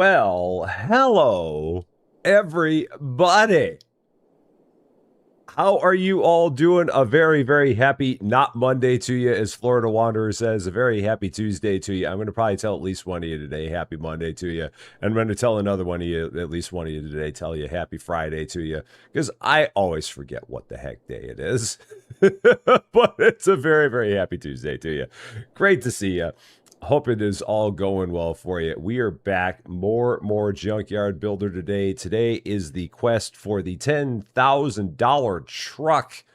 Well, hello, everybody. How are you all doing? A very, very happy not Monday to you, as Florida Wanderer says. A very happy Tuesday to you. I'm going to probably tell at least one of you today, happy Monday to you. And I'm going to tell another one of you, at least one of you today, tell you happy Friday to you. Because I always forget what the heck day it is. But it's a very, very happy Tuesday to you. Great to see you. Hope it is all going well for you. We are back. More Junkyard Builder today. Today is the quest for the $10,000 truck,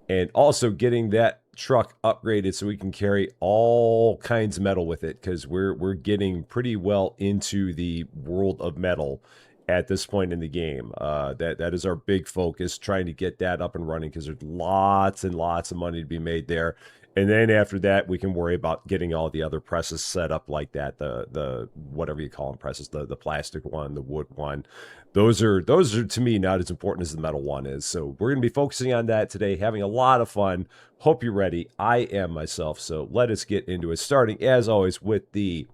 and also getting that truck upgraded so we can carry all kinds of metal with it, because we're getting pretty well into the world of metal at this point in the game. That is our big focus, trying to get that up and running, because there's lots and lots of money to be made there. And then after that, we can worry about getting all the other presses set up like that. The whatever you call them presses, the plastic one, the wood one. Those are to me not as important as the metal one is. So we're going to be focusing on that today, having a lot of fun. Hope you're ready. I am myself. So let us get into it. Starting as always with the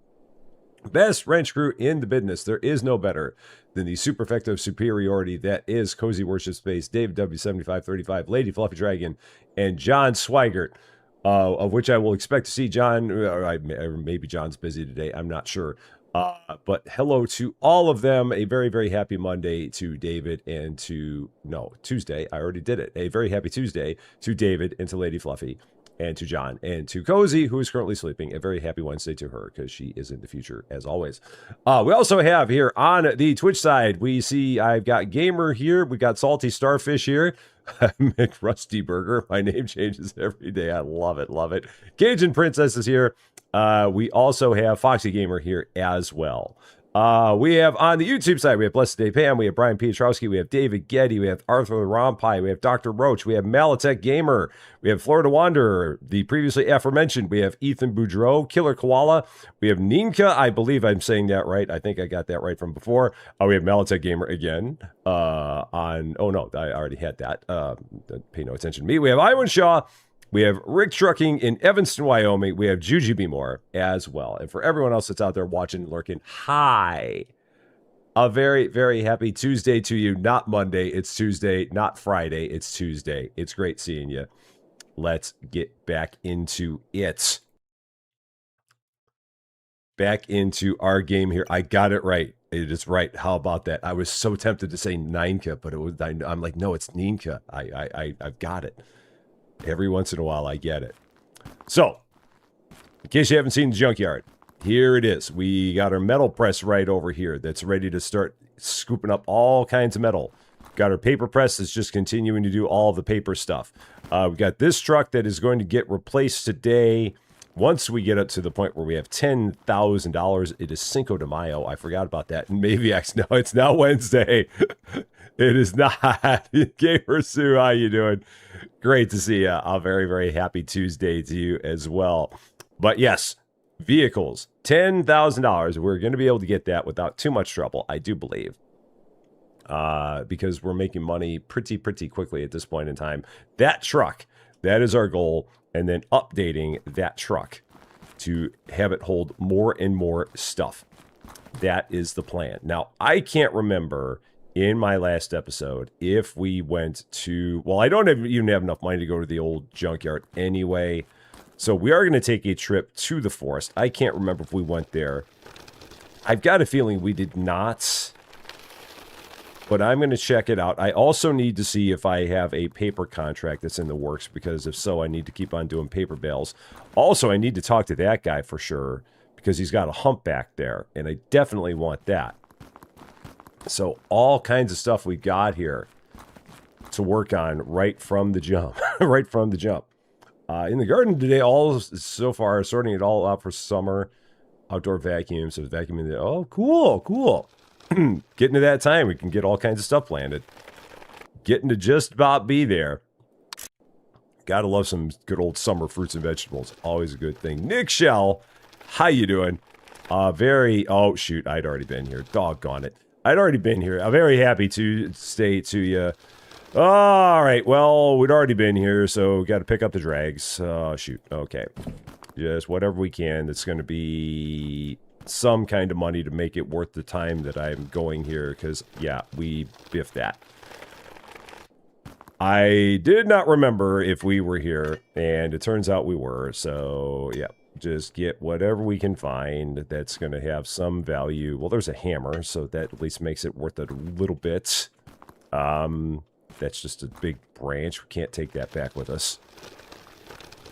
best wrench crew in the business. There is no better than the superfecta superiority that is Cozy Worship Space, David W7535, Lady Fluffy Dragon, and John Swigert. Of which I will expect to see John, or maybe John's busy today, I'm not sure. But hello to all of them. A very, very happy Monday to David and to, no, Tuesday. I already did it. A very happy Tuesday to David and to Lady Fluffy and to John and to Cozy, who is currently sleeping. A very happy Wednesday to her, because she is in the future, as always. We also have here on the Twitch side, we see I've got Gamer here. We got Salty Starfish here. McRusty Burger. My name changes every day. I love it. Love it. Cajun Princess is here. We also have Foxy Gamer here as well. We have on the YouTube side, we have Blessed Day Pam, we have Brian Pietrowski, we have David Getty, we have Arthur Rompai, we have Dr. Roach, we have Malatech Gamer, we have Florida Wanderer, the previously aforementioned, we have Ethan Boudreau, Killer Koala, we have Ninka, I believe I'm saying that right, I think I got that right from before. We have Malatech Gamer again, oh no, I already had that, pay no attention to me. We have Iwan Shaw, we have Rick Trucking in Evanston, Wyoming. We have Juju B. Moore as well. And for everyone else that's out there watching, lurking, hi. A very, very happy Tuesday to you. Not Monday, it's Tuesday. Not Friday, it's Tuesday. It's great seeing you. Let's get back into it. Back into our game here. I got it right. It is right. How about that? I was so tempted to say Ninka, but it was, I'm like, no, it's Ninka. I've got it. Every once in a while, I get it. So, in case you haven't seen the junkyard, here it is. We got our metal press right over here that's ready to start scooping up all kinds of metal. Got our paper press that's just continuing to do all the paper stuff. We got this truck that is going to get replaced today. Once we get up to the point where we have $10,000, it is Cinco de Mayo. I forgot about that. And maybe no, it's not Wednesday. It is not. Gamer Sue, how you doing? Great to see you. A very, very happy Tuesday to you as well. But yes, vehicles, $10,000. We're going to be able to get that without too much trouble, I do believe. Because we're making money pretty quickly at this point in time. That truck, that is our goal. And then updating that truck to have it hold more and more stuff. That is the plan. Now, I can't remember in my last episode if we went to, well, I don't even have enough money to go to the old junkyard anyway. So we are going to take a trip to the forest. I can't remember if we went there. I've got a feeling we did not, but I'm going to check it out. I also need to see if I have a paper contract that's in the works, because if so, I need to keep on doing paper bales. Also, I need to talk to that guy for sure, because he's got a humpback there, and I definitely want that. So all kinds of stuff we got here to work on right from the jump. Right from the jump. In the garden today, all so far, sorting it all out for summer. Outdoor vacuum, so vacuuming the, oh, cool. Getting to that time, we can get all kinds of stuff planted. Getting to just about be there. Gotta love some good old summer fruits and vegetables. Always a good thing. Nick Shell, how you doing? Oh shoot, I'd already been here. Doggone it. I'd already been here. I'm very happy to stay to you. All right, well, we'd already been here, so got to pick up the drags. Oh, shoot. Okay. Just whatever we can. That's going to be some kind of money to make it worth the time that I'm going here, because, yeah, we biffed that. I did not remember if we were here, and it turns out we were, so, yeah. Just get whatever we can find that's going to have some value. Well, there's a hammer, so that at least makes it worth it a little bit. That's just a big branch. We can't take that back with us.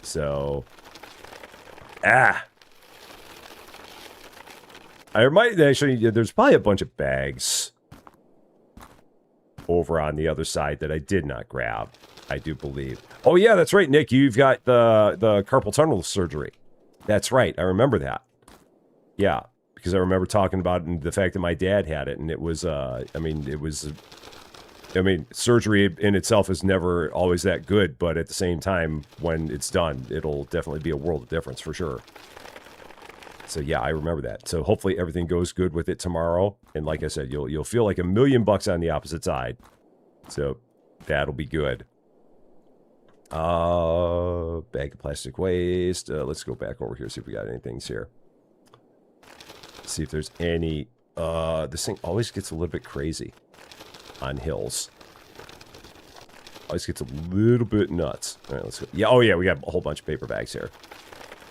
So, I might actually, there's probably a bunch of bags over on the other side that I did not grab, I do believe. Oh, yeah, that's right, Nick. You've got the carpal tunnel surgery. That's right. I remember that. Yeah, because I remember talking about the fact that my dad had it, and it was, surgery in itself is never always that good, but at the same time, when it's done, it'll definitely be a world of difference for sure. So yeah, I remember that. So hopefully everything goes good with it tomorrow, and like I said, you'll feel like $1,000,000 on the opposite side. So that'll be good. Bag of plastic waste. Let's go back over here, see if we got anything here. See if there's any. This thing always gets a little bit crazy on hills. Always gets a little bit nuts. All right, let's go. Yeah, oh yeah, we got a whole bunch of paper bags here,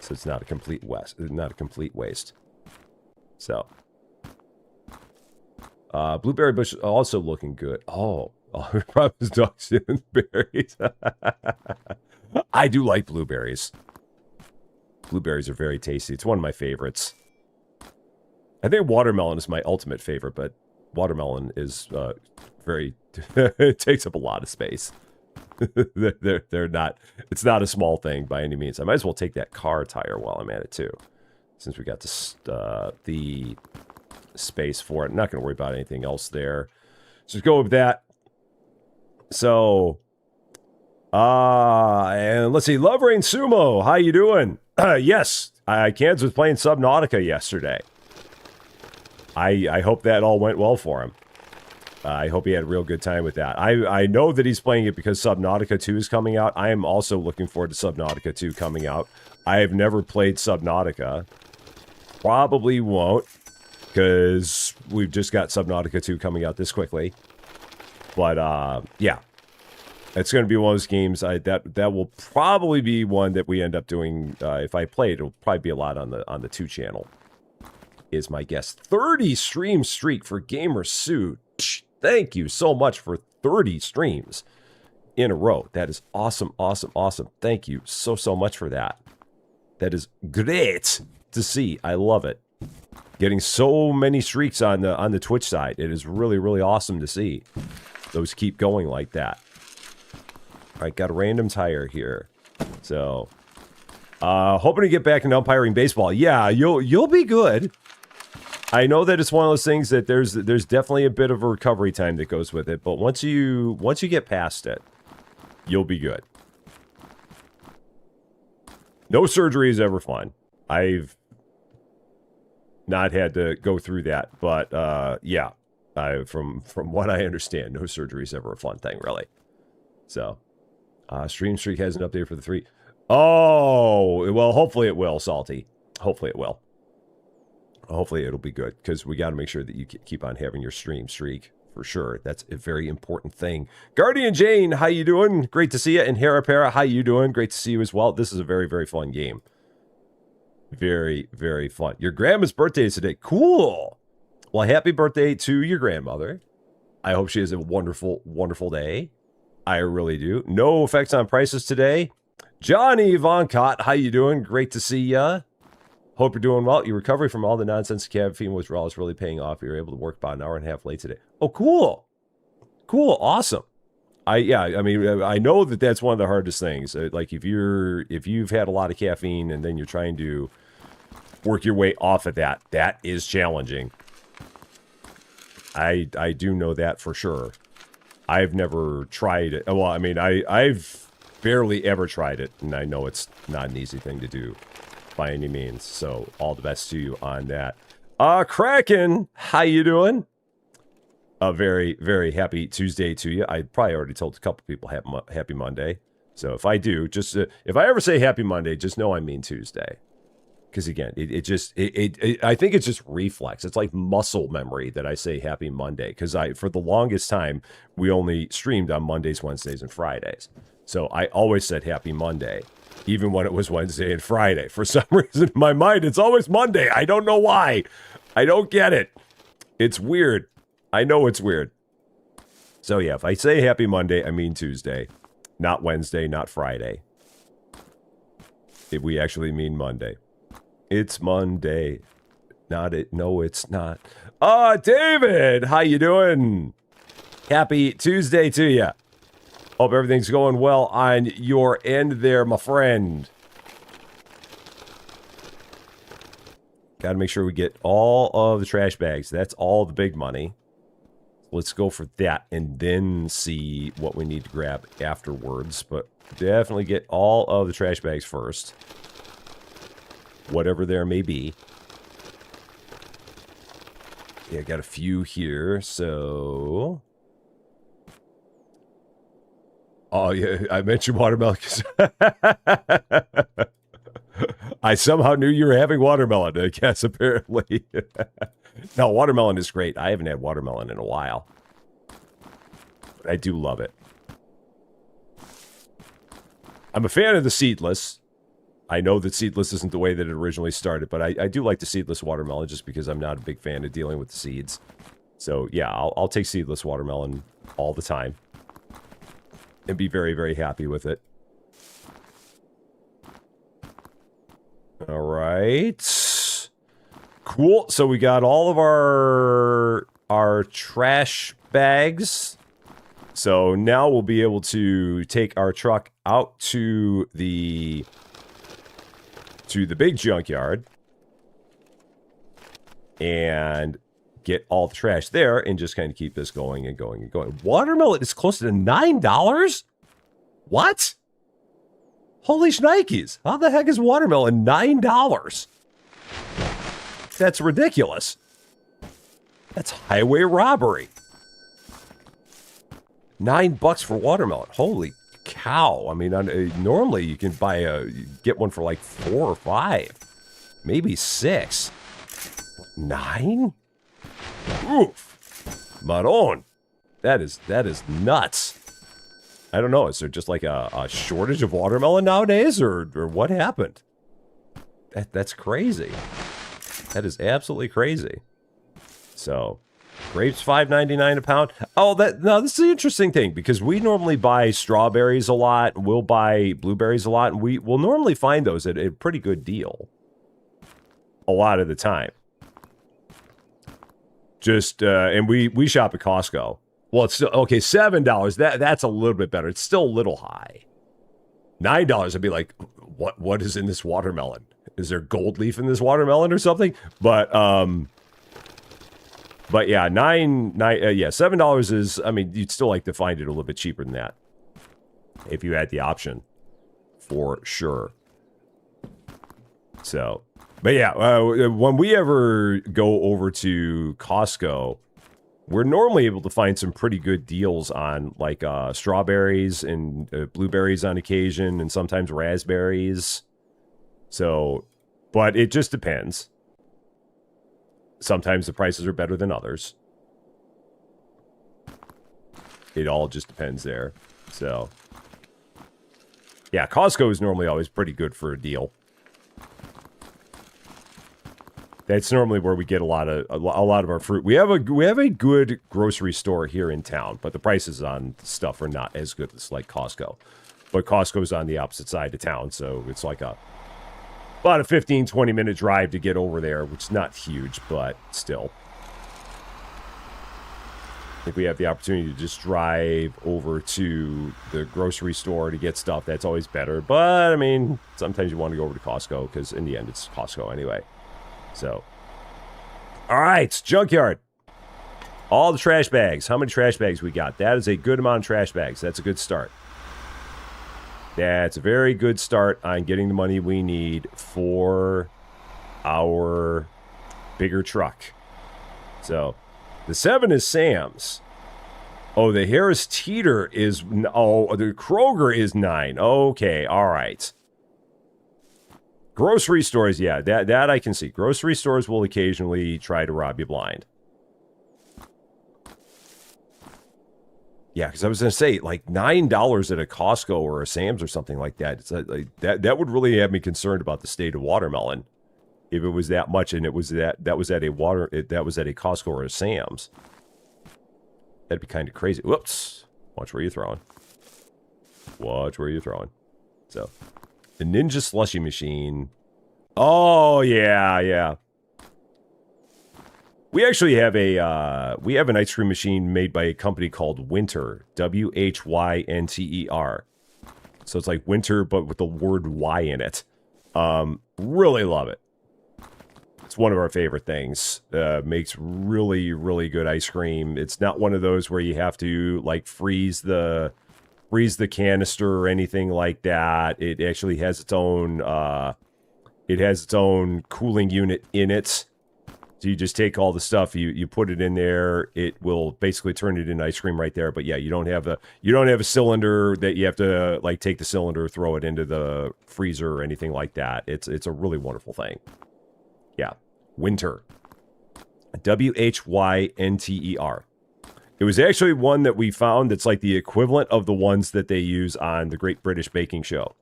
so it's not a complete waste. So, blueberry bush also looking good. Oh, probably dogs and berries. I do like blueberries. Blueberries are very tasty. It's one of my favorites. I think watermelon is my ultimate favorite, but watermelon is very... it takes up a lot of space. they're not... It's not a small thing by any means. I might as well take that car tire while I'm at it, too. Since we got the space for it. I'm not going to worry about anything else there. Just go with that. So... and let's see, Love Rain Sumo, how you doing? Yes, Cans was playing Subnautica yesterday. I hope that all went well for him. I hope he had a real good time with that. I know that he's playing it because Subnautica 2 is coming out. I am also looking forward to Subnautica 2 coming out. I have never played Subnautica. Probably won't, because we've just got Subnautica 2 coming out this quickly. But, yeah. It's going to be one of those games that will probably be one that we end up doing. If I play it, it'll probably be a lot on the 2 channel. Is my guess. 30 stream streak for Gamer Suit. Thank you so much for 30 streams in a row. That is awesome, awesome, awesome. Thank you so much for that. That is great to see. I love it. Getting so many streaks on the Twitch side. It is really, really awesome to see. Those keep going like that. All right, got a random tire here. So, hoping to get back into umpiring baseball. Yeah, you'll be good. I know that it's one of those things that there's definitely a bit of a recovery time that goes with it, but once you get past it, you'll be good. No surgery is ever fun. I've not had to go through that, but yeah, from what I understand, no surgery is ever a fun thing, really. So. Stream Streak has an update for the 3. Oh, well, hopefully it will, Salty. Hopefully it will. Hopefully it'll be good, because we got to make sure that you keep on having your stream streak, for sure. That's a very important thing. Guardian Jane, how you doing? Great to see you. And Harapara, how you doing? Great to see you as well. This is a very, very fun game. Very, very fun. Your grandma's birthday is today. Cool. Well, happy birthday to your grandmother. I hope she has a wonderful, wonderful day. I really do. No effects on prices today. Johnny Von Cott, how you doing? Great to see ya. Hope you're doing well. Your recovery from all the nonsense caffeine withdrawal is really paying off. You're able to work about an hour and a half late today. Oh, cool. Cool. Awesome. I mean, I know that that's one of the hardest things. Like if you've had a lot of caffeine and then you're trying to work your way off of that, that is challenging. I do know that for sure. I've never tried it. Well, I mean, I've barely ever tried it, and I know it's not an easy thing to do by any means. So all the best to you on that. Kraken, how you doing? A very, very happy Tuesday to you. I probably already told a couple people happy Monday. So if I do, just if I ever say happy Monday, just know I mean Tuesday. Because again, I think it's just reflex. It's like muscle memory that I say Happy Monday. Because for the longest time, we only streamed on Mondays, Wednesdays, and Fridays. So I always said Happy Monday, even when it was Wednesday and Friday. For some reason in my mind, it's always Monday. I don't know why. I don't get it. It's weird. I know it's weird. So yeah, if I say Happy Monday, I mean Tuesday. Not Wednesday, not Friday. If we actually mean Monday. It's Monday. Not it. No, it's not. David, how you doing? Happy Tuesday to you. Hope everything's going well on your end there, my friend. Got to make sure we get all of the trash bags. That's all the big money. Let's go for that and then see what we need to grab afterwards. But definitely get all of the trash bags first. Whatever there may be. Yeah, got a few here, so... Oh, yeah, I mentioned watermelon because I somehow knew you were having watermelon, I guess, apparently. No, watermelon is great. I haven't had watermelon in a while. But I do love it. I'm a fan of the seedless. I know that seedless isn't the way that it originally started, but I do like the seedless watermelon just because I'm not a big fan of dealing with the seeds. So, yeah, I'll take seedless watermelon all the time. And be very, very happy with it. All right. Cool. So we got all of our trash bags. So now we'll be able to take our truck out to the big junkyard and get all the trash there and just kind of keep this going and going and going. Watermelon is close to $9? What? Holy shnikes. How the heck is watermelon $9? That's ridiculous. That's highway robbery. $9 for watermelon. Holy cow. I mean, normally you can get one for like $4 or $5. Maybe $6. $9? Oof. Maron. That is nuts. I don't know. Is there just like a shortage of watermelon nowadays, or what happened? That's crazy. That is absolutely crazy. So, grapes $5.99 a pound. Oh, this is the interesting thing, because we normally buy strawberries a lot, and we'll buy blueberries a lot, and we'll normally find those at a pretty good deal. A lot of the time. Just, and we shop at Costco. Well, it's still, okay, $7, that's a little bit better. It's still a little high. $9, I'd be like, what is in this watermelon? Is there gold leaf in this watermelon or something? But yeah, $7 is, I mean, you'd still like to find it a little bit cheaper than that. If you had the option. For sure. So... But yeah, when we ever go over to Costco, we're normally able to find some pretty good deals on like strawberries and blueberries on occasion, and sometimes raspberries. So, but it just depends. Sometimes the prices are better than others. It all just depends there. So, yeah, Costco is normally always pretty good for a deal. That's normally where we get a lot of our fruit. We have a good grocery store here in town, but the prices on stuff are not as good as like Costco. But Costco's on the opposite side of town, so it's like about a 15-20 minute drive to get over there, which is not huge, but still. If we have the opportunity to just drive over to the grocery store to get stuff, that's always better. But I mean, sometimes you want to go over to Costco because in the end, it's Costco anyway. So, all right, junkyard. All the trash bags. How many trash bags we got? That is a good amount of trash bags. That's a good start. That's a very good start on getting the money we need for our bigger truck. So, the 7 is Sam's. Oh, the Harris Teeter is... Oh, the Kroger is 9. Okay, all right. Grocery stores, yeah, that I can see. Grocery stores will occasionally try to rob you blind. Yeah, because I was going to say, like, $9 at a Costco or a Sam's or something like that. It's like that would really have me concerned about the state of watermelon. If it was that much, and it was that was at a Costco or a Sam's, that'd be kind of crazy. Whoops! Watch where you're throwing. Watch where you're throwing. So, the Ninja Slushy Machine. Oh yeah. We actually have an ice cream machine made by a company called Winter, Wynter. So it's like winter, but with the word Y in it. Really love it. It's one of our favorite things. Makes really, really good ice cream. It's not one of those where you have to like freeze the canister or anything like that. It actually has its own cooling unit in it. So you just take all the stuff, you put it in there. It will basically turn it into ice cream right there. But yeah, you don't have a cylinder that you have to like take the cylinder, throw it into the freezer or anything like that. It's a really wonderful thing. Yeah, Winter. Wynter. It was actually one that we found that's like the equivalent of the ones that they use on the Great British Baking Show.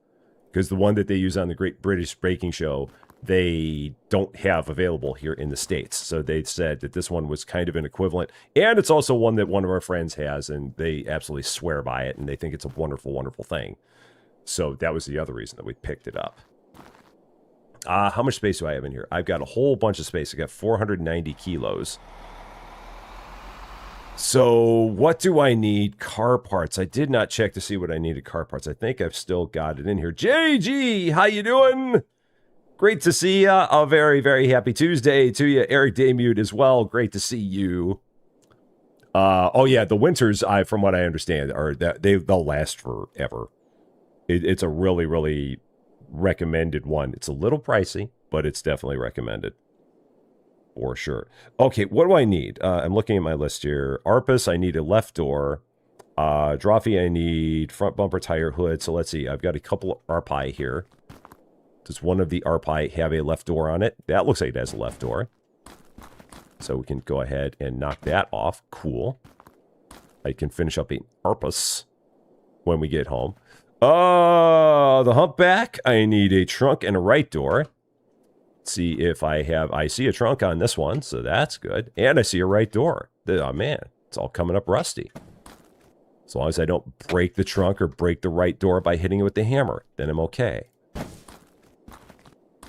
Because the one that they use on the Great British Baking Show, they don't have available here in the States. So they said that this one was kind of an equivalent. And it's also one that one of our friends has, and they absolutely swear by it, and they think it's a wonderful, wonderful thing. So that was the other reason that we picked it up. How much space do I have in here? I've got a whole bunch of space. I got 490 kilos. So what do I need? Car parts. I did not check to see what I needed car parts. I think I've still got it in here. JG, how you doing? Great to see you. A very, very happy Tuesday to you. Eric Daymute as well. Great to see you. Oh yeah, the Winters, from what I understand, are that they'll last forever. It's a really, really recommended one. It's a little pricey, but it's definitely recommended. For sure. Okay, what do I need? I'm looking at my list here. Arpus, I need a left door. Drophy, I need front bumper, tire, hood. So let's see. I've got a couple of Arpi here. Does one of the Arpi have a left door on it? That looks like it has a left door. So we can go ahead and knock that off. Cool. I can finish up an Arpus when we get home. The humpback, I need a trunk and a right door. See if I see a trunk on this one, so that's good. And I see a right door. Oh man, it's all coming up rusty. As long as I don't break the trunk or break the right door by hitting it with the hammer, then I'm okay.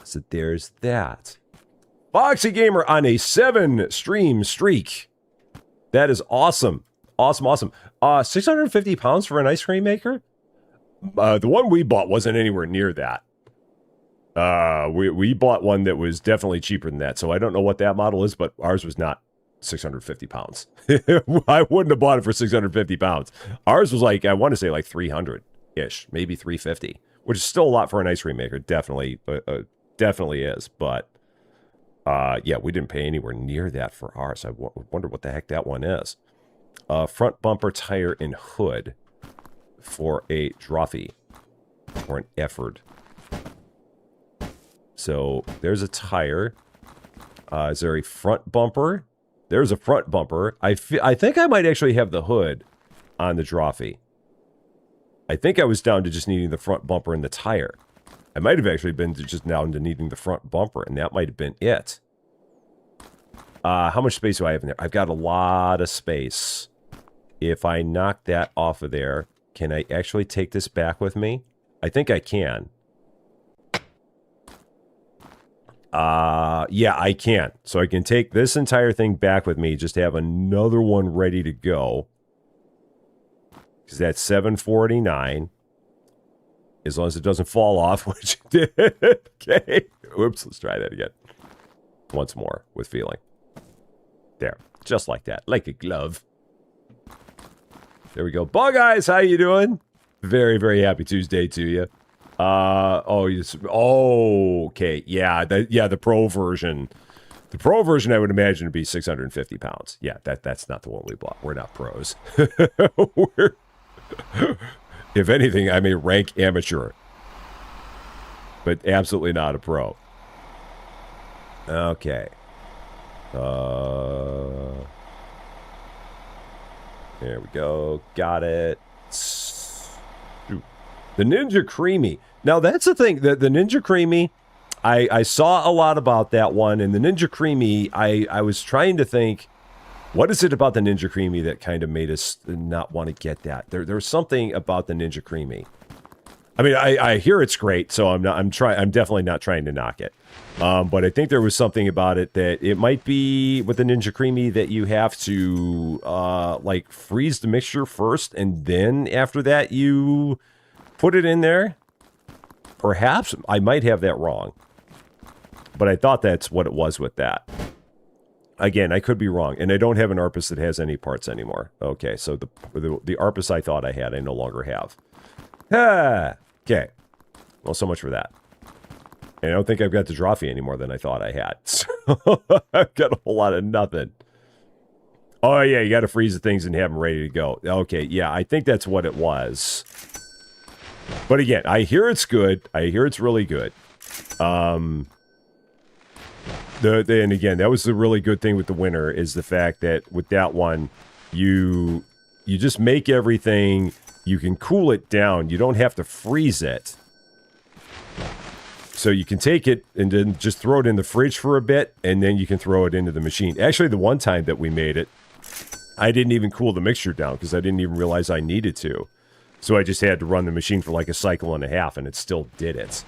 So there's that. Foxy Gamer on a 7-stream streak. That is awesome. Awesome. 650 pounds for an ice cream maker? The one we bought wasn't anywhere near that. We bought one that was definitely cheaper than that, so I don't know what that model is, but ours was not 650 pounds. I wouldn't have bought it for 650 pounds. Ours was like, I want to say like 300-ish, maybe 350, which is still a lot for an ice cream maker. Definitely is, but yeah, we didn't pay anywhere near that for ours. I wonder what the heck that one is. Front bumper, tire, and hood for a Drophy or an Efford. So there's a tire. Is there a front bumper? There's a front bumper. I think I might actually have the hood on the Drophy. I think I was down to just needing the front bumper and the tire. I might have actually been just down to needing the front bumper, and that might have been it. How much space do I have in there? I've got a lot of space. If I knock that off of there, can I actually take this back with me? I think I can. Yeah, I can. So I can take this entire thing back with me, just have another one ready to go. Because that's $749. As long as it doesn't fall off, which it did. Okay. Oops, let's try that again. Once more, with feeling. There. Just like that. Like a glove. There we go. Bug Eyes, how you doing? Very, very happy Tuesday to you. Okay. Yeah, the pro version. The pro version, I would imagine, would be 650 pounds. Yeah, that's not the one we bought. We're not pros. If anything, I'm a rank amateur. but absolutely not a pro. Okay. There we go. Got it. Ooh. The Ninja Creamy. Now, that's the thing. The Ninja Creamy, I saw a lot about that one. And the Ninja Creamy, I was trying to think, what is it about the Ninja Creamy that kind of made us not want to get that? There's something about the Ninja Creamy. I mean, I hear it's great, so I'm definitely not trying to knock it. But I think there was something about it that it might be with the Ninja Creamy that you have to like freeze the mixture first, and then after that you put it in there. Perhaps I might have that wrong, but I thought that's what it was with that. Again, I could be wrong, and I don't have an Arpus that has any parts anymore. Okay, so the Arpus I thought I had, I no longer have. Okay. Well, so much for that. And I don't think I've got the Drawfee any more than I thought I had. So I've got a whole lot of nothing. Oh, yeah, you got to freeze the things and have them ready to go. Okay, yeah, I think that's what it was. But again, I hear it's good. I hear it's really good. And again, that was the really good thing with the winter, is the fact that with that one, you just make everything... You can cool it down. You don't have to freeze it. So you can take it and then just throw it in the fridge for a bit, and then you can throw it into the machine. Actually, the one time that we made it, I didn't even cool the mixture down because I didn't even realize I needed to. So I just had to run the machine for like a cycle and a half, and it still did it.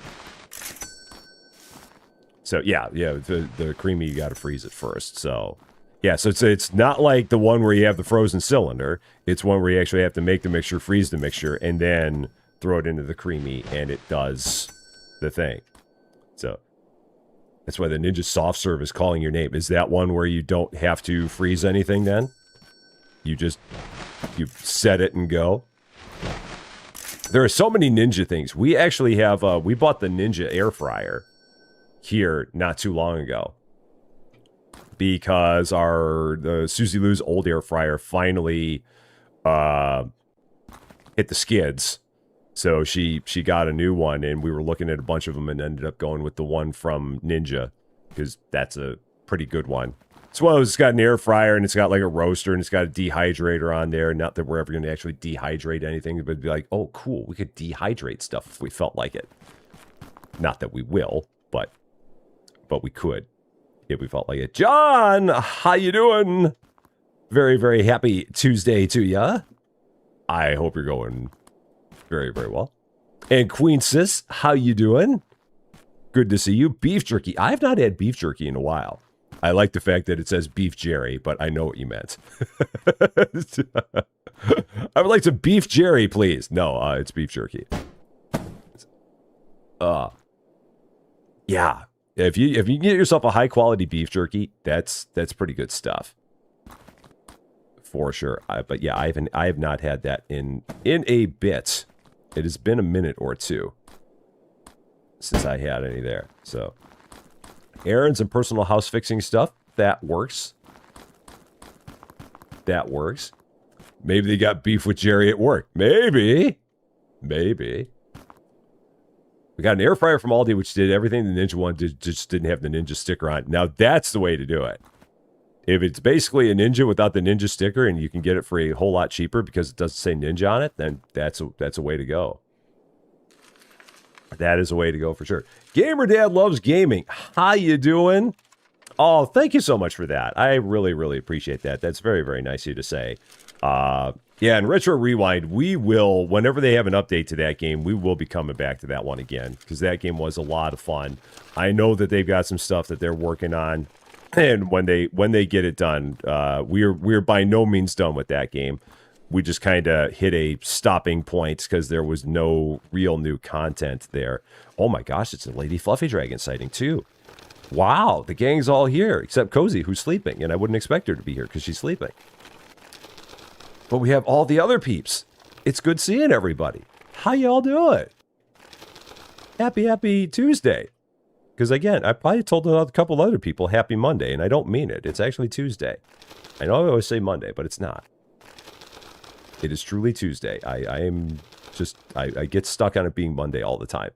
So yeah, the creamy, you got to freeze it first. So... Yeah, so it's not like the one where you have the frozen cylinder. It's one where you actually have to make the mixture, freeze the mixture, and then throw it into the creamy, and it does the thing. So that's why the Ninja Soft Serve is calling your name. Is that one where you don't have to freeze anything then? You set it and go? There are so many Ninja things. We actually have, we bought the Ninja air fryer here not too long ago. Because the Susie Lou's old air fryer finally hit the skids. So she got a new one, and we were looking at a bunch of them and ended up going with the one from Ninja, because that's a pretty good one. So it's got an air fryer, and it's got like a roaster, and it's got a dehydrator on there. Not that we're ever going to actually dehydrate anything, but it'd be like, oh, cool, we could dehydrate stuff if we felt like it. Not that we will, but we could. If we felt like it. John, how you doing? Very, very happy Tuesday to ya. I hope you're going very, very well. And Queen Sis, how you doing? Good to see you. Beef jerky. I've not had beef jerky in a while. I like the fact that it says Beef Jerry, but I know what you meant. I would like some Beef Jerry, please. No, it's beef jerky. Yeah. If you can get yourself a high quality beef jerky, that's pretty good stuff, for sure. But yeah, I have not had that in a bit. It has been a minute or two since I had any there. So errands and personal house fixing stuff, that works. That works. Maybe they got beef with Jerry at work. Maybe. We got an air fryer from Aldi, which did everything the Ninja one did, just didn't have the Ninja sticker on. Now, that's the way to do it. If it's basically a Ninja without the Ninja sticker, and you can get it for a whole lot cheaper because it doesn't say Ninja on it, then that's a way to go. That is a way to go for sure. Gamer Dad Loves Gaming. How you doing? Oh, thank you so much for that. I really, really appreciate that. That's very, very nice of you to say. Yeah, and Retro Rewind, we will, whenever they have an update to that game, we will be coming back to that one again, because that game was a lot of fun. I know that they've got some stuff that they're working on, and when they get it done, we're by no means done with that game. We just kind of hit a stopping point because there was no real new content there. Oh my gosh, it's a Lady Fluffy Dragon sighting too. Wow, the gang's all here, except Cozy, who's sleeping, and I wouldn't expect her to be here because she's sleeping. But we have all the other peeps. It's good seeing everybody. How y'all doing? Happy Tuesday. Because again, I probably told a couple other people happy Monday, and I don't mean it. It's actually Tuesday. I know I always say Monday, but it's not. It is truly Tuesday. I get stuck on it being Monday all the time,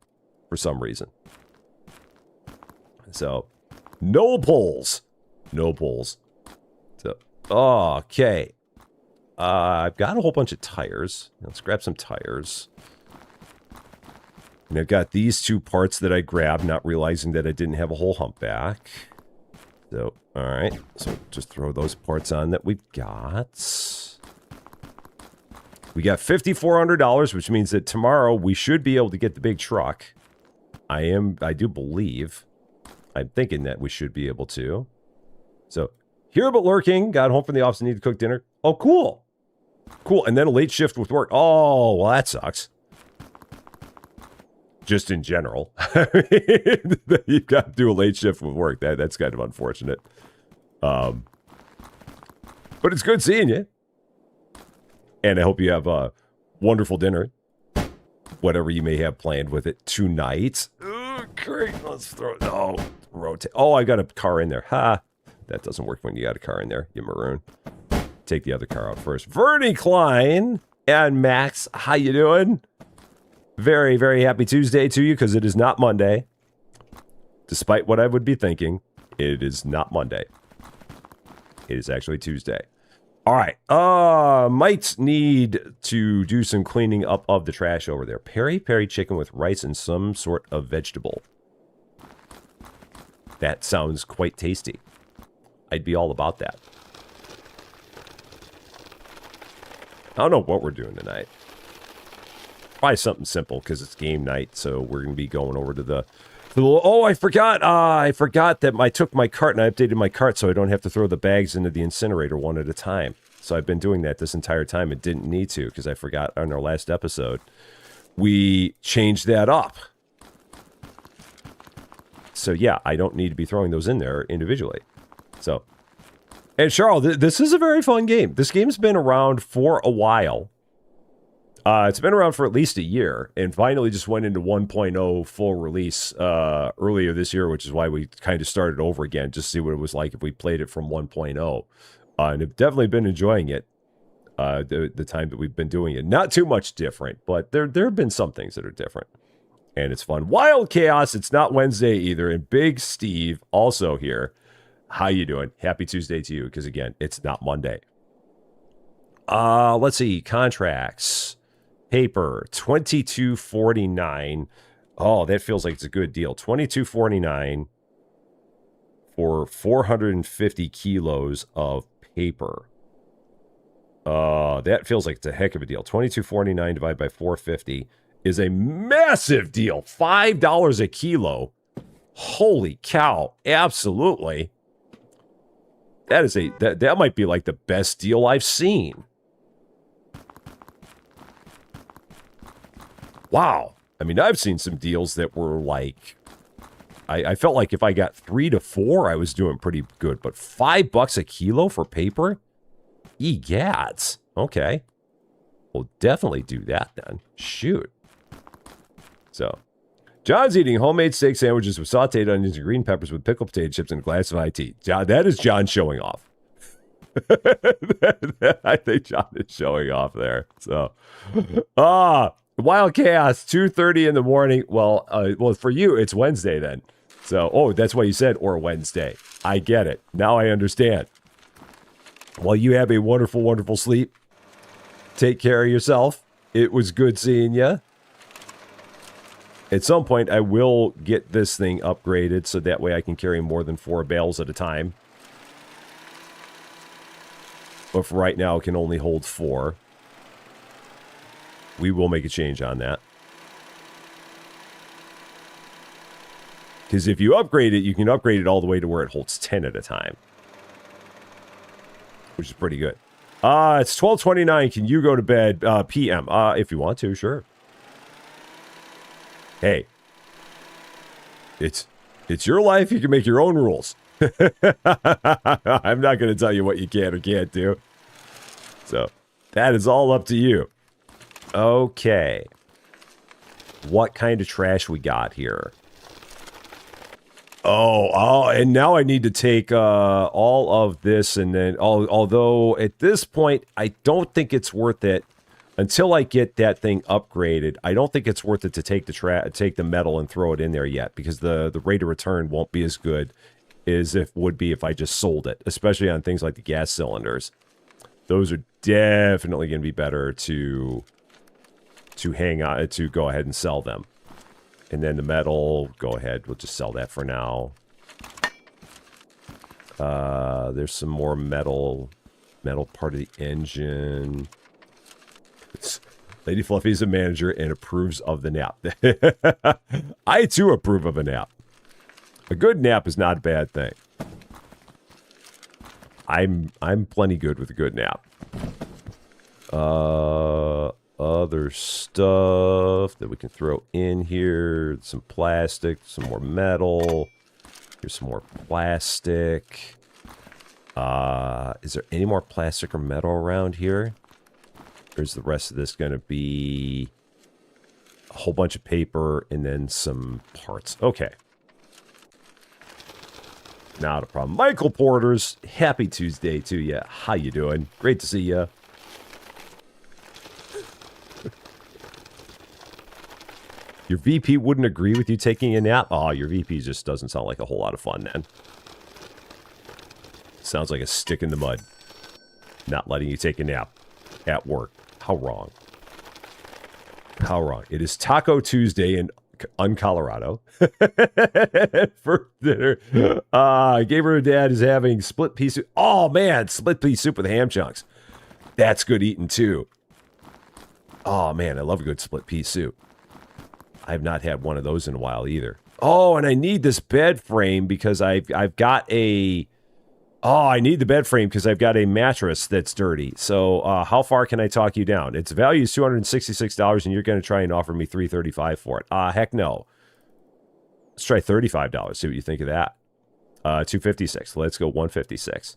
for some reason. So, no pulls. No pulls. So, okay. I've got a whole bunch of tires. Let's grab some tires. And I've got these two parts that I grabbed, not realizing that I didn't have a whole humpback. So, alright. So, just throw those parts on that we've got. We got $5,400, which means that tomorrow we should be able to get the big truck. I do believe. I'm thinking that we should be able to. So, here but lurking. Got home from the office and need to cook dinner. Oh, cool. Cool. And then a late shift with work. Oh, well, that sucks. Just in general. You've got to do a late shift with work. That's kind of unfortunate. But it's good seeing you. And I hope you have a wonderful dinner. Whatever you may have planned with it tonight. Oh, great. Let's throw it. Oh, rotate. Oh, I got a car in there. Ha. That doesn't work when you got a car in there, you maroon. Take the other car out first. Vernie Klein and Max, how you doing? Very, very happy Tuesday to you, because it is not Monday. Despite what I would be thinking, it is not Monday. It is actually Tuesday. All right. Might need to do some cleaning up of the trash over there. Peri-peri chicken with rice and some sort of vegetable. That sounds quite tasty. I'd be all about that. I don't know what we're doing tonight. Probably something simple because it's game night, so we're going to be going over to the oh, I forgot that I took my cart and I updated my cart so I don't have to throw the bags into the incinerator one at a time. So I've been doing that this entire time and didn't need to because I forgot on our last episode. We changed that up. So yeah, I don't need to be throwing those in there individually. So, and Charles, this is a very fun game. This game's been around for a while. It's been around for at least a year, and finally just went into 1.0 full release earlier this year, which is why we kind of started over again, just to see what it was like if we played it from 1.0. And I've definitely been enjoying it the time that we've been doing it. Not too much different, but there have been some things that are different. And it's fun. Wild Chaos, it's not Wednesday either, and Big Steve also here. How you doing? Happy Tuesday to you, because again, it's not Monday. Let's see, contracts. Paper, $22.49. Oh, that feels like it's a good deal. $22.49 for 450 kilos of paper. That feels like it's a heck of a deal. $22.49 divided by 450 is a massive deal. $5 a kilo. Holy cow. Absolutely. That is that might be like the best deal I've seen. Wow. I mean, I've seen some deals that were like, I felt like if I got 3 to 4, I was doing pretty good. But $5 a kilo for paper? Egads. Okay. We'll definitely do that then. Shoot. So, John's eating homemade steak sandwiches with sauteed onions and green peppers with pickled potato chips and a glass of iced tea. John, that is John showing off. I think John is showing off there. So, Wild Chaos, 2:30 in the morning. Well, for you, it's Wednesday then. So, oh, that's why you said, or Wednesday. I get it. Now I understand. Well, you have a wonderful, wonderful sleep. Take care of yourself. It was good seeing you. At some point, I will get this thing upgraded so that way I can carry more than 4 bales at a time. But for right now, it can only hold 4. We will make a change on that. Because if you upgrade it, you can upgrade it all the way to where it holds 10 at a time. Which is pretty good. It's 12:29. Can you go to bed PM? If you want to, sure. Hey. It's your life. You can make your own rules. I'm not going to tell you what you can or can't do. So, that is all up to you. Okay. What kind of trash we got here? Oh, and now I need to take all of this and then, although at this point, I don't think it's worth it until I get that thing upgraded, I don't think it's worth it to take the metal and throw it in there yet, because the rate of return won't be as good as it would be if I just sold it, especially on things like the gas cylinders. Those are definitely going to be better to hang on, to go ahead and sell them. And then the metal, go ahead, we'll just sell that for now. There's some more metal part of the engine. Lady Fluffy's a manager and approves of the nap. I too approve of a nap. A good nap is not a bad thing. I'm plenty good with a good nap. Other stuff that we can throw in here. Some plastic, some more metal. Here's some more plastic. Is there any more plastic or metal around here? Or is the rest of this going to be a whole bunch of paper and then some parts? Okay. Not a problem. Michael Porters, happy Tuesday to you. How you doing? Great to see you. Your VP wouldn't agree with you taking a nap? Oh, your VP just doesn't sound like a whole lot of fun, then. Sounds like a stick in the mud. Not letting you take a nap at work. How wrong. How wrong. It is Taco Tuesday in Colorado. For dinner. Gabriel Dad is having split pea soup. Oh, man. Split pea soup with ham chunks. That's good eating, too. Oh, man. I love a good split pea soup. I have not had one of those in a while either. Oh, and I need this bed frame because I've got a... Oh, I need the bed frame because I've got a mattress that's dirty. So how far can I talk you down? Its value is $266, and you're going to try and offer me $335 for it. Heck no. Let's try $35. See what you think of that. $256. Let's go $156.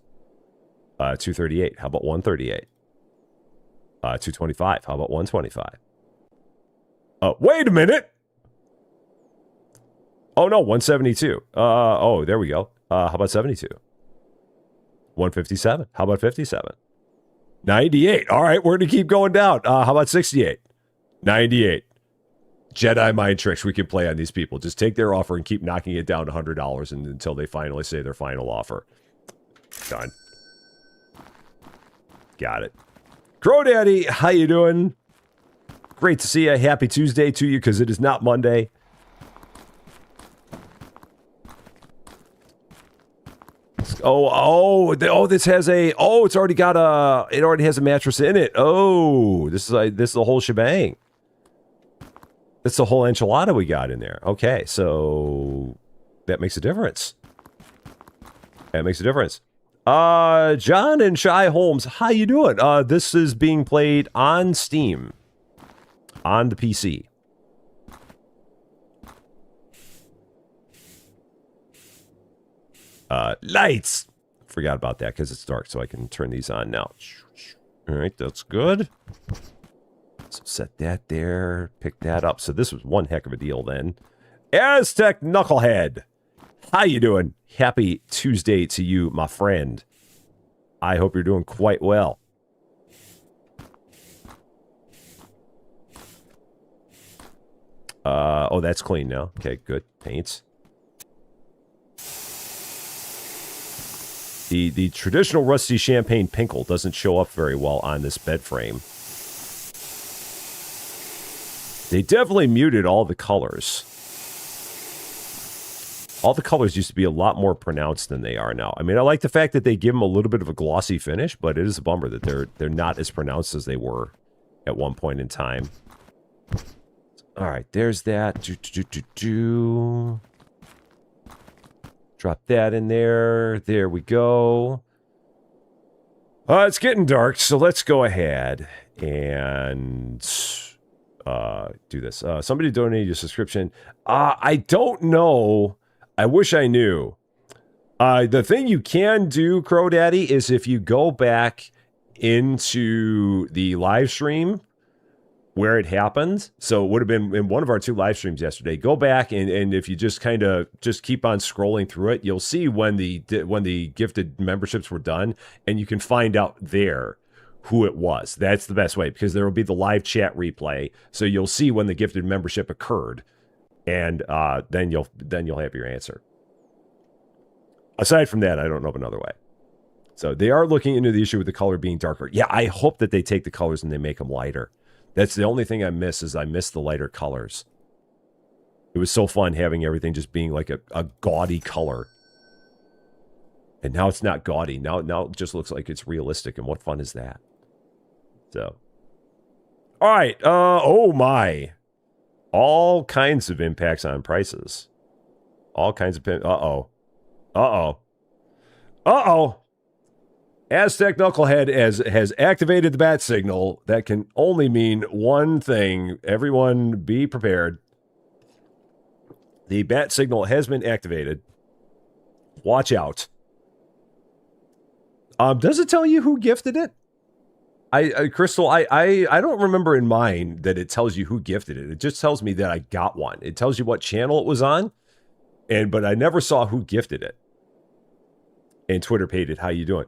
$238. How about $138? $225. How about $125? Wait a minute. Oh, no, $172. Oh, there we go. How about $72? $157. How about $57? $98. All right, we're going to keep going down. How about $68? $98. Jedi mind tricks we can play on these people. Just take their offer and keep knocking it down to $100 until they finally say their final offer. Done. Got it. Crow Daddy, how you doing? Great to see you. Happy Tuesday to you because it is not Monday. This has a, it's already got it already has a mattress in it. Oh, this is the whole shebang. That's the whole enchilada we got in there. Okay, so that makes a difference. That makes a difference. John and Shy Holmes, how you doing? This is being played on Steam, on the PC. Lights. Forgot about that because it's dark, so I can turn these on now. All right, that's good. So set that there, pick that up. So this was one heck of a deal then. Aztec Knucklehead, how you doing? Happy Tuesday to you, my friend. I hope you're doing quite well. That's clean now. Okay, good. Paints. The traditional rusty champagne pinkle doesn't show up very well on this bed frame. They definitely muted all the colors. All the colors used to be a lot more pronounced than they are now. I mean, I like the fact that they give them a little bit of a glossy finish, but it is a bummer that they're not as pronounced as they were at one point in time. All right, there's that. Drop that in there. There we go. It's getting dark, so let's go ahead and do this. Somebody donated a subscription. I don't know. I wish I knew. The thing you can do, Crow Daddy, is if you go back into the live stream where it happened, so it would have been in one of our two live streams yesterday, go back and if you just kind of just keep on scrolling through it, you'll see when the gifted memberships were done, and you can find out there who it was. That's the best way, because there will be the live chat replay, so you'll see when the gifted membership occurred, and then you'll have your answer. Aside from that, I don't know of another way. So they are looking into the issue with the color being darker. Yeah, I hope that they take the colors and they make them lighter. That's the only thing I miss the lighter colors. It was so fun having everything just being like a gaudy color. And now it's not gaudy. Now it just looks like it's realistic. And what fun is that? So. All right. Oh my. All kinds of impacts on prices. All kinds of... Uh-oh. Uh-oh. Uh-oh. Aztec Knucklehead has activated the bat signal. That can only mean one thing. Everyone be prepared. The bat signal has been activated. Watch out. Does it tell you who gifted it? Crystal, I don't remember in mine that it tells you who gifted it. It just tells me that I got one. It tells you what channel it was on, but I never saw who gifted it. And Twitter paid it. How you doing?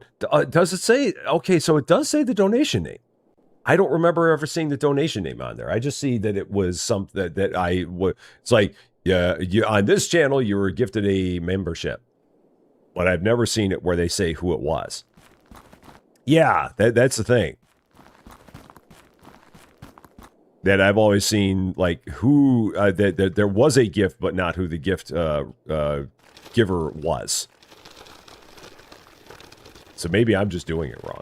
Does it say? Okay, so it does say the donation name. I don't remember ever seeing the donation name on there. I just see that it was something that I would. It's like, yeah, you on this channel you were gifted a membership, but I've never seen it where they say who it was. Yeah, that's the thing. That I've always seen, like, who that there was a gift, but not who the gift giver was. So maybe I'm just doing it wrong.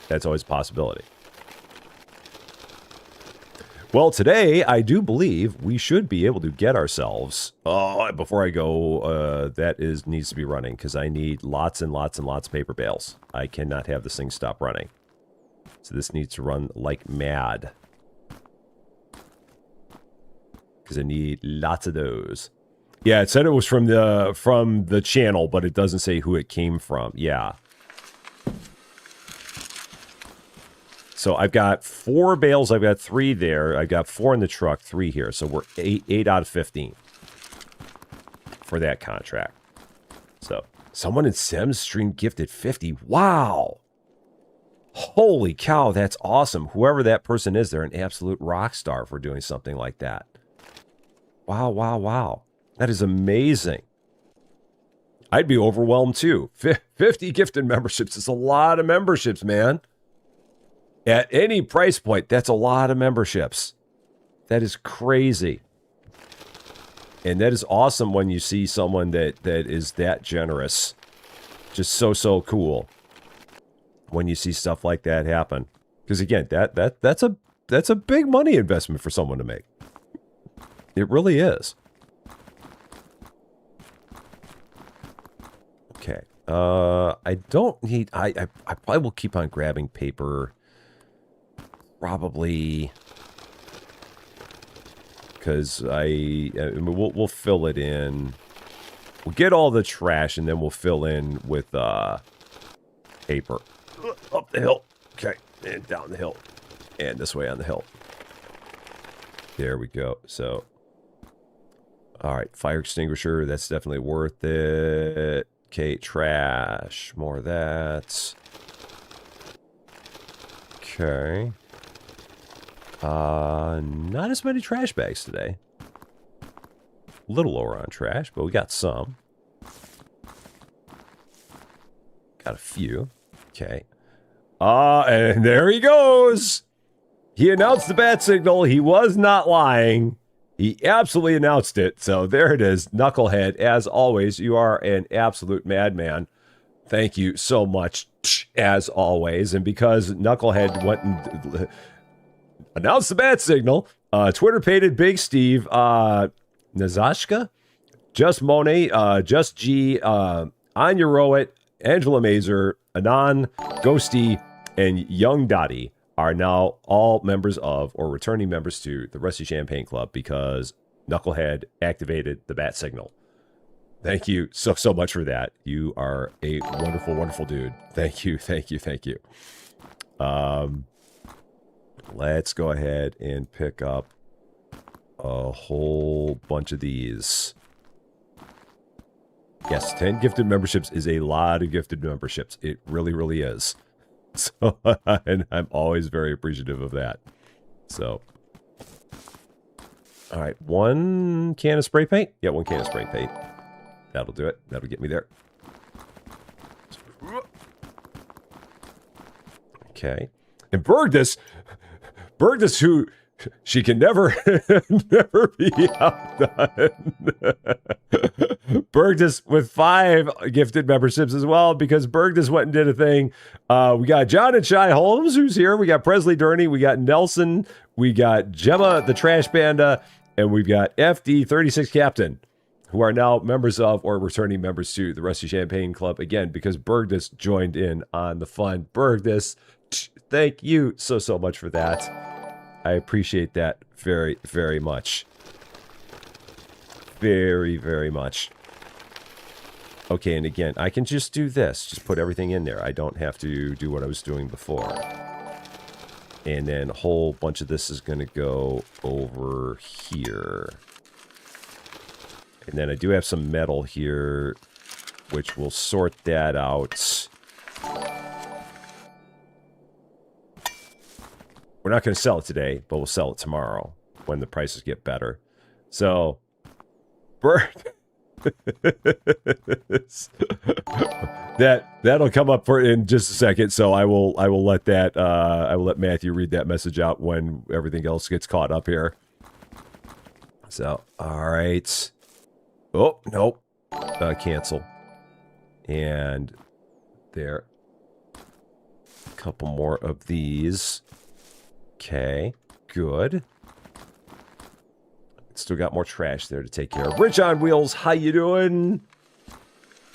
That's always a possibility. Well, today I do believe we should be able to get ourselves. Oh, before I go, that needs to be running because I need lots and lots and lots of paper bales. I cannot have this thing stop running. So this needs to run like mad. Because I need lots of those. Yeah, it said it was from the channel, but it doesn't say who it came from. Yeah. So I've got 4 bales. I've got 3 there. I've got 4 in the truck, 3 here. So we're 8 out of 15 for that contract. So someone in Sem's stream gifted 50. Wow. Holy cow, that's awesome. Whoever that person is, they're an absolute rock star for doing something like that. Wow, wow, wow. That is amazing. I'd be overwhelmed too. 50 gifted memberships is a lot of memberships, man. At any price point, that's a lot of memberships. That is crazy. And that is awesome when you see someone that is that generous. Just so cool. When you see stuff like that happen. Because again, that's a big money investment for someone to make. It really is. Okay. I don't need... I probably will keep on grabbing paper. Probably... Because we'll fill it in. We'll get all the trash, and then we'll fill in with paper. Up the hill. Okay. And down the hill. And this way on the hill. There we go. So... Alright, fire extinguisher, that's definitely worth it. Okay, trash, more of that. Okay. Not as many trash bags today. A little lower on trash, but we got some. Got a few. Okay. And there he goes! He announced the bat signal, he was not lying. He absolutely announced it, so there it is. Knucklehead, as always, you are an absolute madman. Thank you so much, as always. And because Knucklehead went and announced the bat signal, Twitter pated Big Steve, Nazashka, Just Monet, Just G, Anya Rowett, Angela Mazer, Anon, Ghosty, and Young Dottie are now all members of, or returning members to, the Rusty Champagne Club because Knucklehead activated the bat signal. Thank you so much for that. You are a wonderful, wonderful dude. Thank you, thank you, thank you. Let's go ahead and pick up a whole bunch of these. Yes, 10 gifted memberships is a lot of gifted memberships. It really, really is. So, and I'm always very appreciative of that. So, all right, 1 can of spray paint. Yeah, 1 can of spray paint. That'll do it. That'll get me there. Okay. And Bergdus, who she can never, never be outdone. Bergdus with 5 gifted memberships as well, because Bergdus went and did a thing. We got John and Shy Holmes, who's here. We got Presley Durney. We got Nelson. We got Gemma, the Trash Panda. And we've got FD36 Captain, who are now members of or returning members to the Rusty Champagne Club. Again, because Bergdus joined in on the fun. Bergdus, thank you so much for that. I appreciate that very, very much. Very, very much. Okay, and again, I can just do this. Just put everything in there. I don't have to do what I was doing before. And then a whole bunch of this is going to go over here. And then I do have some metal here, which will sort that out. We're not going to sell it today, but we'll sell it tomorrow when the prices get better. So, that'll come up for in just a second. So I will let that I will let Matthew read that message out when everything else gets caught up here. So, all right. Oh, nope. Cancel. And there. A couple more of these. Okay, good. Still got more trash there to take care of. Rich on Wheels, how you doing?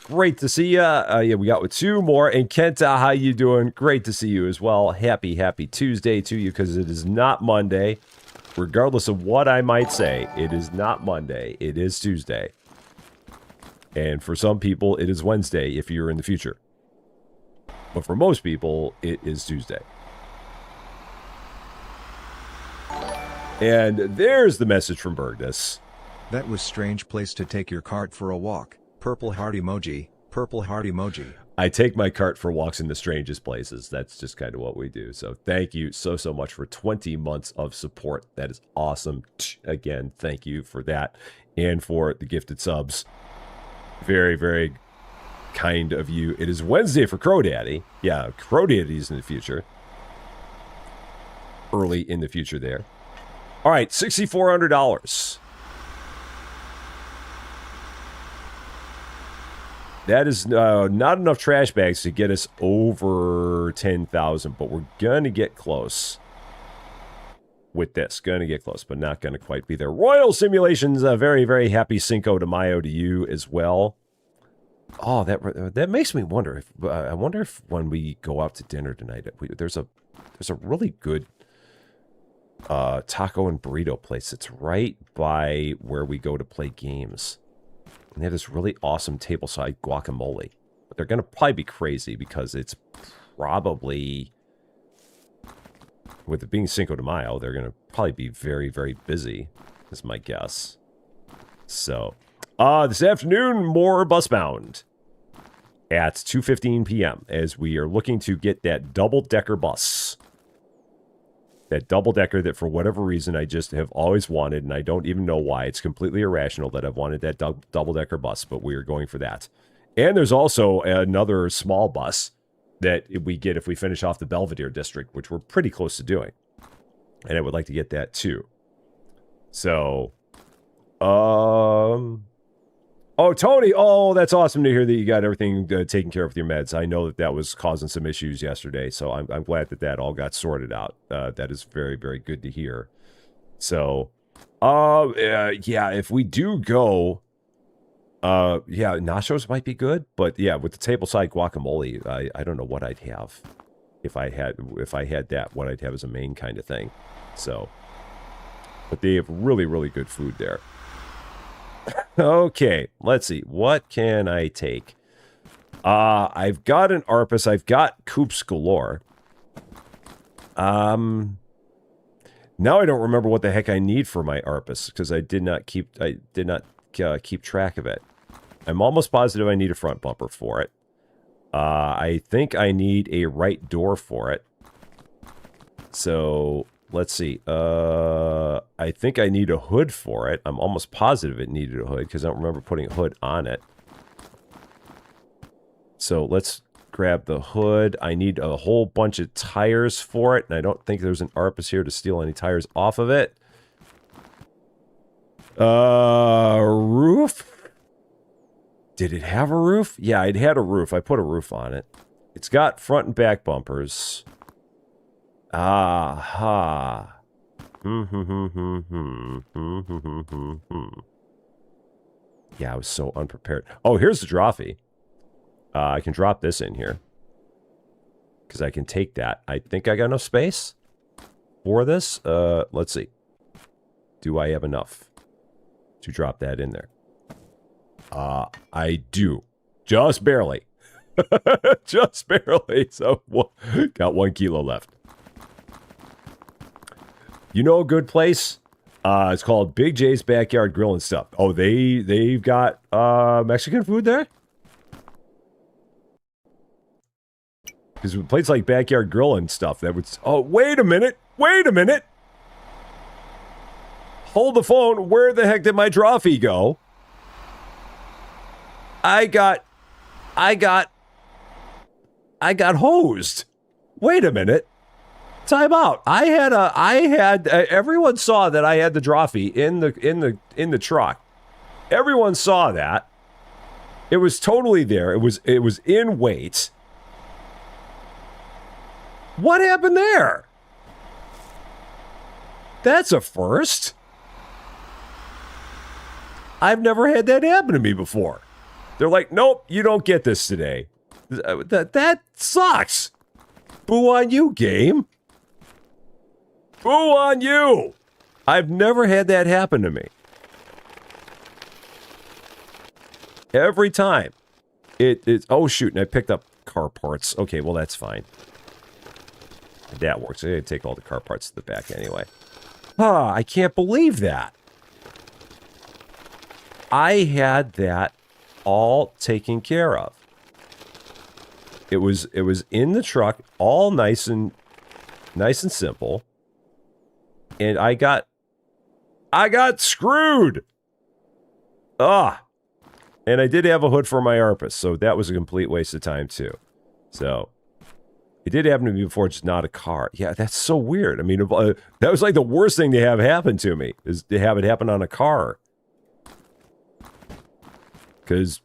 Great to see ya. Yeah, we got with 2 more. And Kenta, how you doing? Great to see you as well. Happy Tuesday to you, because it is not Monday. Regardless of what I might say, it is not Monday. It is Tuesday. And for some people, it is Wednesday if you're in the future. But for most people, it is Tuesday. And there's the message from Bergdus. That was strange place to take your cart for a walk. Purple heart emoji. Purple heart emoji. I take my cart for walks in the strangest places. That's just kind of what we do. So thank you so much for 20 months of support. That is awesome. Again, thank you for that. And for the gifted subs. Very, very kind of you. It is Wednesday for Crow Daddy. Yeah, Crow Daddy's in the future. Early in the future there. All right, $6,400. That is not enough trash bags to get us over 10,000, but we're going to get close with this. Going to get close, but not going to quite be there. Royal Simulations, a very, very happy Cinco de Mayo to you as well. Oh, that makes me wonder. I wonder if when we go out to dinner tonight, there's a really good taco and burrito place. It's right by where we go to play games. And they have this really awesome tableside guacamole. But they're going to probably be crazy because it's probably, with it being Cinco de Mayo, they're going to probably be very, very busy, is my guess. So, this afternoon, more busbound at 2:15 p.m. as we are looking to get that double-decker bus. That double-decker that, for whatever reason, I just have always wanted, and I don't even know why. It's completely irrational that I've wanted that double-decker bus, but we are going for that. And there's also another small bus that we get if we finish off the Belvedere district, which we're pretty close to doing. And I would like to get that, too. So, oh, Tony, oh, that's awesome to hear that you got everything taken care of with your meds. I know that was causing some issues yesterday, so I'm glad that all got sorted out. That is very, very good to hear. So, yeah, if we do go, yeah, nachos might be good, but yeah, with the tableside guacamole, I don't know what I'd have if I had that, what I'd have as a main kind of thing. So, but they have really, really good food there. Okay, let's see. What can I take? I've got an Arpus. I've got Coops galore. Now I don't remember what the heck I need for my Arpus because I did not keep track of it. I'm almost positive I need a front bumper for it. I think I need a right door for it. So, let's see. I think I need a hood for it. I'm almost positive it needed a hood, because I don't remember putting a hood on it. So, let's grab the hood. I need a whole bunch of tires for it, and I don't think there's an ARPus here to steal any tires off of it. Roof? Did it have a roof? Yeah, it had a roof. I put a roof on it. It's got front and back bumpers. Aha. Yeah, I was so unprepared. Oh, here's the trophy. I can drop this in here. Because I can take that. I think I got enough space for this. Let's see. Do I have enough to drop that in there? I do. Just barely. Just barely. So, got 1 kilo left. You know a good place? It's called Big J's Backyard Grill and Stuff. Oh, they've got Mexican food there? Because with places like Backyard Grill and stuff, that would... Oh, wait a minute! Wait a minute! Hold the phone. Where the heck did my trophy go? I got hosed. Wait a minute. Time out. Everyone saw that I had the trophy in the truck. Everyone saw that. It was totally there. It was in weight. What happened there? That's a first. I've never had that happen to me before. They're like, nope, you don't get this today. That sucks. Boo on you, game. Boo on you. I've never had that happen to me. Every time. It's oh, shoot, and I picked up car parts. Okay, well, that's fine. That works. I gotta take all the car parts to the back anyway. Ah, I can't believe that. I had that all taken care of. It was in the truck, all nice and simple. And I got screwed. Ah. And I did have a hood for my ARPus, so that was a complete waste of time too. So it did happen to me before, just not a car. Yeah, that's so weird. I mean, that was like the worst thing to have happen to me, is to have it happen on a car. Because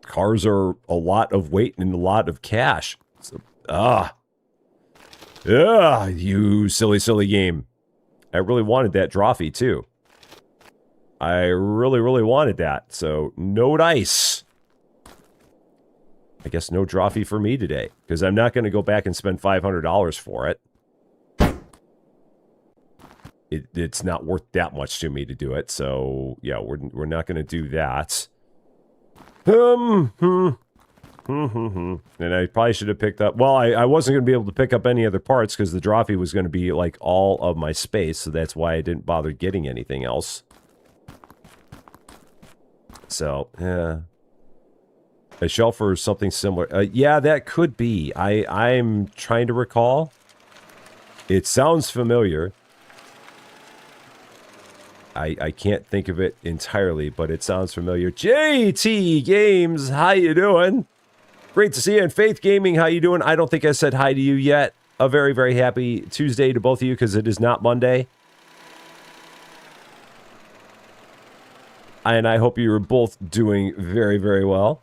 cars are a lot of weight and a lot of cash. So, you silly game. I really wanted that trophy too. I really wanted that. So, no dice. I guess no trophy for me today, because I'm not going to go back and spend $500 for it. It's not worth that much to me to do it. So, yeah, we're not going to do that. And I probably should have picked up... Well, I wasn't going to be able to pick up any other parts because the trophy was going to be, like, all of my space. So that's why I didn't bother getting anything else. So, yeah. A shelf or something similar. Yeah, that could be. I'm trying to recall. It sounds familiar. I can't think of it entirely, but it sounds familiar. JT Games, how you doing? Great to see you. And Faith Gaming, how you doing? I don't think I said hi to you yet. A very happy Tuesday to both of you, because it is not Monday. And I hope you are both doing very well.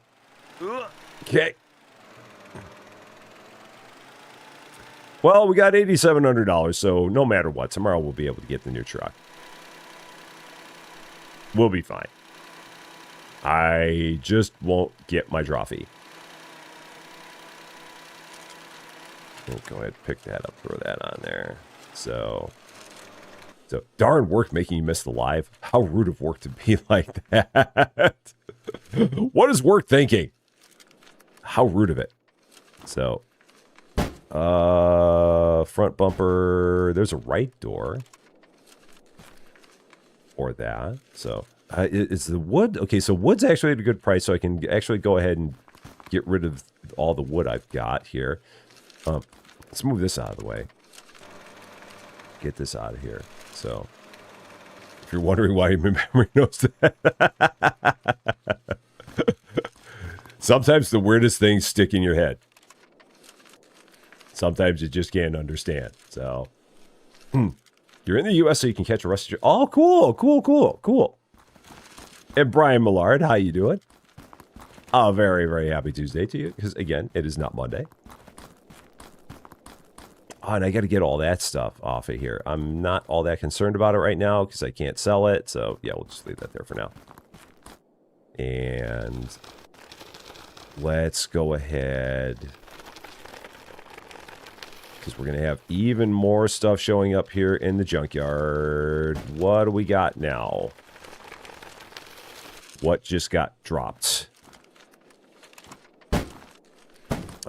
Okay. Well, we got $8,700, so no matter what, tomorrow we'll be able to get the new truck. We'll be fine. I just won't get my trophy. We'll go ahead and pick that up, throw that on there. So darn work making you miss the live. How rude of work to be like that. What is work thinking? How rude of it. So, front bumper. There's a right door. Or that. So, is the wood... Okay, so wood's actually at a good price, so I can actually go ahead and get rid of all the wood I've got here. Let's move this out of the way. Get this out of here. So, if you're wondering why your memory knows that. Sometimes the weirdest things stick in your head. Sometimes you just can't understand. So, you're in the U.S. so you can catch a rusty. Oh, cool, cool, cool, cool. And Brian Millard, how you doing? Oh, very, very happy Tuesday to you. Because, again, it is not Monday. Oh, and I got to get all that stuff off of here. I'm not all that concerned about it right now because I can't sell it. So, yeah, we'll just leave that there for now. And let's go ahead, because we're going to have even more stuff showing up here in the junkyard. What do we got now? What just got dropped? All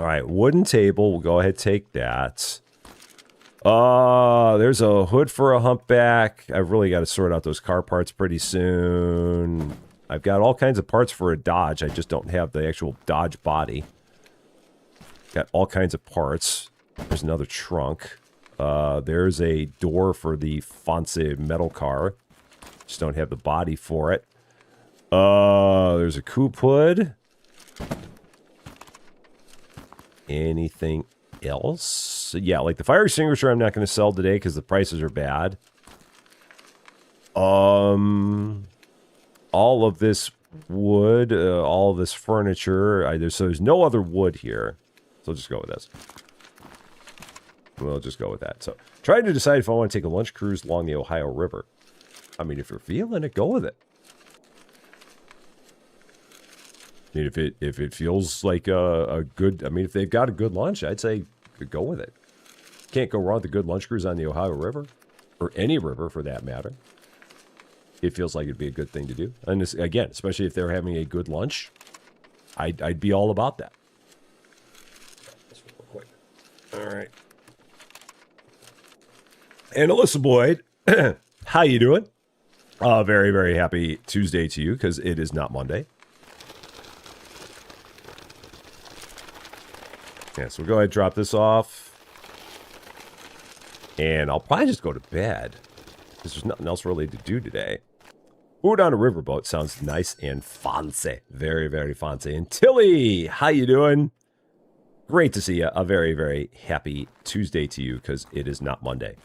right, wooden table. We'll go ahead and take that. There's a hood for a humpback. I've really got to sort out those car parts pretty soon. I've got all kinds of parts for a Dodge. I just don't have the actual Dodge body. Got all kinds of parts. There's another trunk. There's a door for the Fonce metal car. Just don't have the body for it. There's a coupe hood. Anything else? Yeah, like the fire extinguisher I'm not going to sell today because the prices are bad. All of this wood, all of this furniture. There's no other wood here. So just go with this. We'll just go with that. So trying to decide if I want to take a lunch cruise along the Ohio River. I mean, if you're feeling it, go with it. I mean, if it feels like a good, I mean, if they've got a good lunch, I'd say go with it. Can't go wrong with a good lunch cruise on the Ohio River, or any river for that matter. It feels like it'd be a good thing to do. And this, again, especially if they're having a good lunch, I'd be all about that. Just real quick. All right. And Alyssa Boyd, how you doing? Very, very happy Tuesday to you because it is not Monday. Yeah, so we'll go ahead and drop this off. And I'll probably just go to bed because there's nothing else really to do today. Food on a riverboat sounds nice and fancy. Very, very fancy. And Tilly, how you doing? Great to see you. A very, very happy Tuesday to you because it is not Monday.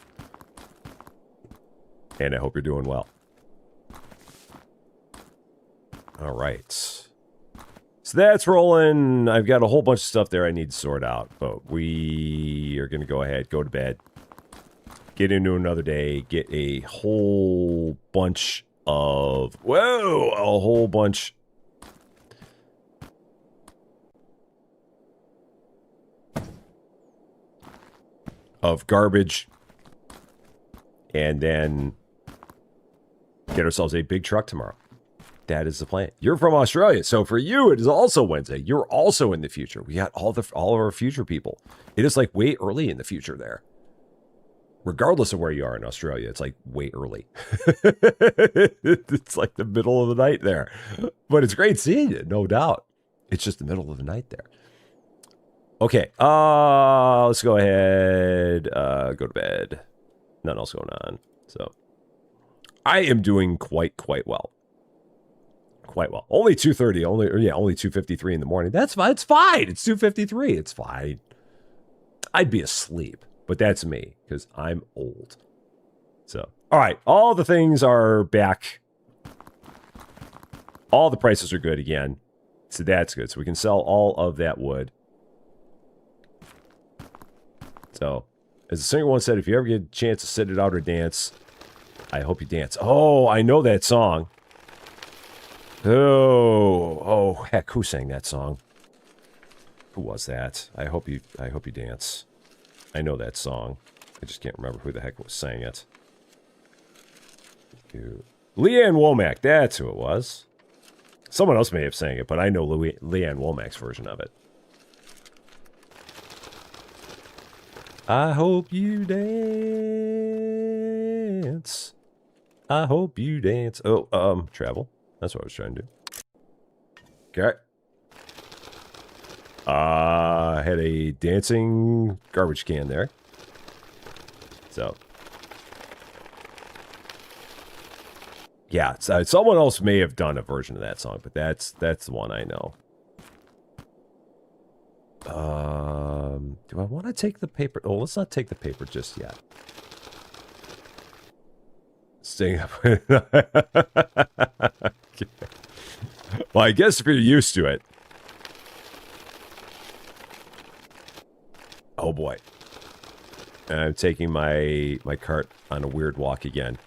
And I hope you're doing well. All right. So that's rolling. I've got a whole bunch of stuff there I need to sort out. But we are going to go ahead, go to bed. Get into another day. Get a whole bunch of... Whoa! A whole bunch... of garbage. And then get ourselves a big truck tomorrow. That is the plan. You're from Australia, so for you it is also Wednesday. You're also in the future. We got all of our future people. It is like way early in the future there. Regardless of where you are in Australia, it's like way early. It's like the middle of the night there. But it's great seeing you, no doubt. It's just the middle of the night there. Okay, let's go ahead, go to bed. Nothing else going on. So I am doing quite well. Quite well. Only 2:30, only 2:53 in the morning. That's fine. It's fine. It's 2:53. It's fine. I'd be asleep, but that's me because I'm old. So, all right, all the things are back. All the prices are good again. So that's good. So we can sell all of that wood. So, as the singer once said, if you ever get a chance to sit it out or dance, I hope you dance. Oh, I know that song. Oh, heck, who sang that song? Who was that? I hope you dance. I know that song. I just can't remember who the heck was sang it. Leanne Womack, that's who it was. Someone else may have sang it, but I know Leanne Womack's version of it. I hope you dance. I hope you dance. Oh, travel. That's what I was trying to do. Okay. Had a dancing garbage can there. So. Yeah, someone else may have done a version of that song, but that's the one I know. Do I want to take the paper? Oh, let's not take the paper just yet. Staying up. Well, I guess if you're used to it. Oh boy. And I'm taking my cart on a weird walk again.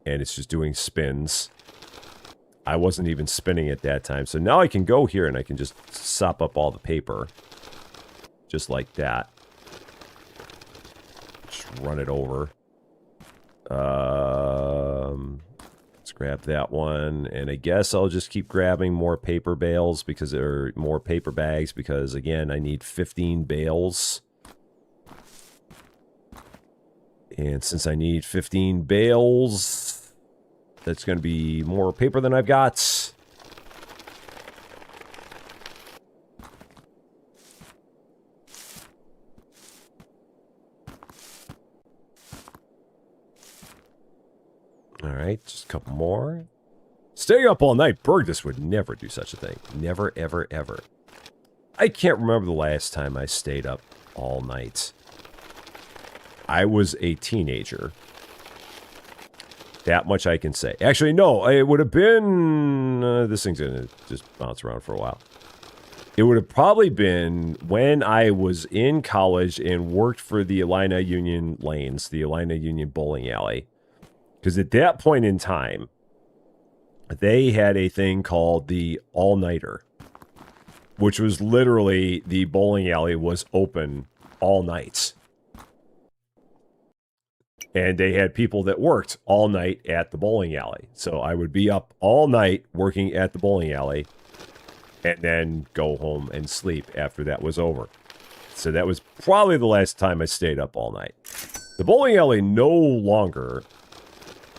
And it's just doing spins. I wasn't even spinning at that time. So now I can go here and I can just sop up all the paper. Just like that. Just run it over. Let's grab that one. And I guess I'll just keep grabbing more paper bales because there are more paper bags because, again, I need 15 bales. And since I need 15 bales, that's going to be more paper than I've got. All right, just a couple more. Staying up all night. Burgess would never do such a thing. Never, ever, ever. I can't remember the last time I stayed up all night. I was a teenager. That much I can say. Actually, no, it would have been... this thing's going to just bounce around for a while. It would have probably been when I was in college and worked for the Illini Union Lanes, the Illini Union Bowling Alley. Because at that point in time, they had a thing called the all-nighter, which was literally the bowling alley was open all night. And they had people that worked all night at the bowling alley. So I would be up all night working at the bowling alley and then go home and sleep after that was over. So that was probably the last time I stayed up all night. The bowling alley no longer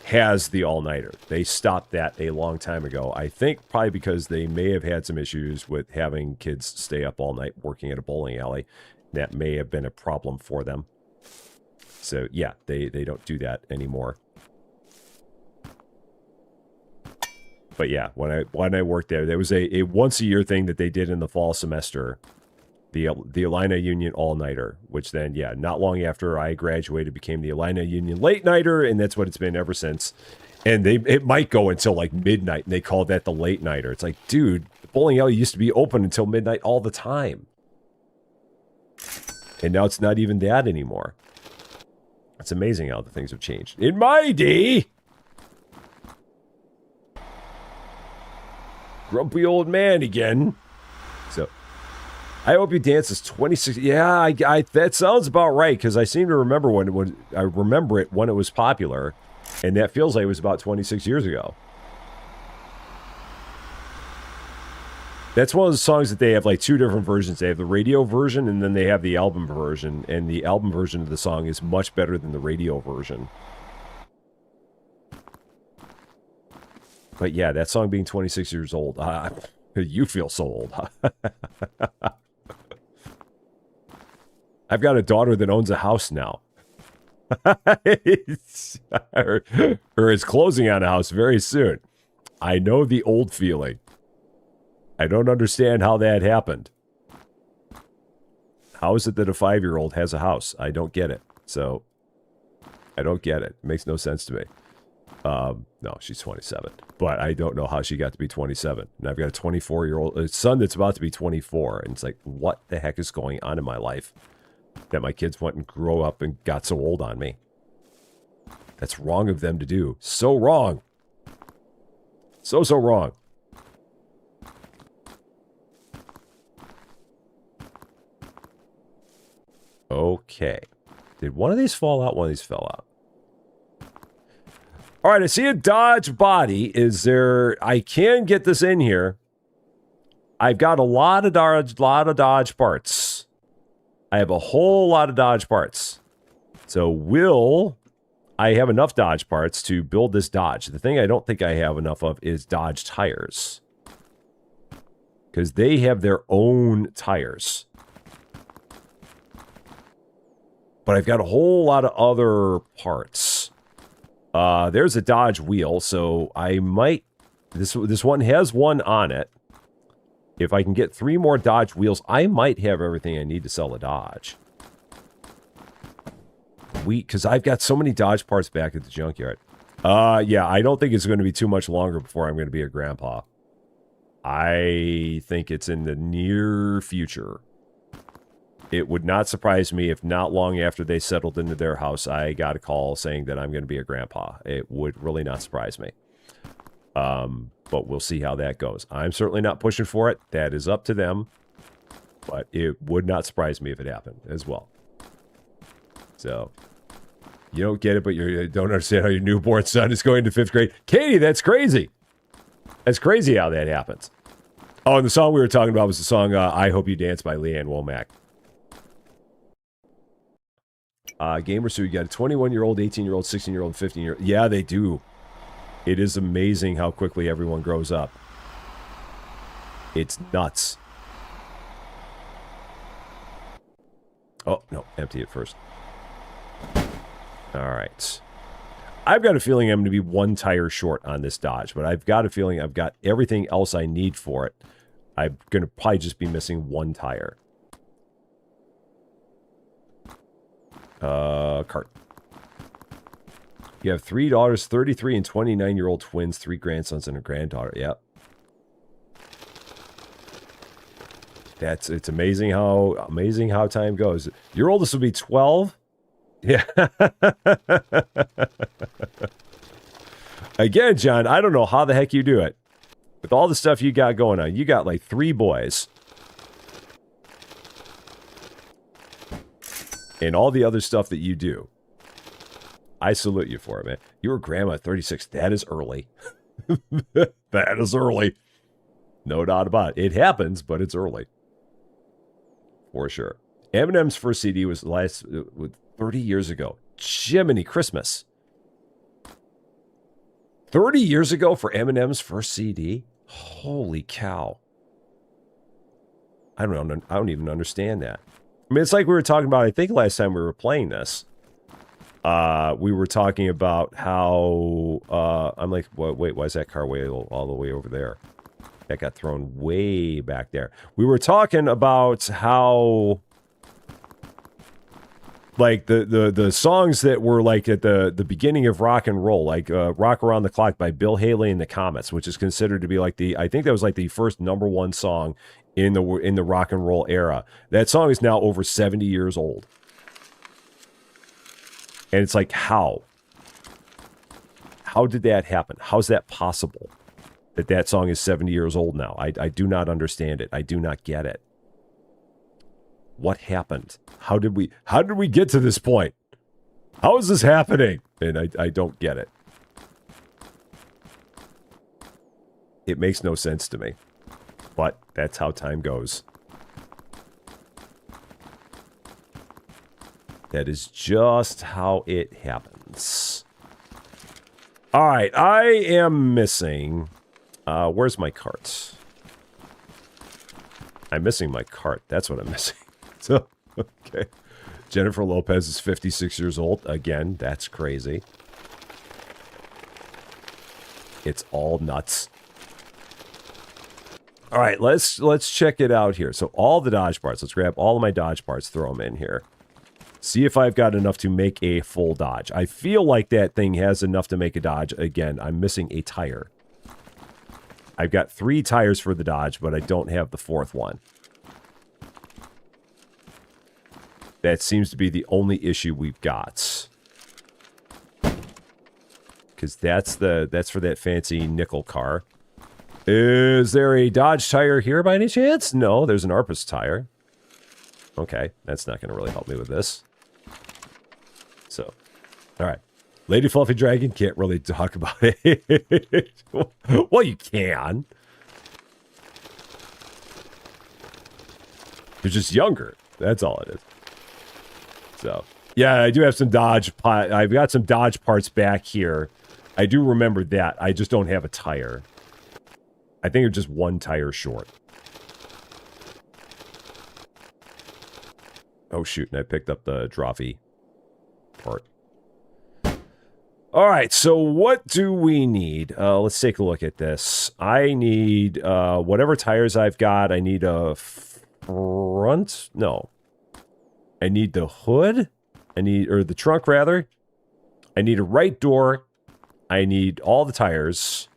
has the all-nighter. They stopped that a long time ago. I think probably because they may have had some issues with having kids stay up all night working at a bowling alley. That may have been a problem for them. So yeah, they don't do that anymore. But yeah, when I worked there was a once a year thing that they did in the fall semester. The Illini Union all-nighter, which then, yeah, not long after I graduated, became the Illini Union late-nighter, and that's what it's been ever since. And it might go until, like, midnight, and they call that the late-nighter. It's like, dude, the bowling alley used to be open until midnight all the time. And now it's not even that anymore. It's amazing how the things have changed. In my day! Grumpy old man again. So... I hope you dance is 26. Yeah, I that sounds about right because I seem to remember when I remember it when it was popular, and that feels like it was about 26 years ago. That's one of the songs that they have like two different versions. They have the radio version and then they have the album version, and the album version of the song is much better than the radio version. But yeah, that song being 26 years old, you feel so old. I've got a daughter that owns a house now. Or is closing on a house very soon. I know the old feeling. I don't understand how that happened. How is it that a 5-year-old has a house? I don't get it. So, I don't get it. It makes no sense to me. No, she's 27. But I don't know how she got to be 27. And I've got a 24-year-old son that's about to be 24. And it's like, what the heck is going on in my life? That my kids went and grew up and got so old on me. That's wrong of them to do. So wrong. So wrong. Okay. Did one of these fall out? One of these fell out. All right, I see a Dodge body. Is there... I can get this in here. I've got a lot of Dodge parts. I have a whole lot of Dodge parts. So will I have enough Dodge parts to build this Dodge? The thing I don't think I have enough of is Dodge tires. because they have their own tires. But I've got a whole lot of other parts. There's a Dodge wheel, so I might... This one has one on it. If I can get 3 more Dodge wheels, I might have everything I need to sell a Dodge. Because I've got so many Dodge parts back at the junkyard. Yeah, I don't think it's going to be too much longer before I'm going to be a grandpa. I think it's in the near future. It would not surprise me if not long after they settled into their house, I got a call saying that I'm going to be a grandpa. It would really not surprise me. But we'll see how that goes. I'm certainly not pushing for it. That is up to them. But it would not surprise me if it happened as well. So, you don't get it, but you don't understand how your newborn son is going to 5th grade. Katie, that's crazy. That's crazy how that happens. Oh, and the song we were talking about was the song I Hope You Dance by Leanne Womack. Gamer, so you got a 21-year-old, 18-year-old, 16-year-old, 15-year-old. Yeah, they do. It is amazing how quickly everyone grows up. It's nuts. Oh, no, empty it first. All right. I've got a feeling I'm going to be 1 tire short on this Dodge, but I've got a feeling I've got everything else I need for it. I'm going to probably just be missing 1 tire. Cart. You have 3 daughters, 33 and 29-year-old twins, 3 grandsons, and a granddaughter. Yep. It's amazing how time goes. Your oldest will be 12. Yeah. Again, John, I don't know how the heck you do it. With all the stuff you got going on, you got like 3 boys. And all the other stuff that you do. I salute you for it, man. You were grandma at 36. That is early. That is early. No doubt about it. It happens, but it's early. For sure. Eminem's first CD was 30 years ago. Jiminy Christmas. 30 years ago for Eminem's first CD? Holy cow. I don't even understand that. I mean, it's like we were talking about, I think last time we were playing this. We were talking about how, I'm like, wait, why is that car way all the way over there? That got thrown way back there. We were talking about how, like, the songs that were, like, at the beginning of rock and roll, like, Rock Around the Clock by Bill Haley and the Comets, which is considered to be, like, I think that was, like, the first #1 song in the rock and roll era. That song is now over 70 years old. And it's like, how? How did that happen? How's that possible? That song is 70 years old now. I do not understand it. I do not get it. What happened? How did we get to this point? How is this happening? And I don't get it. It makes no sense to me. But that's how time goes. That is just how it happens. All right, I am missing... where's my cart? I'm missing my cart. That's what I'm missing. So, okay. Jennifer Lopez is 56 years old. Again, that's crazy. It's all nuts. All right, let's check it out here. So all the Dodge parts. Let's grab all of my Dodge parts, throw them in here. See if I've got enough to make a full Dodge. I feel like that thing has enough to make a Dodge. Again, I'm missing a tire. I've got 3 tires for the Dodge, but I don't have the 4th one. That seems to be the only issue we've got. Because that's for that fancy nickel car. Is there a Dodge tire here by any chance? No, there's an Arpus tire. Okay, that's not going to really help me with this. So, all right. Lady Fluffy Dragon can't really talk about it. Well, you can. You're just younger. That's all it is. So, yeah, I do have some Dodge. I've got some Dodge parts back here. I do remember that. I just don't have a tire. I think it's just 1 tire short. Oh, shoot, and I picked up the drawfee part. All right, so what do we need? Let's take a look at this. I need whatever tires I've got. I need a front. No. I need the hood. Or the trunk, rather. I need a right door. I need all the tires.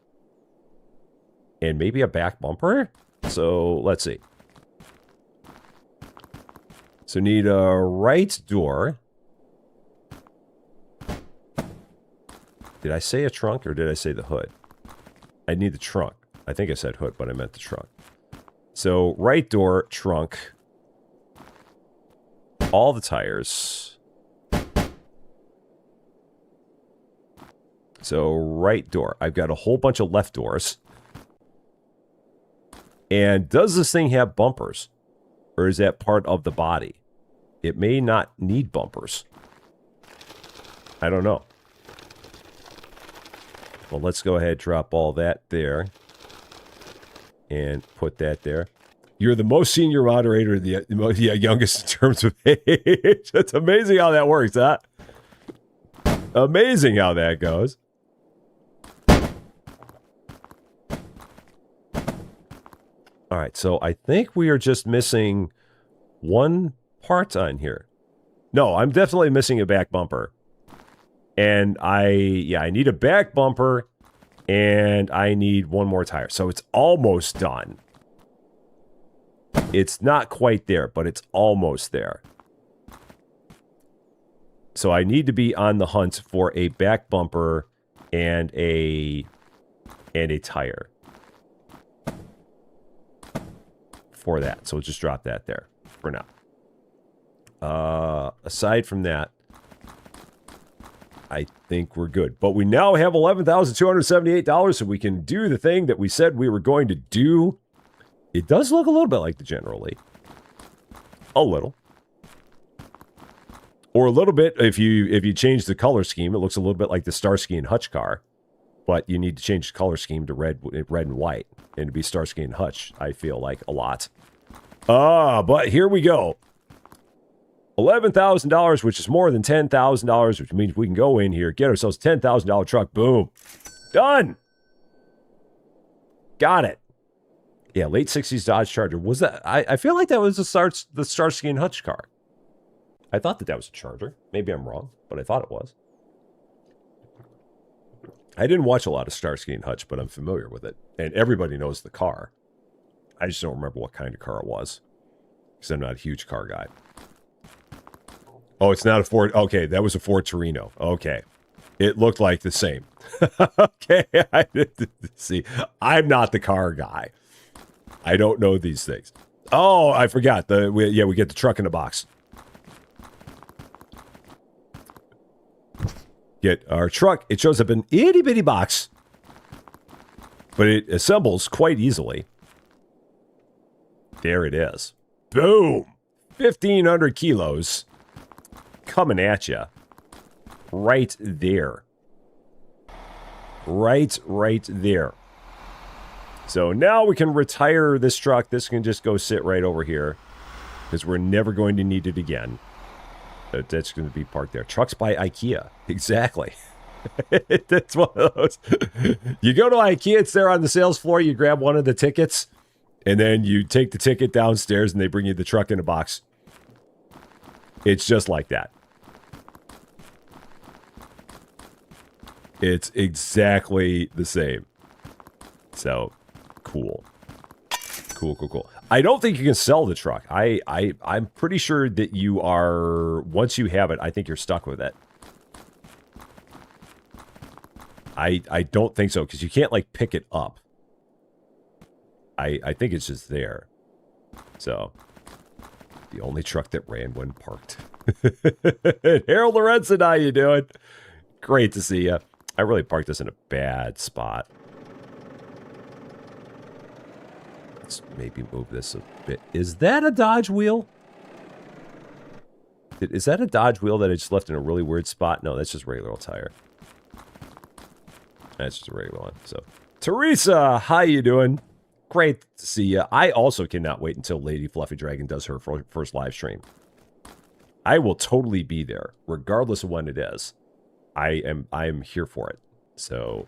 And maybe a back bumper? So, let's see. So, need a right door. Did I say a trunk or did I say the hood? I need the trunk. I think I said hood, but I meant the trunk. So, right door, trunk. All the tires. So, right door. I've got a whole bunch of left doors. And does this thing have bumpers? Or is that part of the body? It may not need bumpers. I don't know. Well, let's go ahead and drop all that there. And put that there. You're the most senior moderator, the youngest in terms of age. It's amazing how that works, huh? Amazing how that goes. All right, so I think we are just missing one part on here. No, I'm definitely missing a back bumper. And I need a back bumper, and I need one more tire. So it's almost done. It's not quite there, but it's almost there. So I need to be on the hunt for a back bumper and a tire. For that. So we'll just drop that there for now. Aside from that, I think we're good. But we now have $11,278, so we can do the thing that we said we were going to do. It does look a little bit like the General Lee. A little. Or a little bit, if you change the color scheme, it looks a little bit like the Starsky and Hutch car. But you need to change the color scheme to red and white. And to be Starsky and Hutch, I feel like a lot. But here we go. $11,000, which is more than $10,000, which means we can go in here, get ourselves a $10,000 truck. Boom. Done. Got it. Yeah, late 60s Dodge Charger. Was that? I feel like that was the Starsky and Hutch car. I thought that was a Charger. Maybe I'm wrong, but I thought it was. I didn't watch a lot of Starsky and Hutch, but I'm familiar with it. And everybody knows the car. I just don't remember what kind of car it was. Because I'm not a huge car guy. Oh, it's not a Ford. Okay, that was a Ford Torino. Okay. It looked like the same. Okay. See, I'm not the car guy. I don't know these things. Oh, I forgot. We get the truck in a box. Get our truck. It shows up in an itty bitty box, but it assembles quite easily. There it is. Boom! 1,500 kilos coming at you. Right there. Right there. So now we can retire this truck. This can just go sit right over here because we're never going to need it again. That's going to be parked there. Trucks by IKEA. Exactly. That's one of those. You go to IKEA, it's there on the sales floor. You grab one of the tickets, and then you take the ticket downstairs, and they bring you the truck in a box. It's just like that. It's exactly the same. So, cool. Cool. I don't think you can sell the truck. I'm pretty sure that you are, once you have it, I think you're stuck with it. I don't think so, because you can't, like, pick it up. I think it's just there. So, the only truck that ran when parked. Harold Lorenzen, how you doing? Great to see you. I really parked this in a bad spot. Let's maybe move this a bit. Is that a Dodge wheel? Is that a Dodge wheel that I just left in a really weird spot? No, that's just a regular old tire. That's just a regular one. So, Teresa, how you doing? Great to see you. I also cannot wait until Lady Fluffy Dragon does her first live stream. I will totally be there, regardless of when it is. I am here for it. So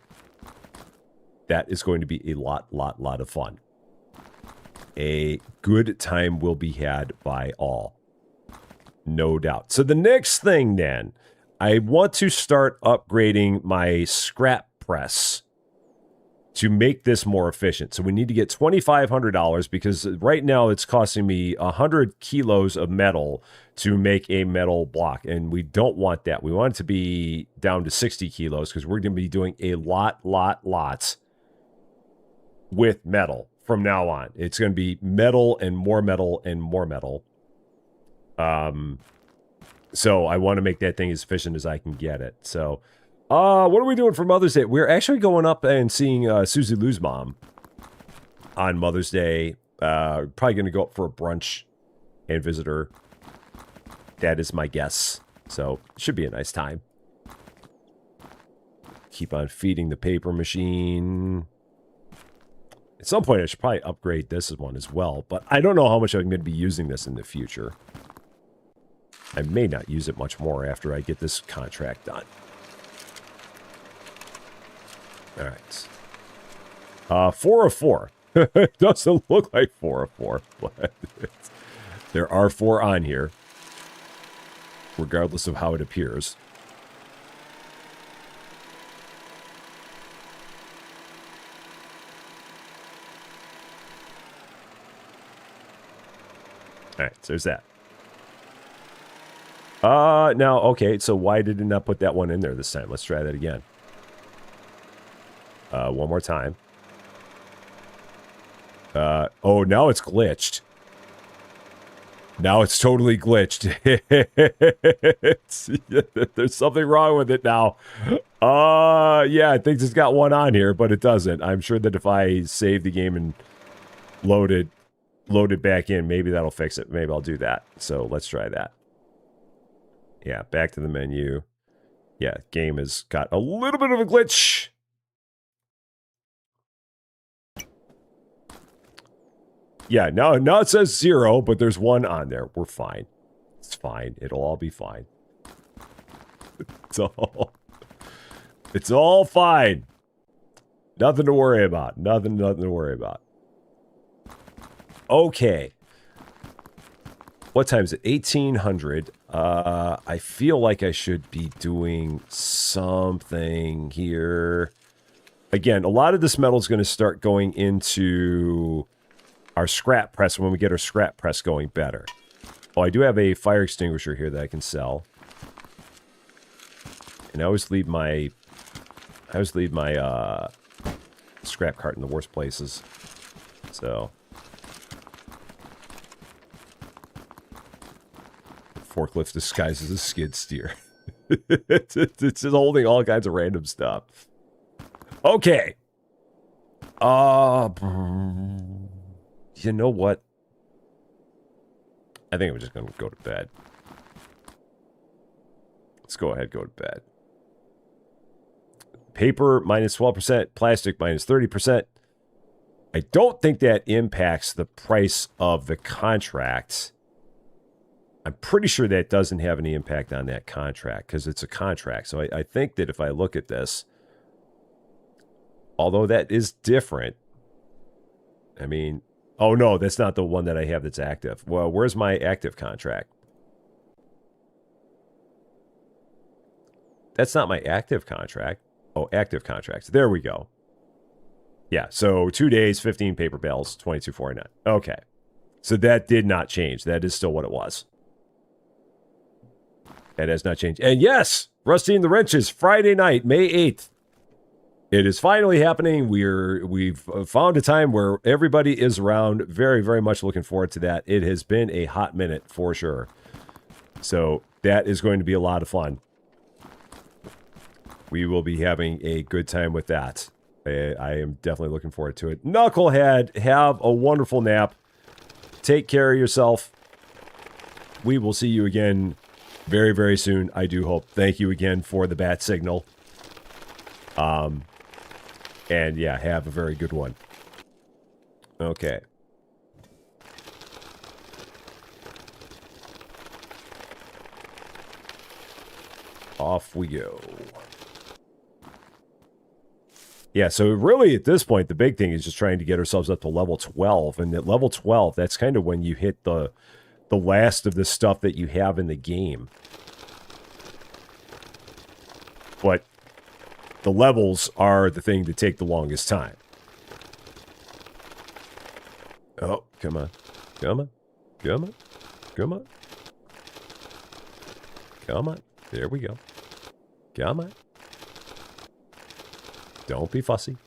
that is going to be a lot of fun. A good time will be had by all. No doubt. So the next thing then, I want to start upgrading my scrap press to make this more efficient. So we need to get $2,500 because right now it's costing me 100 kilos of metal to make a metal block. And we don't want that. We want it to be down to 60 kilos because we're going to be doing a lots with metal from now on. It's going to be metal and more metal and more metal. So I want to make that thing as efficient as I can get it. So, what are we doing for Mother's Day? We're actually going up and seeing Susie Lou's mom on Mother's Day. Probably going to go up for a brunch and visit her. That is my guess. So, should be a nice time. Keep on feeding the paper machine. At some point, I should probably upgrade this one as well. But I don't know how much I'm going to be using this in the future. I may not use it much more after I get this contract done. All right. 4 of 4. It doesn't look like 4 of 4, but there are 4 on here, regardless of how it appears. All right, so there's that. Now, okay, so why did it not put that one in there this time? Let's try that again. One more time. Oh, now it's glitched. Now it's totally glitched. There's something wrong with it now. Yeah, I think it's got one on here, but it doesn't. I'm sure that if I save the game and load it back in, maybe that'll fix it. Maybe I'll do that. So let's try that. Yeah, back to the menu. Yeah, game has got a little bit of a glitch. Yeah, now it says 0, but there's 1 on there. We're fine. It's fine. It'll all be fine. It's all fine. Nothing to worry about. Nothing to worry about. Okay. What time is it? 1800. I feel like I should be doing something here. Again, a lot of this metal is going to start going into our scrap press when we get our scrap press going better. Oh, I do have a fire extinguisher here that I can sell. And I always leave my scrap cart in the worst places. So forklift disguised as a skid steer. It's just holding all kinds of random stuff. Okay. You know what? I think I'm just going to go to bed. Let's go ahead, go to bed. Paper minus 12%, plastic minus 30%. I don't think that impacts the price of the contract. I'm pretty sure that doesn't have any impact on that contract because it's a contract. So I think that if I look at this, although that is different, I mean, oh no, that's not the one that I have that's active. Well, where's my active contract? That's not my active contract. Oh, active contracts. There we go. Yeah, so 2 days, 15 paper bales, $22.49. Okay. So that did not change. That is still what it was. That has not changed. And yes, Rusty and the Wrenches, Friday night, May 8th. It is finally happening. We've found a time where everybody is around. Very, very much looking forward to that. It has been a hot minute for sure. So that is going to be a lot of fun. We will be having a good time with that. I am definitely looking forward to it. Knucklehead, have a wonderful nap. Take care of yourself. We will see you again very, very soon, I do hope. Thank you again for the bat signal. And yeah, have a very good one. Okay. off we go. Yeah, so really at this point, the big thing is just trying to get ourselves up to level 12. And at level 12, that's kind of when you hit the last of the stuff that you have in the game. But the levels are the thing that take the longest time. Oh, come on. Come on. Come on. Come on. Come on. There we go. Come on. Don't be fussy.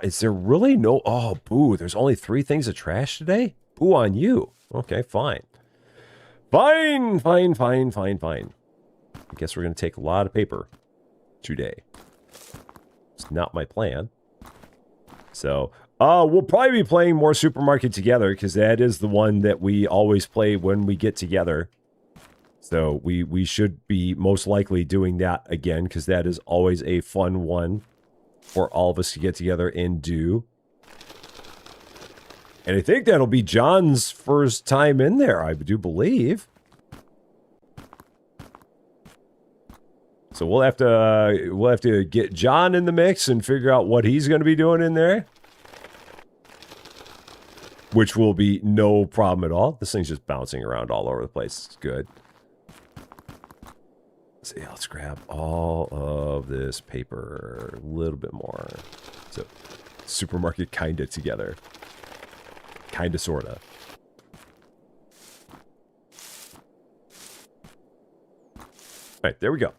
Is there really no... Oh, boo. There's only 3 things of trash today? Boo on you. Okay, fine. Fine. I guess we're going to take a lot of paper today. It's not my plan. So, we'll probably be playing more Supermarket Together, because that is the one that we always play when we get together. So, we should be most likely doing that again, because that is always a fun one for all of us to get together and do. And I think that'll be John's first time in there, I do believe. So we'll have to get John in the mix and figure out what he's going to be doing in there. Which will be no problem at all. This thing's just bouncing around all over the place. It's good. So yeah, let's grab all of this paper. A little bit more. So, Supermarket kinda together. Kinda, sorta. Alright, there we go.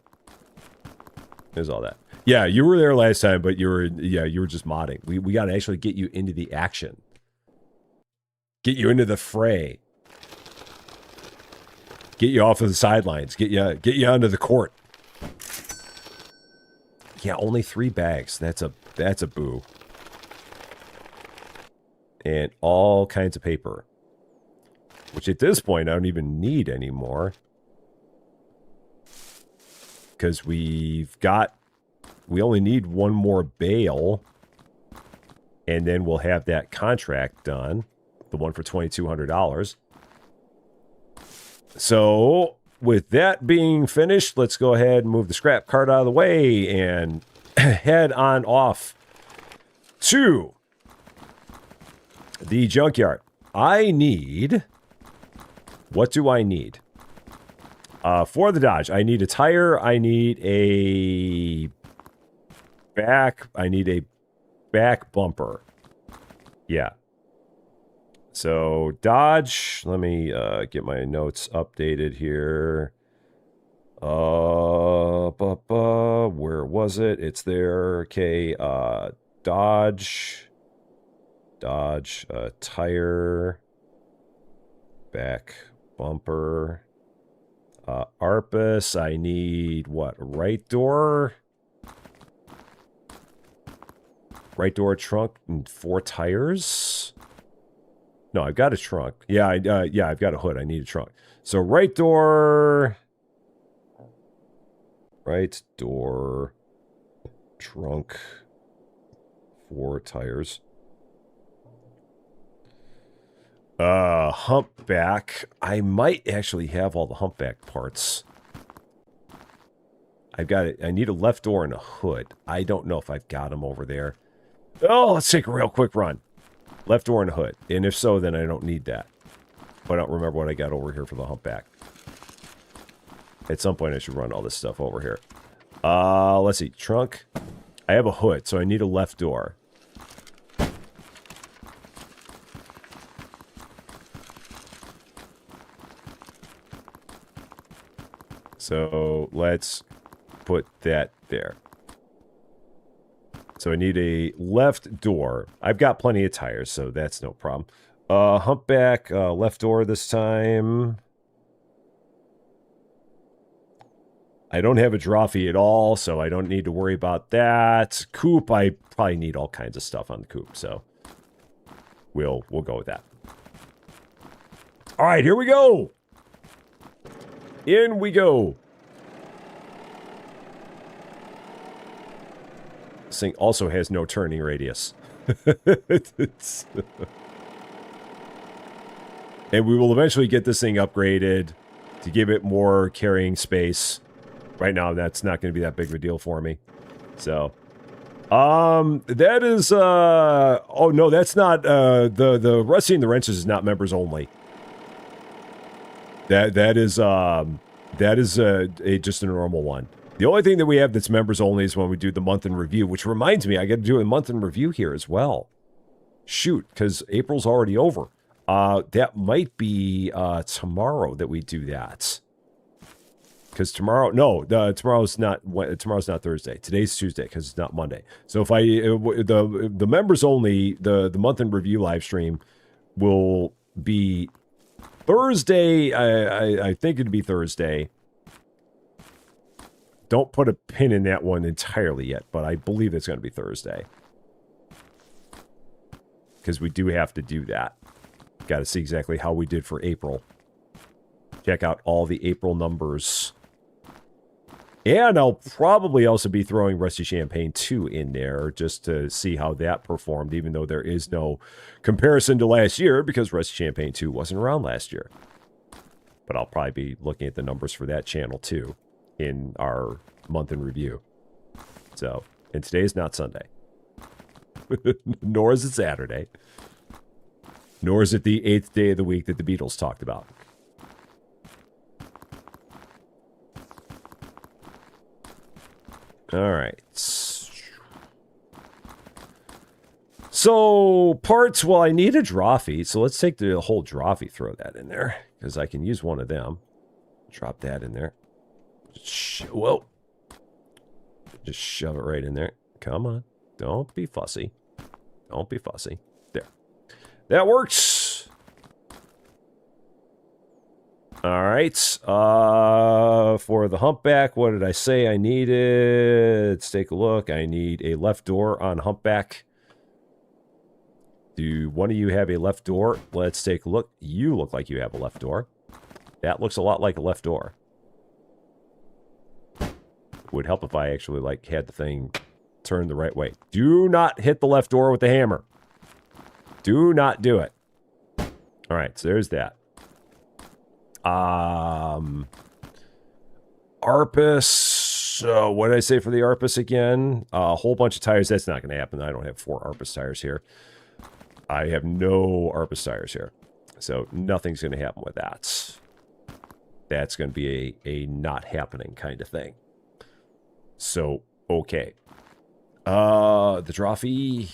There's all that. Yeah, you were there last time, but you were just modding. We gotta actually get you into the action. Get you into the fray. Get you off of the sidelines. Get you onto the court. Yeah, only 3 bags. That's a boo. And all kinds of paper. Which at this point I don't even need anymore. Because we only need 1 more bale. And then we'll have that contract done. The one for $2,200. So, with that being finished, let's go ahead and move the scrap cart out of the way and head on off to the junkyard. I need... What do I need? For the Dodge, I need a tire, I need a back bumper. Yeah. So, Dodge, let me get my notes updated here. Where was it? It's there. Okay, Dodge, tire, back bumper. Arpus, I need, what, right door? Right door, trunk, and 4 tires? No, I've got a trunk. Yeah, I've got a hood. I need a trunk. So right door, trunk, 4 tires. Humpback. I might actually have all the humpback parts. I've got it. I need a left door and a hood. I don't know if I've got them over there. Oh, let's take a real quick run. Left door and a hood. And if so, then I don't need that. But I don't remember what I got over here for the humpback. At some point, I should run all this stuff over here. Let's see. Trunk. I have a hood, so I need a left door. So, let's put that there. So I need a left door. I've got plenty of tires, so that's no problem. Humpback, left door this time. I don't have a drawfee at all, so I don't need to worry about that. Coupe, I probably need all kinds of stuff on the coupe, so we'll go with that. All right, here we go. In we go. This thing also has no turning radius. And we will eventually get this thing upgraded to give it more carrying space. Right now, that's not going to be that big of a deal for me. So, that is, oh no, that's not, the Rusty and the Wrenches is not members only. That is just a normal one. The only thing that we have that's members only is when we do the month in review, which reminds me, I got to do a month in review here as well. Shoot, because April's already over. That might be tomorrow that we do that. Because tomorrow's not Thursday. Today's Tuesday because it's not Monday. So if the members only, the month in review live stream will be Thursday. I think it'd be Thursday. Don't put a pin in that one entirely yet, but I believe it's going to be Thursday. Because we do have to do that. Got to see exactly how we did for April. Check out all the April numbers. And I'll probably also be throwing Rusty Champaign 2 in there just to see how that performed, even though there is no comparison to last year because Rusty Champaign 2 wasn't around last year. But I'll probably be looking at the numbers for that channel too in our month in review. So, and today is not Sunday. Nor is it Saturday. Nor is it the 8th day of the week that the Beatles talked about. All right. So, parts, well, I need a drawfee, so let's take the whole drawfee, throw that in there, because I can use one of them. Drop that in there. Whoa. Just shove it right in there. Come on. Don't be fussy. Don't be fussy. There. That works. All right. For the humpback, what did I say I needed? Let's take a look. I need a left door on humpback. Do one of you have a left door? Let's take a look. You look like you have a left door. That looks a lot like a left door. Would help if I actually like had the thing turned the right way. Do not hit the left door with the hammer. Do not do it. All right, so there's that. Arpus. What did I say for the Arpus again? A whole bunch of tires. That's not going to happen. I don't have 4 Arpus tires here. I have no Arpus tires here. So nothing's going to happen with that. That's going to be a not happening kind of thing. So, okay. The drawfee.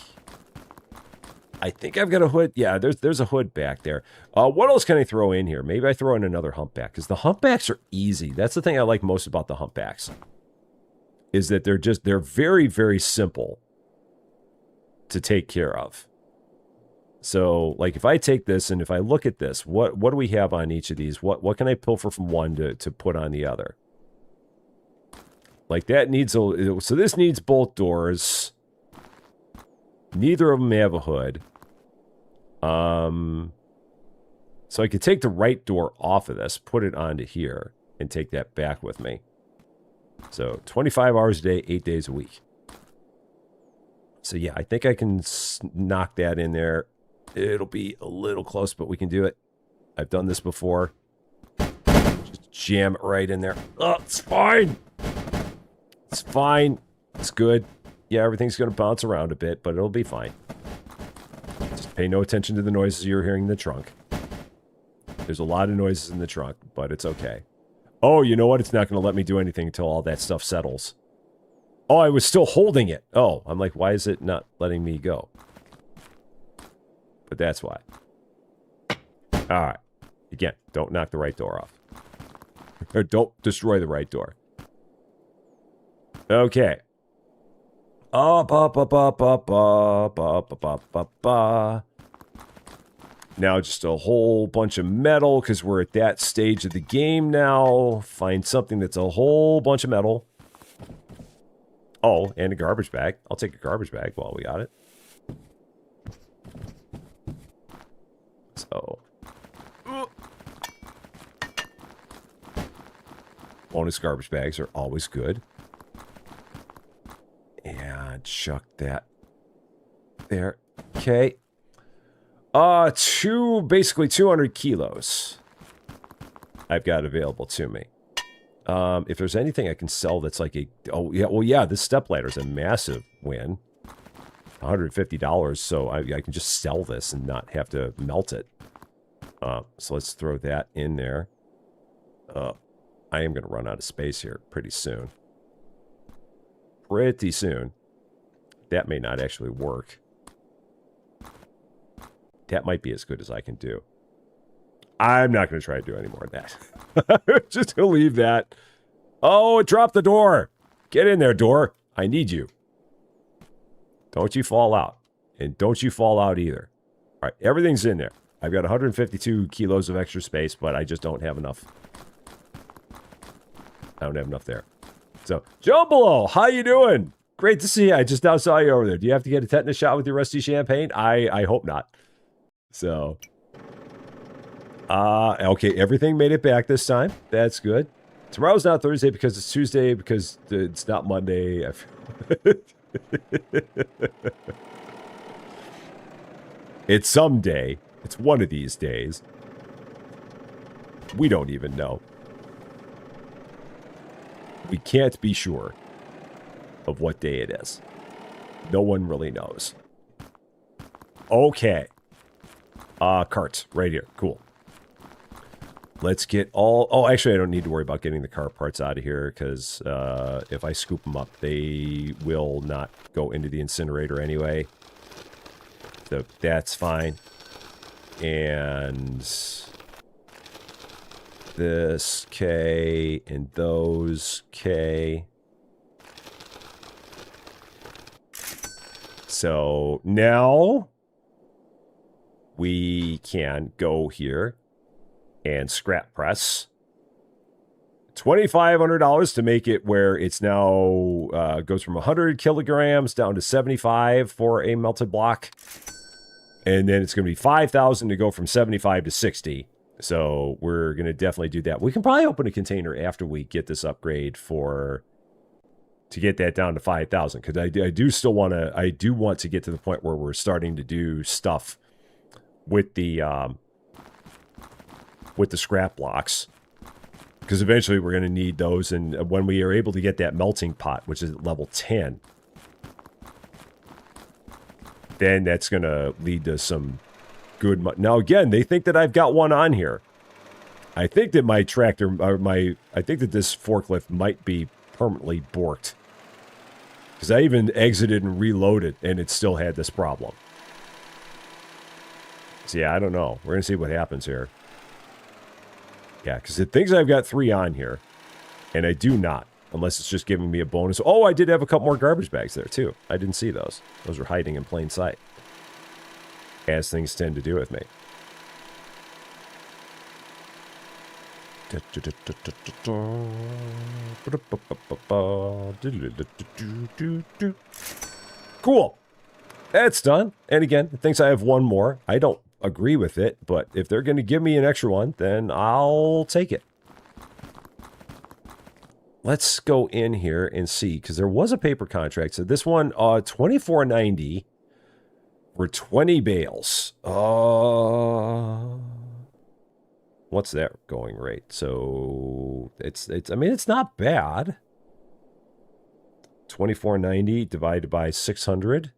I think I've got a hood. Yeah, there's a hood back there. What else can I throw in here? Maybe I throw in another humpback, because the humpbacks are easy. That's the thing I like most about the humpbacks. Is that they're very, very simple to take care of. So, like, if I take this and if I look at this, what do we have on each of these? What can I pilfer from one to put on the other? Like, that needs a... So this needs both doors. Neither of them have a hood. So I could take the right door off of this, put it onto here, and take that back with me. So 25 hours a day, 8 days a week. So yeah, I think I can knock that in there. It'll be a little close, but we can do it. I've done this before. Just jam it right in there. Oh, it's fine. It's fine. It's good. Yeah, everything's going to bounce around a bit, but it'll be fine. Just pay no attention to the noises you're hearing in the trunk. There's a lot of noises in the trunk, but it's okay. Oh, you know what? It's not going to let me do anything until all that stuff settles. Oh, I was still holding it. Oh, I'm like, why is it not letting me go? But that's why. All right. Again, don't knock the right door off. Or don't destroy the right door. Okay. Now just a whole bunch of metal, because we're at that stage of the game now. Find something that's a whole bunch of metal. Oh, and a garbage bag. I'll take a garbage bag while we got it. So. Bonus garbage bags are always good. And chuck that there. Okay. Basically 200 kilos I've got available to me. If there's anything I can sell that's like a... Oh, yeah, well, yeah, this stepladder's a massive win. $150, so I can just sell this and not have to melt it. So let's throw that in there. I am going to run out of space here pretty soon. Pretty soon. That may not actually work. That might be as good as I can do. I'm not going to try to do any more of that. Just to leave that. Oh, it dropped the door. Get in there, door. I need you. Don't you fall out. And don't you fall out either. All right, everything's in there. I've got 152 kilos of extra space, but I just don't have enough. I don't have enough there. So, Joe Below, how you doing? Great to see you. I just now saw you over there. Do you have to get a tetanus shot with your rusty Champaign? I hope not. So, okay, everything made it back this time. That's good. Tomorrow's not Thursday because it's Tuesday, because it's not Monday. It's someday. It's one of these days. We don't even know. We can't be sure of what day it is. No one really knows. Okay. Carts right here. Cool. Let's get all... Oh, actually, I don't need to worry about getting the cart parts out of here, because if I scoop them up, they will not go into the incinerator anyway. So that's fine. And this K and those K. So now we can go here and scrap press. $2,500 to make it where it's now goes from 100 kilograms down to 75 for a melted block. And then it's going to be 5,000 to go from 75 to 60. So we're going to definitely do that. We can probably open a container after we get this upgrade to get that down to 5,000. Because I do still want to, I do want to get to the point where we're starting to do stuff with the scrap blocks. Because eventually we're going to need those. And when we are able to get that melting pot, which is at level 10, then that's going to lead to some good... Now, again, they think that I've got one on here. I think that my tractor... I think that this forklift might be permanently borked. Because I even exited and reloaded, and it still had this problem. So, yeah, I don't know. We're going to see what happens here. Yeah, because it thinks I've got 3 on here. And I do not. Unless it's just giving me a bonus. Oh, I did have a couple more garbage bags there, too. I didn't see those. Those were hiding in plain sight. As things tend to do with me. Cool. That's done. And again, it thinks I have one more. I don't agree with it, but if they're going to give me an extra one, then I'll take it. Let's go in here and see, because there was a paper contract. So this one, $24.90 for 20 bales. What's that going rate? So it's I mean, it's not bad. $24.90 divided by 600.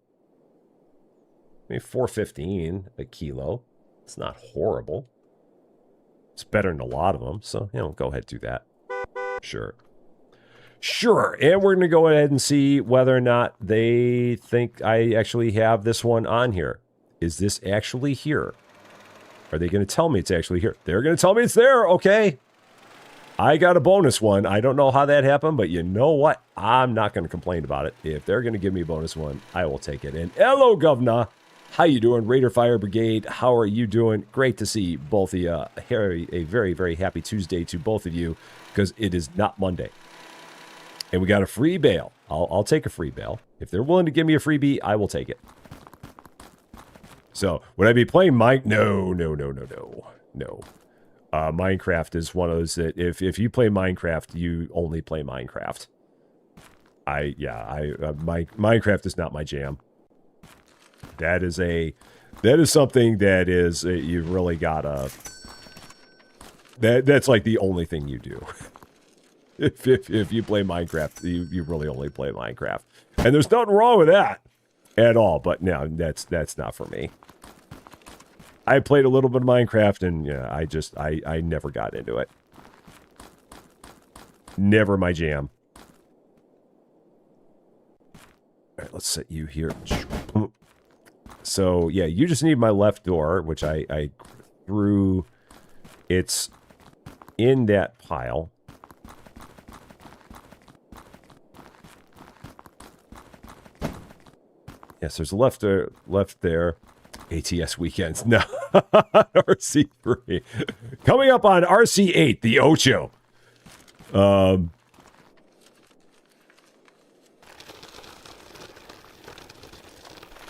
I mean, $4.15 a kilo. It's not horrible. It's better than a lot of them. So, you know, go ahead and do that. Sure. Sure, and we're going to go ahead and see whether or not they think I actually have this one on here. Is this actually here? Are they going to tell me it's actually here? They're going to tell me it's there, okay. I got a bonus one. I don't know how that happened, but you know what? I'm not going to complain about it. If they're going to give me a bonus one, I will take it. And hello, Governor. How you doing? Raider Fire Brigade, how are you doing? Great to see both of you. A very, very happy Tuesday to both of you, because it is not Monday. And we got a free bale. I'll take a free bale. If they're willing to give me a freebie, I will take it. So, would I be playing Mine? No. Minecraft is one of those that if you play Minecraft, you only play Minecraft. Minecraft is not my jam. That is That is something that is, you've really got to, that's like the only thing you do. If you play Minecraft, you really only play Minecraft. And there's nothing wrong with that at all, but no, that's not for me. I played a little bit of Minecraft, and yeah, I never got into it. Never my jam. All right, let's set you here. So, yeah, you just need my left door, which I threw. It's in that pile. Yes, there's a left there. ATS weekends. No. RC3. Coming up on RC8, the Ocho.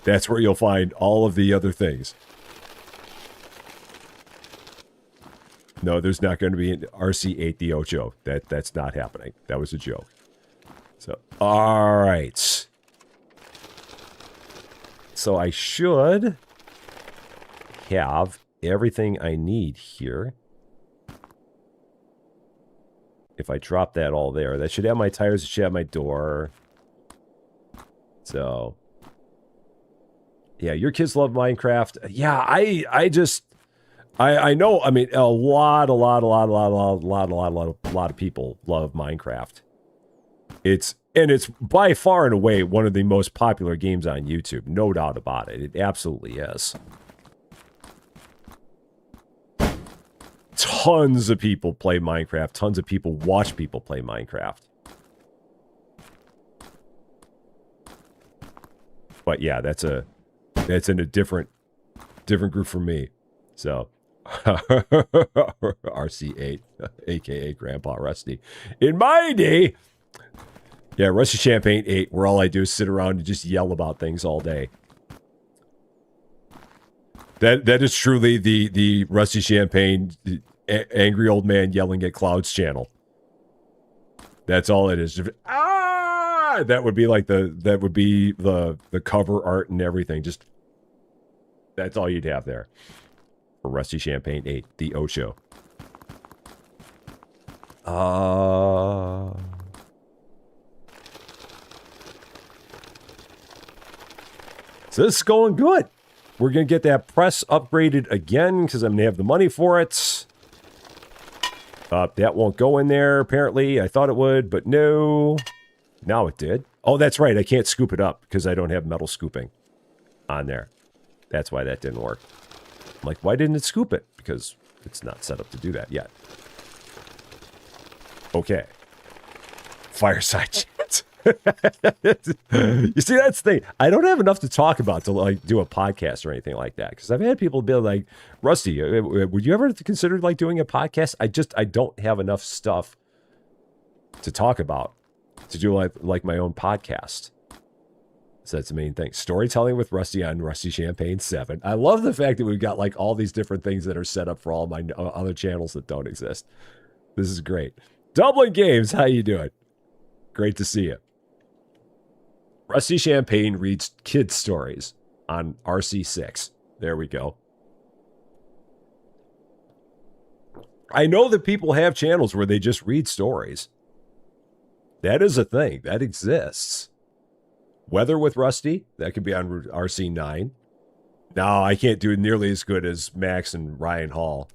That's where you'll find all of the other things. No, there's not going to be an RC8 the Ocho. That's not happening. That was a joke. So, all right. So I should have everything I need here. If I drop that all there, that should have my tires, it should have my door. So, yeah, your kids love Minecraft. Yeah, I know. I mean, a lot of people love Minecraft. It's by far and away one of the most popular games on YouTube. No doubt about it. It absolutely is. Tons of people play Minecraft. Tons of people watch people play Minecraft. But yeah, that's in a different group for me. So RC8, aka Grandpa Rusty. In my day, yeah, Rusty Champaign 8, where all I do is sit around and just yell about things all day. That is truly the Rusty Champaign angry old man yelling at clouds channel. That's all it is. That would be like the cover art and everything. Just that's all you'd have there for Rusty Champaign 8, the Ocho. So this is going good. We're going to get that press upgraded again because I'm going to have the money for it. That won't go in there, apparently. I thought it would, but no. Now it did. Oh, that's right. I can't scoop it up because I don't have metal scooping on there. That's why that didn't work. I'm like, why didn't it scoop it? Because it's not set up to do that yet. Okay. Fireside chat. You see, that's the thing. I don't have enough to talk about to like do a podcast or anything like that. Because I've had people be like, Rusty, would you ever consider like doing a podcast? I don't have enough stuff to talk about to do like my own podcast. So that's the main thing. Storytelling with Rusty on Rusty Champaign 7. I love the fact that we've got like all these different things that are set up for all my other channels that don't exist. This is great. Dublin Games, how you doing? Great to see you. Rusty Champaign reads kids stories on RC6. There we go. I know that people have channels where they just read stories. That is a thing. That exists. Weather with Rusty, that could be on RC9. No, I can't do nearly as good as Max and Ryan Hall.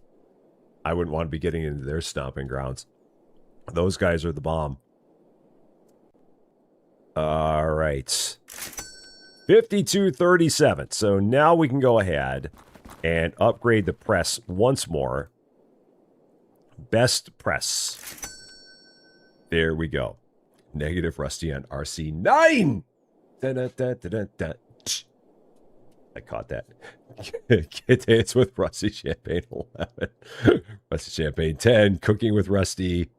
I wouldn't want to be getting into their stomping grounds. Those guys are the bomb. All right. 5237. So now we can go ahead and upgrade the press once more. Best press. There we go. Negative Rusty on RC9. Da-da-da-da-da-da. I caught that. Get Dance with Rusty Champagne 11. Rusty Champagne 10. Cooking with Rusty.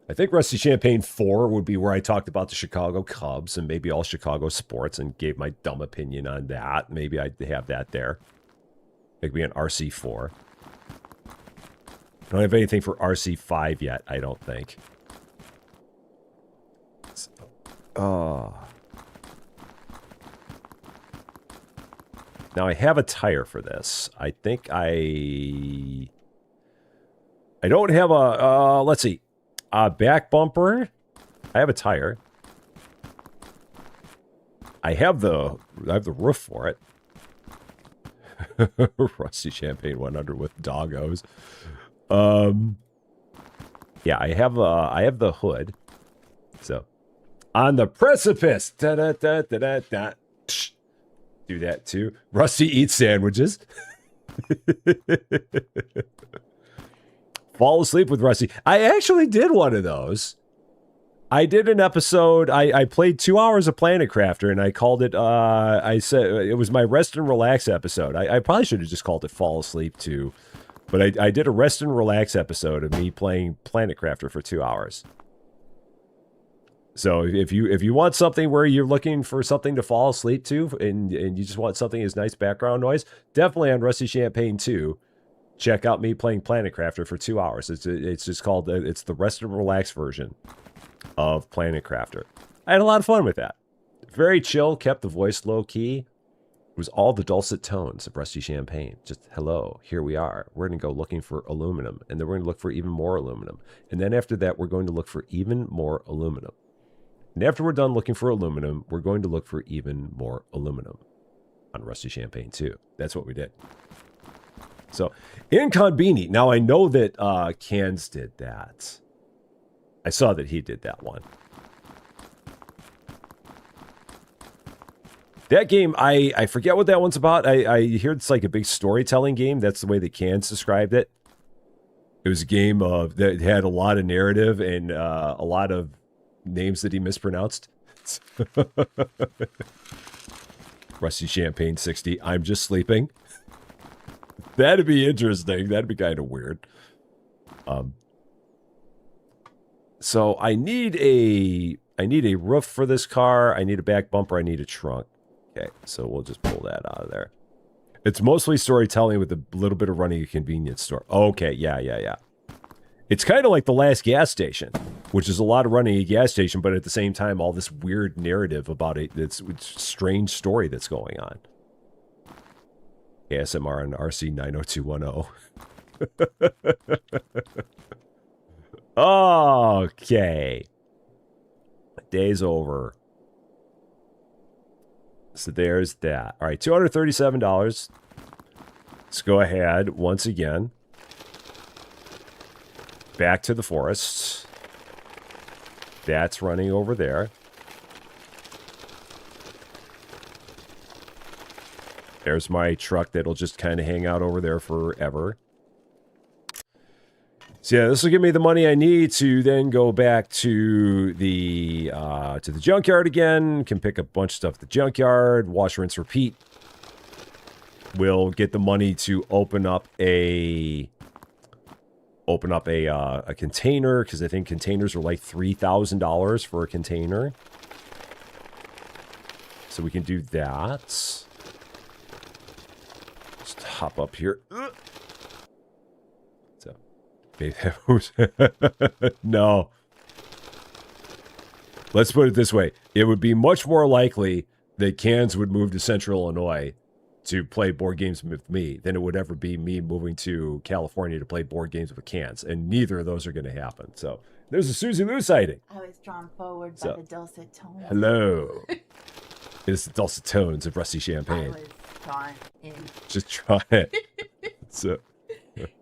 I think Rusty Champagne 4 would be where I talked about the Chicago Cubs and maybe all Chicago sports and gave my dumb opinion on that. Maybe I'd have that there. It could be an RC4. I don't have anything for RC5 yet, I don't think. Oh. Now I have a tire for this. I think I don't have a, let's see, a back bumper. I have a tire. I have the roof for it. Rusty Champagne went under with doggos. Yeah, I have the hood. So, on the precipice. Da, da, da, da, da, da. Do that too. Rusty eats sandwiches. Fall asleep with Rusty. I actually did one of those. I did an episode. I played 2 hours of Planet Crafter, and I called it. I said it was my rest and relax episode. I probably should have just called it Fall Asleep too, but I did a rest and relax episode of me playing Planet Crafter for 2 hours. So if you want something where you're looking for something to fall asleep to, and you just want something as nice background noise, definitely on Rusty Champagne 2, check out me playing Planet Crafter for 2 hours. It's just called it's the rest and relax version of Planet Crafter. I had a lot of fun with that. Very chill, kept the voice low key. It was all the dulcet tones of Rusty Champagne. Just, hello, here we are. We're going to go looking for aluminum, and then we're going to look for even more aluminum. And then after that, we're going to look for even more aluminum. And after we're done looking for aluminum, we're going to look for even more aluminum on Rusty Champagne 2. That's what we did. So, Inconveni. Now, I know that Cans did that. I saw that he did that one. That game, I forget what that one's about. I hear it's like a big storytelling game. That's the way that Cans described it. It was a game that had a lot of narrative and a lot of names that he mispronounced. Rusty Champagne 60. I'm just sleeping. That'd be interesting. That'd be kind of weird. So I need a roof for this car. I need a back bumper. I need a trunk. Okay, so we'll just pull that out of there. It's mostly storytelling with a little bit of running a convenience store. Okay, yeah. It's kind of like The Last Gas Station, which is a lot of running a gas station, but at the same time, all this weird narrative about it. It's strange story that's going on. ASMR on RC 90210. Okay. Day's over. So there's that. All right, $237. Let's go ahead once again. Back to the forests. That's running over there. There's my truck that'll just kind of hang out over there forever. So yeah, this will give me the money I need to then go back to the junkyard again. Can pick up a bunch of stuff at the junkyard. Wash, rinse, repeat. We'll get the money to open up a container, because I think containers are like $3,000 for a container. So we can do that. Just hop up here. So maybe that was no. Let's put it this way. It would be much more likely that Cans would move to Central Illinois to play board games with me than it would ever be me moving to California to play board games with Cans. And neither of those are going to happen. So there's a Susie Lou sighting. I was drawn forward by the dulcet tones. Hello. It's the dulcet tones of Rusty Champagne. I was drawn in. Just try it. So,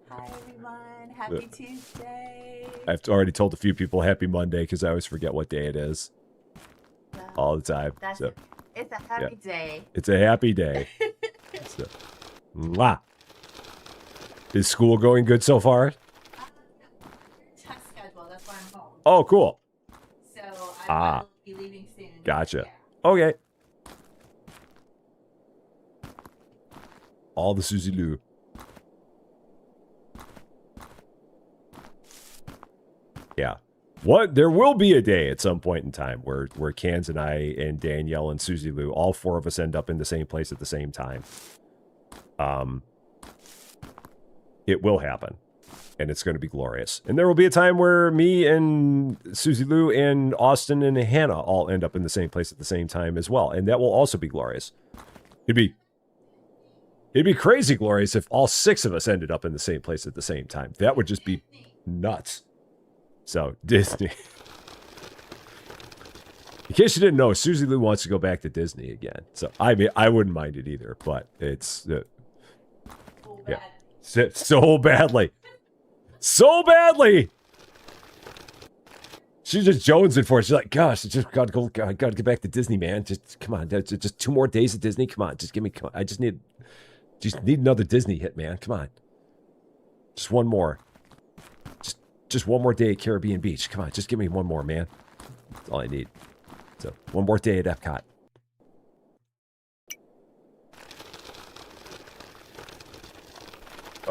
hi, everyone. Happy Tuesday. I've already told a few people Happy Monday because I always forget what day it is. Well, all the time. It's a happy day. It's a happy day. So, mwah. Is school going good so far? Test schedule. That's why I'm home. Oh, cool. So I will be leaving soon. Gotcha. Yeah. Okay. All the Susie Lou. Yeah. There will be a day at some point in time where Cans and I and Danielle and Susie Lou, all four of us end up in the same place at the same time. It will happen. And it's going to be glorious. And there will be a time where me and Susie Lou and Austin and Hannah all end up in the same place at the same time as well. And that will also be glorious. It'd be It'd be crazy glorious if all 6 of us ended up in the same place at the same time. That would just be nuts. So, Disney. In case you didn't know, Susie Lou wants to go back to Disney again. So, I mean, I wouldn't mind it either, but it's... yeah. So badly. So badly! She's just jonesing for it. She's like, gosh, I just gotta go. I gotta get back to Disney, man. Just come on, just 2 more days at Disney. Come on, just give me. Come on. I just need another Disney hit, man. Come on, just one more. Just one more day at Caribbean Beach. Come on, just give me one more, man. That's all I need. So 1 more day at Epcot.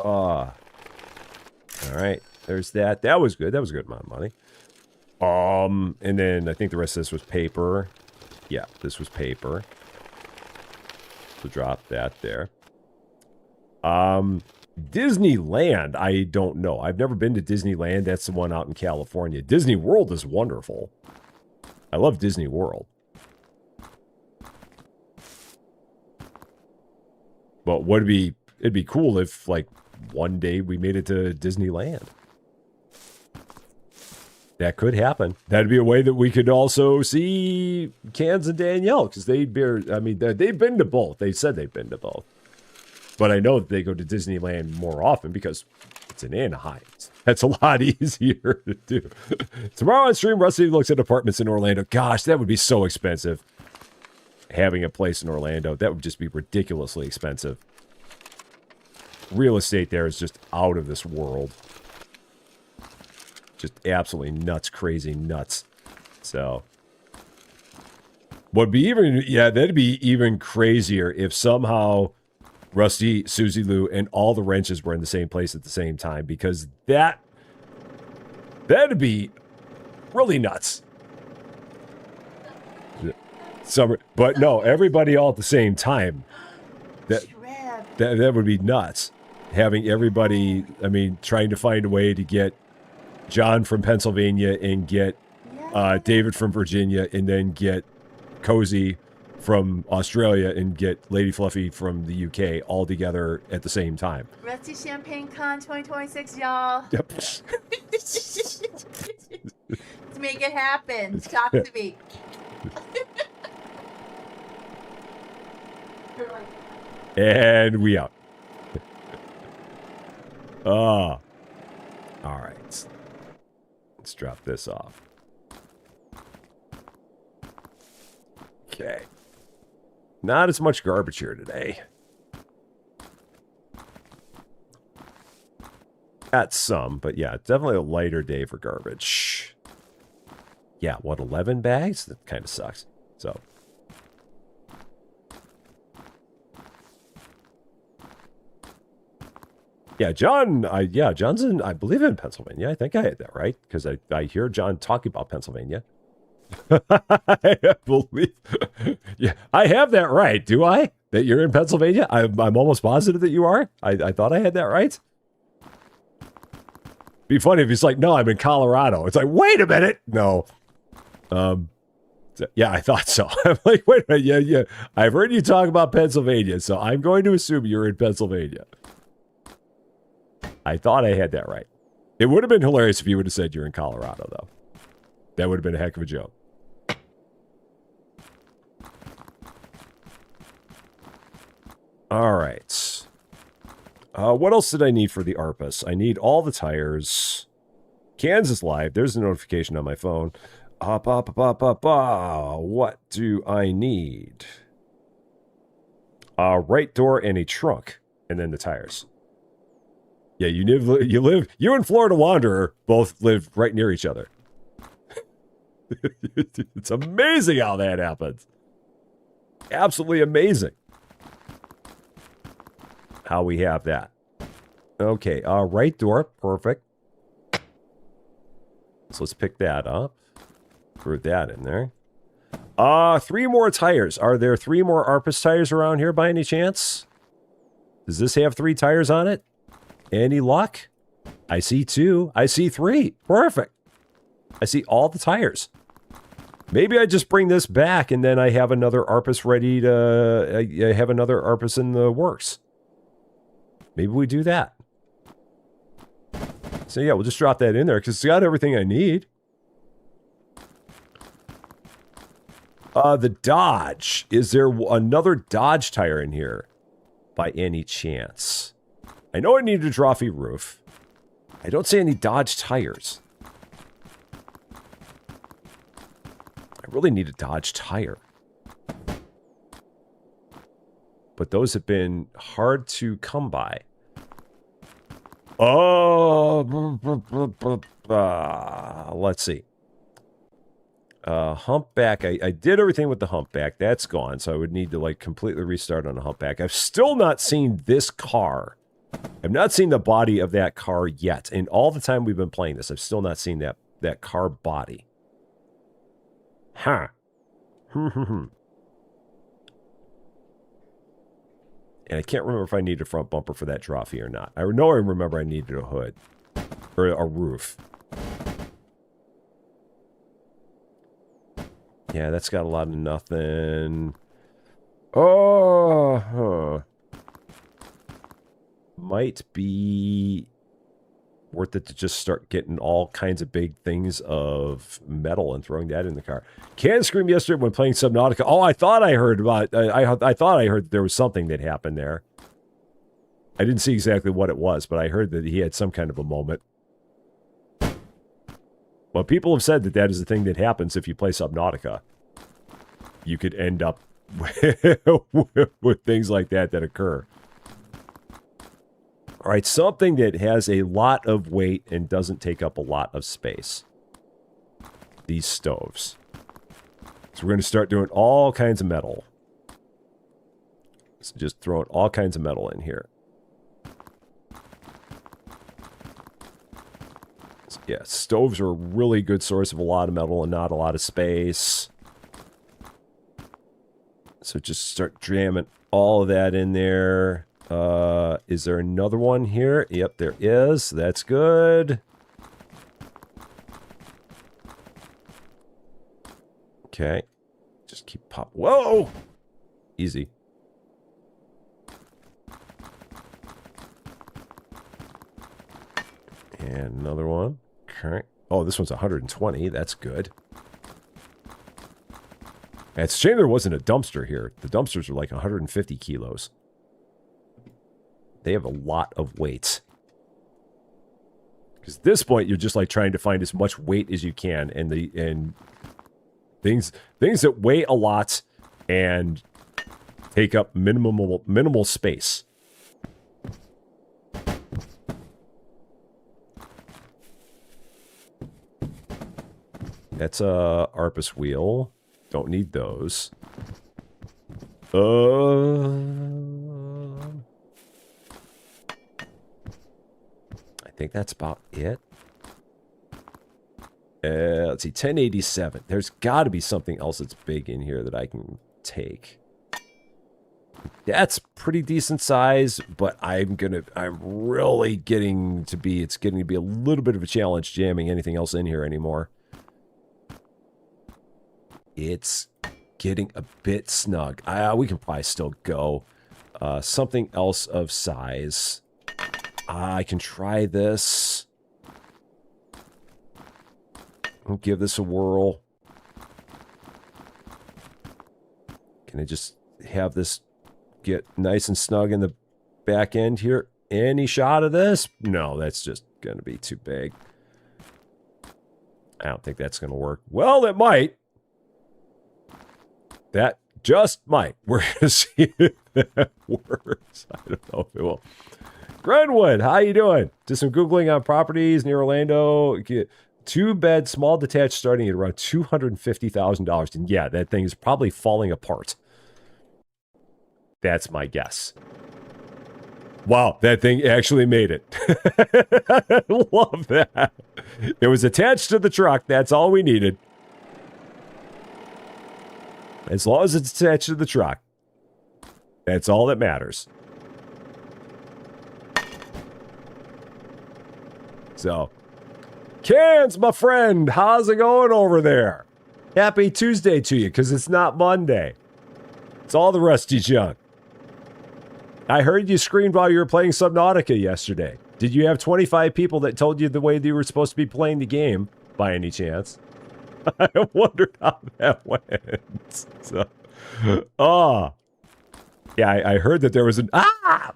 All right. There's that. That was good. That was a good amount of money. And then I think the rest of this was paper. Yeah, this was paper. So drop that there. Disneyland, I don't know. I've never been to Disneyland. That's the one out in California. Disney World is wonderful. I love Disney World. But it'd be cool if, like, one day we made it to Disneyland. That could happen. That'd be a way that we could also see Cans and Danielle, because they've been to both. They said they've been to both. But I know that they go to Disneyland more often because it's in Anaheim. That's a lot easier to do. Tomorrow on stream, Rusty looks at apartments in Orlando. Gosh, that would be so expensive. Having a place in Orlando, that would just be ridiculously expensive. Real estate there is just out of this world. Just absolutely nuts, crazy nuts. So, would be even, yeah, that'd be even crazier if somehow Rusty, Susie Lou, and all the wrenches were in the same place at the same time, because that'd be really nuts. But no, everybody all at the same time. That would be nuts. Having everybody, I mean, trying to find a way to get John from Pennsylvania and get David from Virginia, and then get Cozy from Australia and get Lady Fluffy from the UK all together at the same time. Rusty Champaign Con 2026, y'all. Yep. Let's make it happen. Talk to me. And we out. All right. Let's drop this off. Okay. Not as much garbage here today. Got some, but yeah, definitely a lighter day for garbage. Yeah, what, 11 bags? That kind of sucks. So. Yeah, John's in, I believe, in Pennsylvania. I think I had that right, because I hear John talking about Pennsylvania. I believe. Yeah, I have that right, do I? That you're in Pennsylvania? I'm almost positive that you are. I thought I had that right. Be funny if he's like, no, I'm in Colorado. It's like, wait a minute. No. Yeah, I thought so. I'm like, wait a minute. Yeah. I've heard you talk about Pennsylvania, so I'm going to assume you're in Pennsylvania. I thought I had that right. It would have been hilarious if you would have said you're in Colorado, though. That would have been a heck of a joke. All right. What else did I need for the ARPUS? I need all the tires. Kansas Live. There's a notification on my phone. What do I need? Right door and a trunk. And then the tires. Yeah, you and Florida Wanderer both live right near each other. It's amazing how that happens. Absolutely amazing how we have that. Okay, right door, perfect. So let's pick that up. Throw that in there. 3 more tires. Are there 3 more ARPUS tires around here by any chance? Does this have 3 tires on it? Any luck? I see 2. I see 3. Perfect. I see all the tires. Maybe I just bring this back and then I have another ARPUS ready to... I have another ARPUS in the works. Maybe we do that. So yeah, we'll just drop that in there because it's got everything I need. The Dodge. Is there another Dodge tire in here by any chance? I know I need a Drawfee roof. I don't see any Dodge tires. I really need a Dodge tire. But those have been hard to come by. Oh, let's see. Humpback. I did everything with the humpback. That's gone, so I would need to like completely restart on a humpback. I've still not seen this car. I've not seen the body of that car yet. In all the time we've been playing this, I've still not seen that car body. Huh. And I can't remember if I need a front bumper for that Drawfee or not. I know I remember I needed a hood. Or a roof. Yeah, that's got a lot of nothing. Oh, huh. Might be worth it to just start getting all kinds of big things of metal and throwing that in the car. Can Scream yesterday when playing Subnautica. Oh, I thought I heard about. I thought I heard there was something that happened there. I didn't see exactly what it was, but I heard that he had some kind of a moment. Well, people have said that that is the thing that happens if you play Subnautica. You could end up with things like that occur. All right, something that has a lot of weight and doesn't take up a lot of space. These stoves. So we're going to start doing all kinds of metal. So just throwing all kinds of metal in here. So yeah, stoves are a really good source of a lot of metal and not a lot of space. So just start jamming all of that in there. Is there another one here? Yep, there is. That's good. Okay. Just keep pop. Whoa! Easy. And another one. Okay. Oh, this one's 120. That's good. It's a shame there wasn't a dumpster here. The dumpsters are like 150 kilos. They have a lot of weight. Because at this point, you're just like trying to find as much weight as you can, and things that weigh a lot and take up minimal space. That's a Arpus wheel. Don't need those. I think that's about it. Let's see, 1087. There's got to be something else that's big in here that I can take. That's pretty decent size, but I'm really getting to be, it's getting to be a little bit of a challenge jamming anything else in here anymore. It's getting a bit snug. We can probably still go. Something else of size. I can try this. I'll give this a whirl. Can I just have this get nice and snug in the back end here? Any shot of this? No, that's just going to be too big. I don't think that's going to work. Well, it might. That just might. We're going to see if that works. I don't know if it will. Grenwood, how you doing? Just some Googling on properties near Orlando. 2-bed, small detached starting at around $250,000. And yeah, that thing is probably falling apart. That's my guess. Wow, that thing actually made it. I love that. It was attached to the truck. That's all we needed. As long as it's attached to the truck. That's all that matters. So, Cans, my friend, how's it going over there? Happy Tuesday to you, because it's not Monday. It's all the rusty junk. I heard you screamed while you were playing Subnautica yesterday. Did you have 25 people that told you the way that you were supposed to be playing the game, by any chance? I wondered how that went. So, yeah, I heard that there was an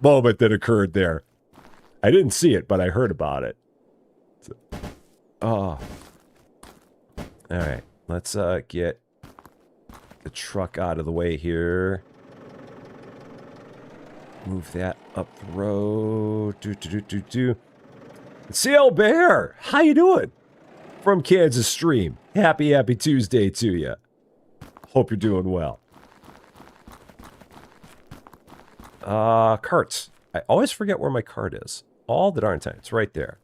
moment that occurred there. I didn't see it, but I heard about it. So, all right, let's get the truck out of the way here. Move that up the road. CL Bear, how you doing? From Kansas Stream. Happy Tuesday to you. Hope you're doing well. Carts. I always forget where my cart is. All the darn time. It's right there.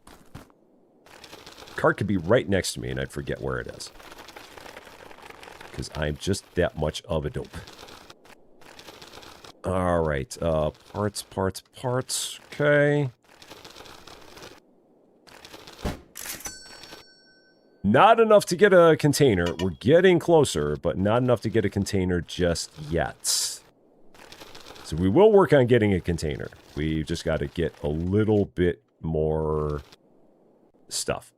Cart could be right next to me and I'd forget where it is. Because I'm just that much of a dope. Alright, parts. Okay. Not enough to get a container. We're getting closer, but not enough to get a container just yet. So we will work on getting a container. We've just got to get a little bit more stuff.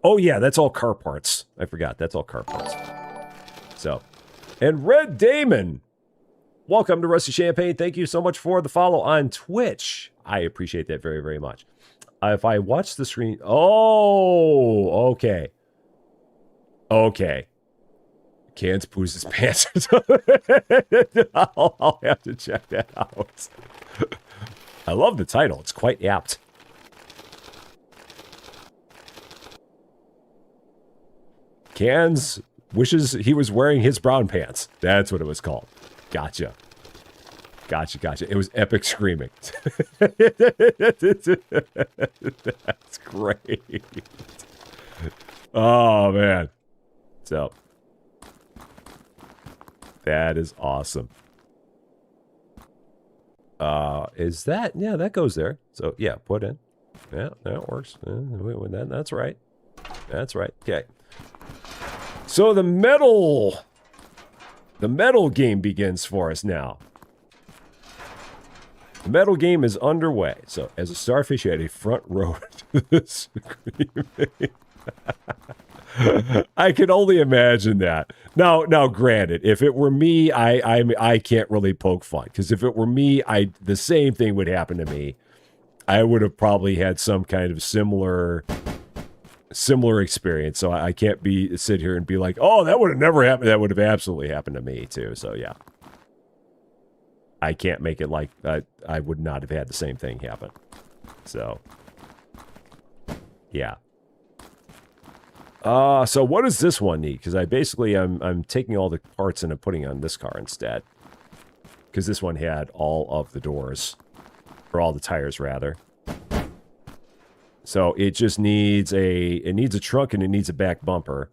Oh yeah, that's all car parts. I forgot, that's all car parts. So, and Red Damon, welcome to Rusty Champagne. Thank you so much for the follow on Twitch. I appreciate that very, very much. If I watch the screen... Oh, okay. Okay. Cans poos his pants. I'll have to check that out. I love the title. It's quite apt. Cans wishes he was wearing his brown pants. That's what it was called. Gotcha. Gotcha. It was epic screaming. That's great. Oh, man. So, that is awesome. Is that... Yeah, that goes there. So, yeah, put in. Yeah, that works. That's right. That's right. Okay. So, the metal game begins for us now. The metal game is underway. So, as a starfish, you had a front row to the screaming. I can only imagine that. Now, granted, if it were me, I can't really poke fun, because if it were me, the same thing would happen to me. I would have probably had some kind of similar experience. So I can't sit here and be like, oh, that would have never happened. That would have absolutely happened to me too. So yeah. I can't make it like I would not have had the same thing happen. So, yeah. So what does this one need? Because I'm taking all the parts and I'm putting on this car instead. Because this one had all of the doors, or all the tires rather. So it just needs it needs a trunk and it needs a back bumper.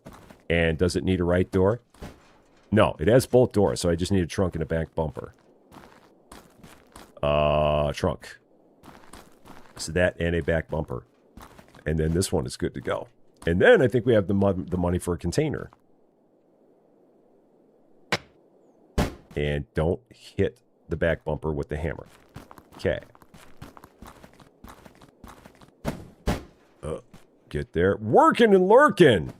And does it need a right door? No, it has both doors. So I just need a trunk and a back bumper. Trunk. So that and a back bumper. And then this one is good to go. And then I think we have the money for a container. And don't hit the back bumper with the hammer. Okay. Get there. Working and lurking.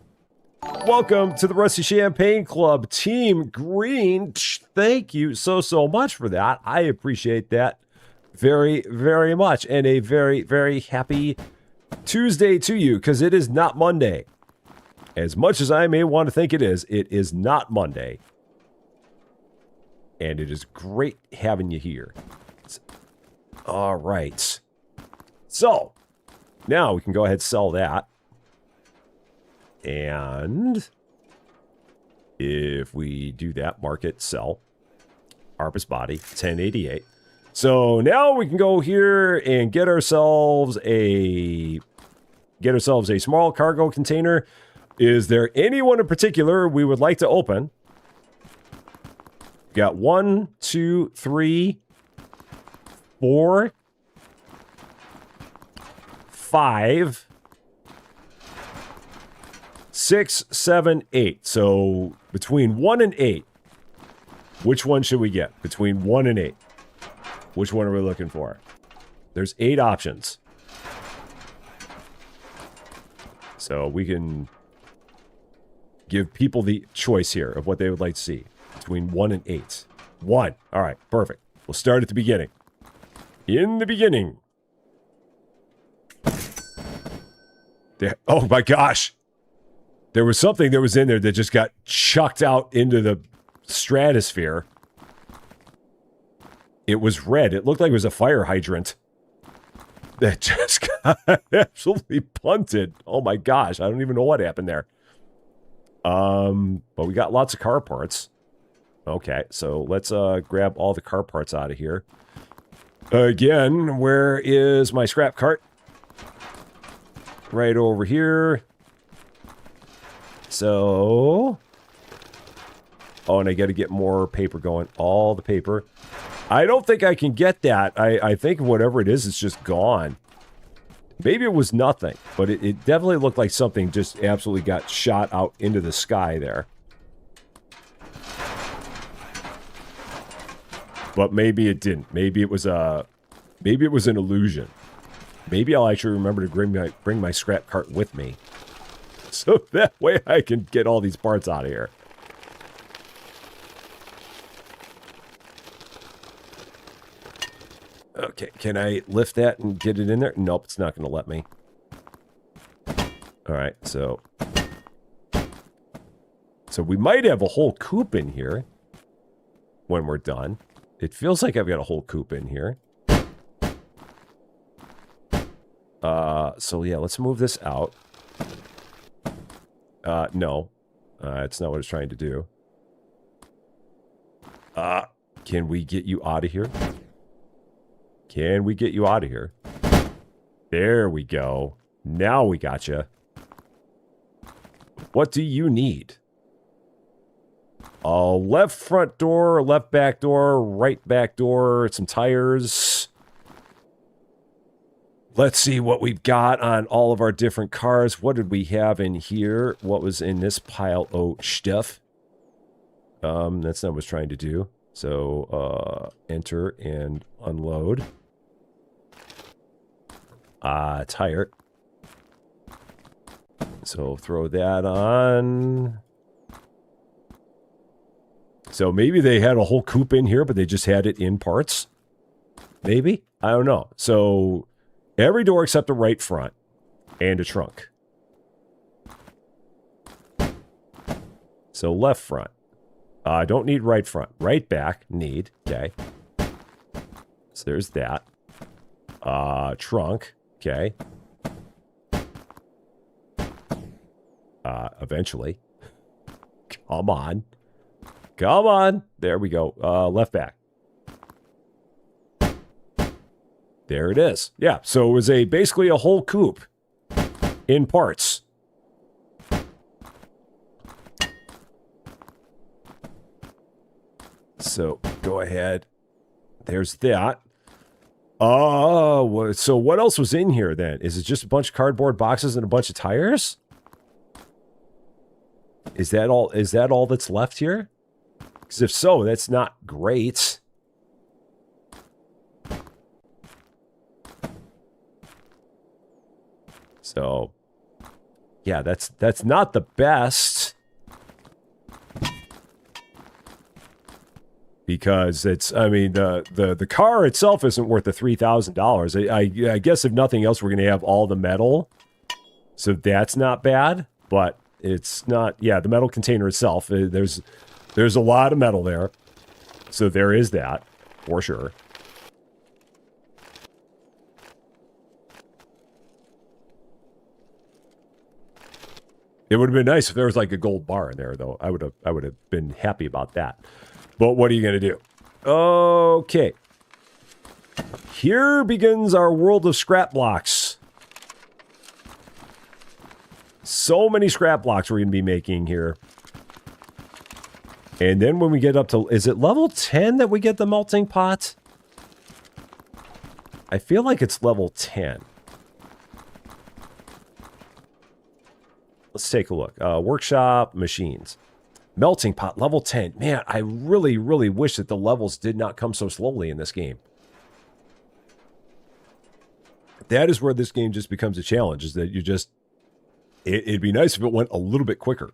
Welcome to the Rusty Champagne Club, Team Green. Thank you so much for that. I appreciate that very, very much. And a very, very happy Tuesday to you, because it is not Monday. As much as I may want to think it is not Monday. And it is great having you here. All right. So, now we can go ahead and sell that. And if we do that, market, sell, Arbus body, 1088. So now we can go here and get ourselves a small cargo container. Is there anyone in particular we would like to open? Got 1, 2, 3, 4, 5, 6, 7, 8. So between 1 and 8, which one should we get? Between 1 and 8. Which one are we looking for? There's 8 options. So we can give people the choice here of what they would like to see. Between 1 and 8. 1. All right, perfect. We'll start at the beginning. In the beginning. There, oh my gosh. There was something that was in there that just got chucked out into the stratosphere. It was red. It looked like it was a fire hydrant. That just got absolutely punted. Oh my gosh. I don't even know what happened there. But we got lots of car parts. Okay, so let's grab all the car parts out of here. Again, where is my scrap cart? Right over here. So... oh, and I got to get more paper going. All the paper. I don't think I can get that. I think whatever it is, it's just gone. Maybe it was nothing, but it definitely looked like something just absolutely got shot out into the sky there. But maybe it didn't. Maybe it was an illusion. Maybe I'll actually remember to bring my scrap cart with me. So that way I can get all these parts out of here. Okay, can I lift that and get it in there? Nope, it's not going to let me. Alright, so we might have a whole coop in here when we're done. It feels like I've got a whole coop in here. So yeah, let's move this out. No. It's not what it's trying to do. Can we get you out of here? Can we get you out of here? There we go. Now we gotcha. What do you need? A left front door, left back door, right back door, some tires. Let's see what we've got on all of our different cars. What did we have in here? What was in this pile of stuff? That's not what I was trying to do. So, enter and unload. Tire. So throw that on. So maybe they had a whole coop in here, but they just had it in parts. Maybe? I don't know. So every door except the right front and a trunk. So left front. Don't need right front. Right back, need. Okay. So there's that. Trunk. Okay. Eventually. Come on. Come on. There we go. Left back. There it is. Yeah, so it was basically a whole coop in parts. So go ahead. There's that. Oh, so what else was in here then? Is it just a bunch of cardboard boxes and a bunch of tires? Is that all? Is that all that's left here? Because if so, that's not great. So, yeah, that's not the best. Because it's, I mean, the car itself isn't worth the $3,000. I guess if nothing else, we're going to have all the metal. So that's not bad, but it's not, yeah, the metal container itself, there's a lot of metal there. So there is that, for sure. It would have been nice if there was like a gold bar in there, though. I would have been happy about that. But what are you going to do? Okay. Here begins our world of scrap blocks. So many scrap blocks we're going to be making here. And then when we get up to... Is it level 10 that we get the melting pot? I feel like it's level 10. Let's take a look. Workshop, machines. Melting pot, level 10. Man, I really, really wish that the levels did not come so slowly in this game. That is where this game just becomes a challenge, is that you just... It'd be nice if it went a little bit quicker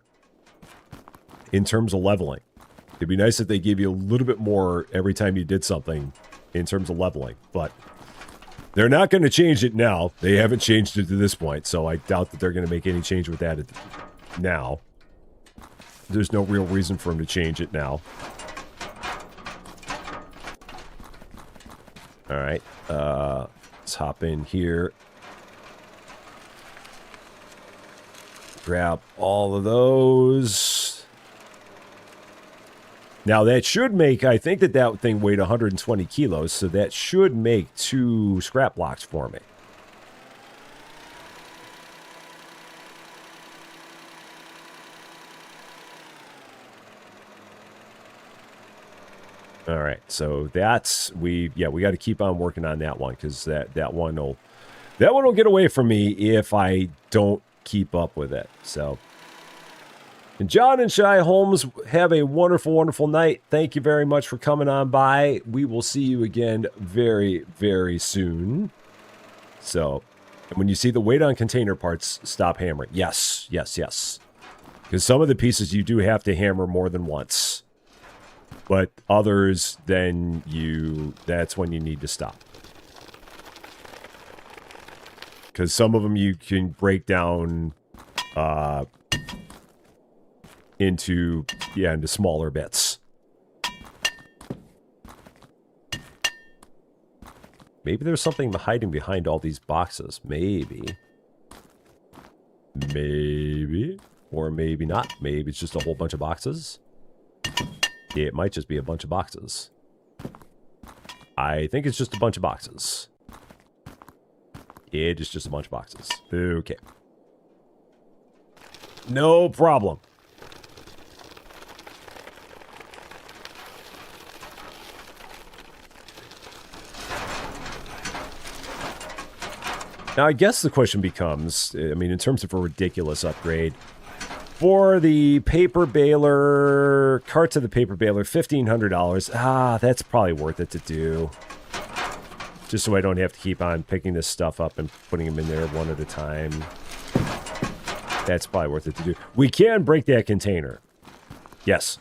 in terms of leveling. It'd be nice if they gave you a little bit more every time you did something in terms of leveling, but they're not going to change it now. They haven't changed it to this point, so I doubt that they're going to make any change with that now. There's no real reason for them to change it now. All right, let's hop in here. Grab all of those. Now that should make, I think that thing weighed 120 kilos, so that should make 2 scrap blocks for me. All right, so that's, we got to keep on working on that one, because that one will get away from me if I don't keep up with it. So, and John and Shy Holmes, have a wonderful, wonderful night. Thank you very much for coming on by. We will see you again very, very soon. So, and when you see the weight on container parts, stop hammering. Yes, yes, yes. Because some of the pieces you do have to hammer more than once. But others, then that's when you need to stop. Because some of them you can break down into smaller bits. Maybe there's something hiding behind all these boxes. Maybe. Maybe. Or maybe not. Maybe it's just a whole bunch of boxes. Yeah, it might just be a bunch of boxes. I think it's just a bunch of boxes. It is just a bunch of boxes. Okay. No problem. Now, I guess the question becomes, I mean, in terms of a ridiculous upgrade, for the paper baler, cart to the paper baler, $1,500. That's probably worth it to do. Just so I don't have to keep on picking this stuff up and putting them in there one at a time. That's probably worth it to do. We can break that container. Yes.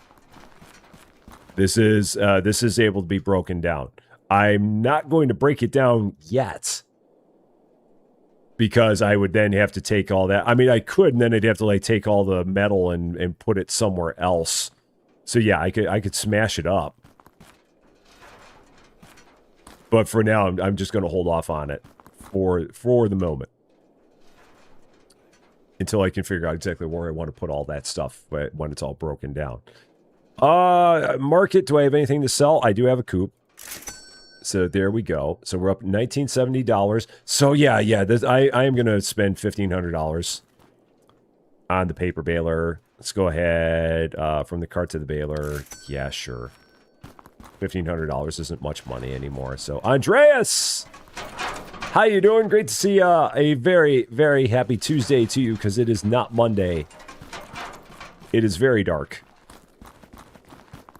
This is able to be broken down. I'm not going to break it down yet. Because I would then have to take all that. I mean, I could, and then I'd have to like take all the metal and put it somewhere else. So yeah, I could smash it up. But for now, I'm just going to hold off on it for the moment. Until I can figure out exactly where I want to put all that stuff when it's all broken down. Market, do I have anything to sell? I do have a coupe. So there we go. So we're up $1,970. So yeah, I am going to spend $1,500 on the paper baler. Let's go ahead from the cart to the baler. Yeah, sure. $1,500 isn't much money anymore. So Andreas, how you doing? Great to see a very, very happy Tuesday to you, because it is not Monday. It is very dark,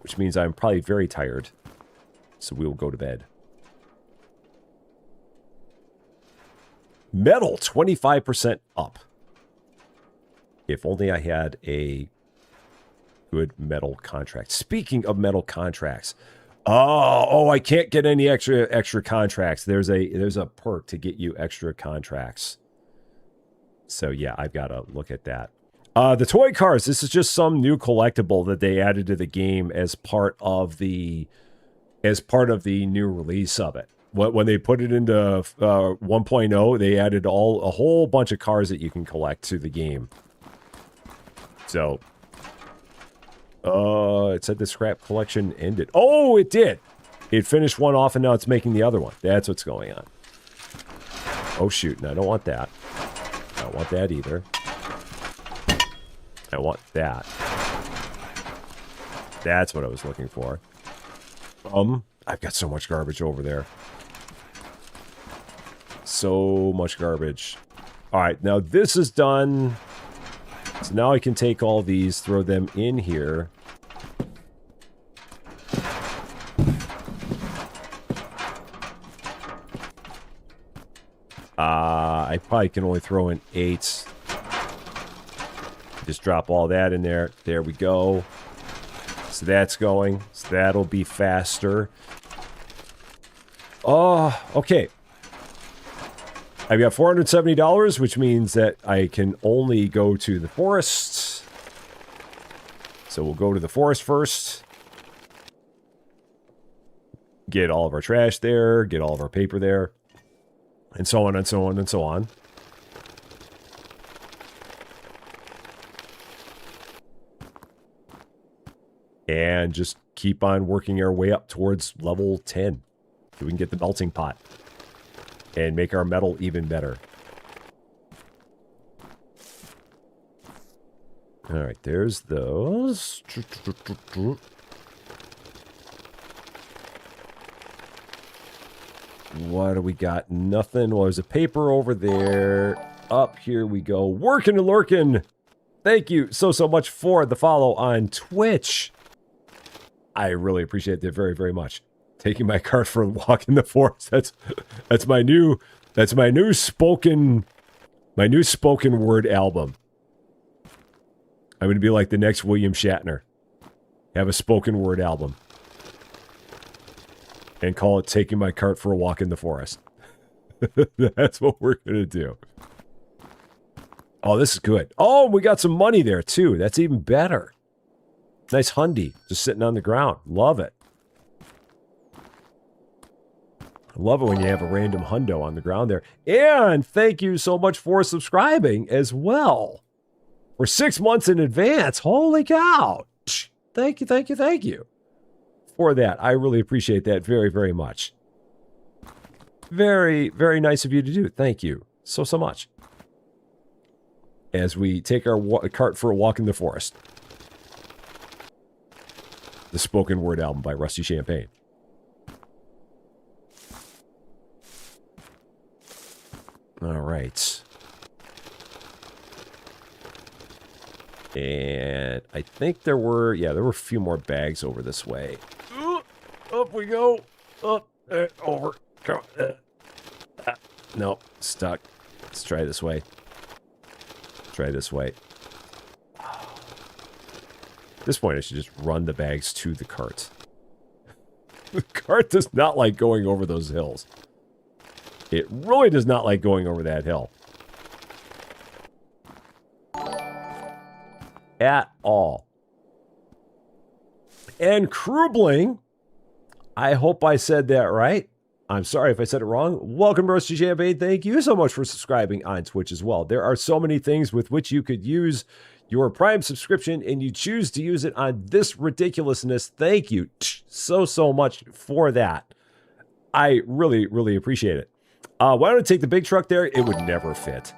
which means I'm probably very tired. So we will go to bed. Metal, 25% up. If only I had a good metal contract. Speaking of metal contracts. Oh, I can't get any extra contracts. There's a perk to get you extra contracts. So yeah, I've got to look at that. The toy cars, this is just some new collectible that they added to the game as part of the new release of it. When they put it into 1.0, they added a whole bunch of cars that you can collect to the game. So, it said the scrap collection ended. Oh, it did. It finished one off and now it's making the other one. That's what's going on. Oh, shoot. No, I don't want that. I don't want that either. I want that. That's what I was looking for. I've got so much garbage over there. So much garbage. All right, now this is done. So now I can take all these, throw them in here. I probably can only throw in 8. Just drop all that in there. There we go. So that's going. So that'll be faster. Oh, okay. I've got $470, which means that I can only go to the forest. So we'll go to the forest first. Get all of our trash there. Get all of our paper there. And so on and so on and so on. And just keep on working our way up towards level 10. So we can get the melting pot. And make our metal even better. Alright, there's those. What do we got? Nothing. Well, there's a paper over there. Up here we go. Working and lurking. Thank you so much for the follow on Twitch. I really appreciate that very, very much. Taking my cart for a walk in the forest. That's my new spoken word album. I'm gonna be like the next William Shatner. Have a spoken word album. And call it Taking My Cart for a Walk in the Forest. That's what we're gonna do. Oh, this is good. Oh, we got some money there too. That's even better. Nice hundy, just sitting on the ground. Love it. I love it when you have a random hundo on the ground there. And thank you so much for subscribing as well. For 6 months in advance. Holy cow. Thank you, thank you, thank you. For that. I really appreciate that very, very much. Very, very nice of you to do. Thank you so much. As we take our cart for a walk in the forest. The spoken word album by Rusty Champaign. All right. And I think there were a few more bags over this way. Up we go. Up, over. Come on. No, stuck. Let's try this way. Try this way. At this point, I should just run the bags to the cart. The cart does not like going over those hills. It really does not like going over that hill. At all. And Krubling, I hope I said that right. I'm sorry if I said it wrong. Welcome to Rusty Champagne. Thank you so much for subscribing on Twitch as well. There are so many things with which you could use your Prime subscription, and you choose to use it on this ridiculousness. Thank you so much for that. I really, really appreciate it. Why don't I take the big truck there? It would never fit.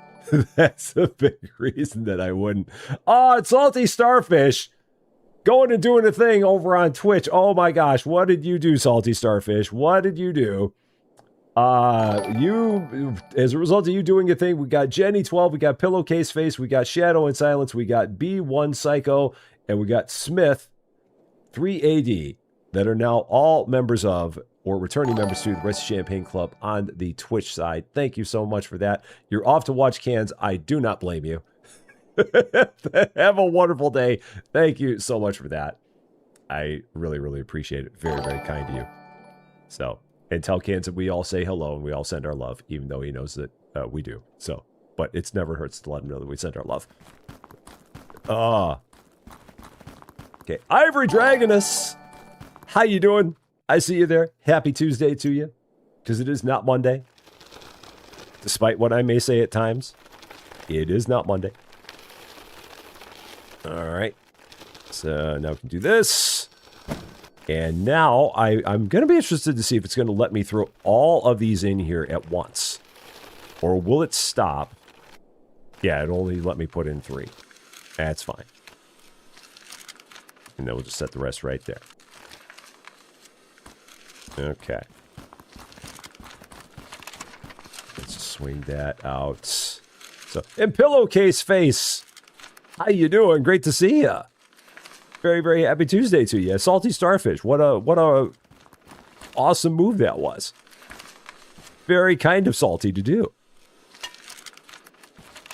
That's a big reason that I wouldn't. Oh, it's Salty Starfish. Going and doing a thing over on Twitch. Oh my gosh, what did you do, Salty Starfish? What did you do? As a result of you doing a thing, we got Jenny12, we got Pillowcase Face, we got Shadow and Silence, we got B1 Psycho, and we got Smith 3AD that are now all members of, or returning members to, the Rusty Champagne Club on the Twitch side. Thank you so much for that. You're off to watch cans. I do not blame you. Have a wonderful day. Thank you so much for that. I really, really appreciate it. Very, very kind of you. So, and tell Cans that we all say hello and we all send our love, even though he knows that we do. So, but it's never hurts to let him know that we send our love. Okay, Ivory Dragonus. How you doing? I see you there. Happy Tuesday to you. Because it is not Monday. Despite what I may say at times, it is not Monday. All right. So now we can do this. And now I'm going to be interested to see if it's going to let me throw all of these in here at once. Or will it stop? Yeah, it'll only let me put in 3. That's fine. And then we'll just set the rest right there. Okay. Let's just swing that out. So, and Pillowcase Face, how you doing? Great to see you. Very, very happy Tuesday to you. Salty Starfish, what a awesome move that was. Very kind of Salty to do.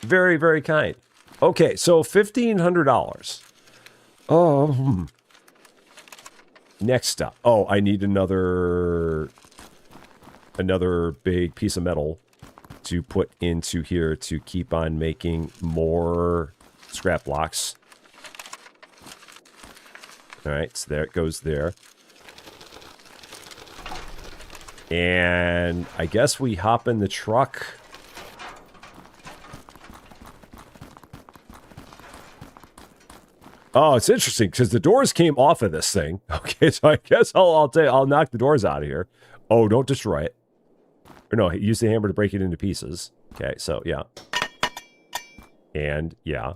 Very, very kind. Okay, so $1,500. Oh, next up. Oh, I need another big piece of metal to put into here to keep on making more scrap blocks. All right, so there it goes there. And I guess we hop in the truck. Oh, it's interesting because the doors came off of this thing. Okay, so I guess I'll knock the doors out of here. Oh, don't destroy it. Or no, use the hammer to break it into pieces. Okay, so yeah. And yeah.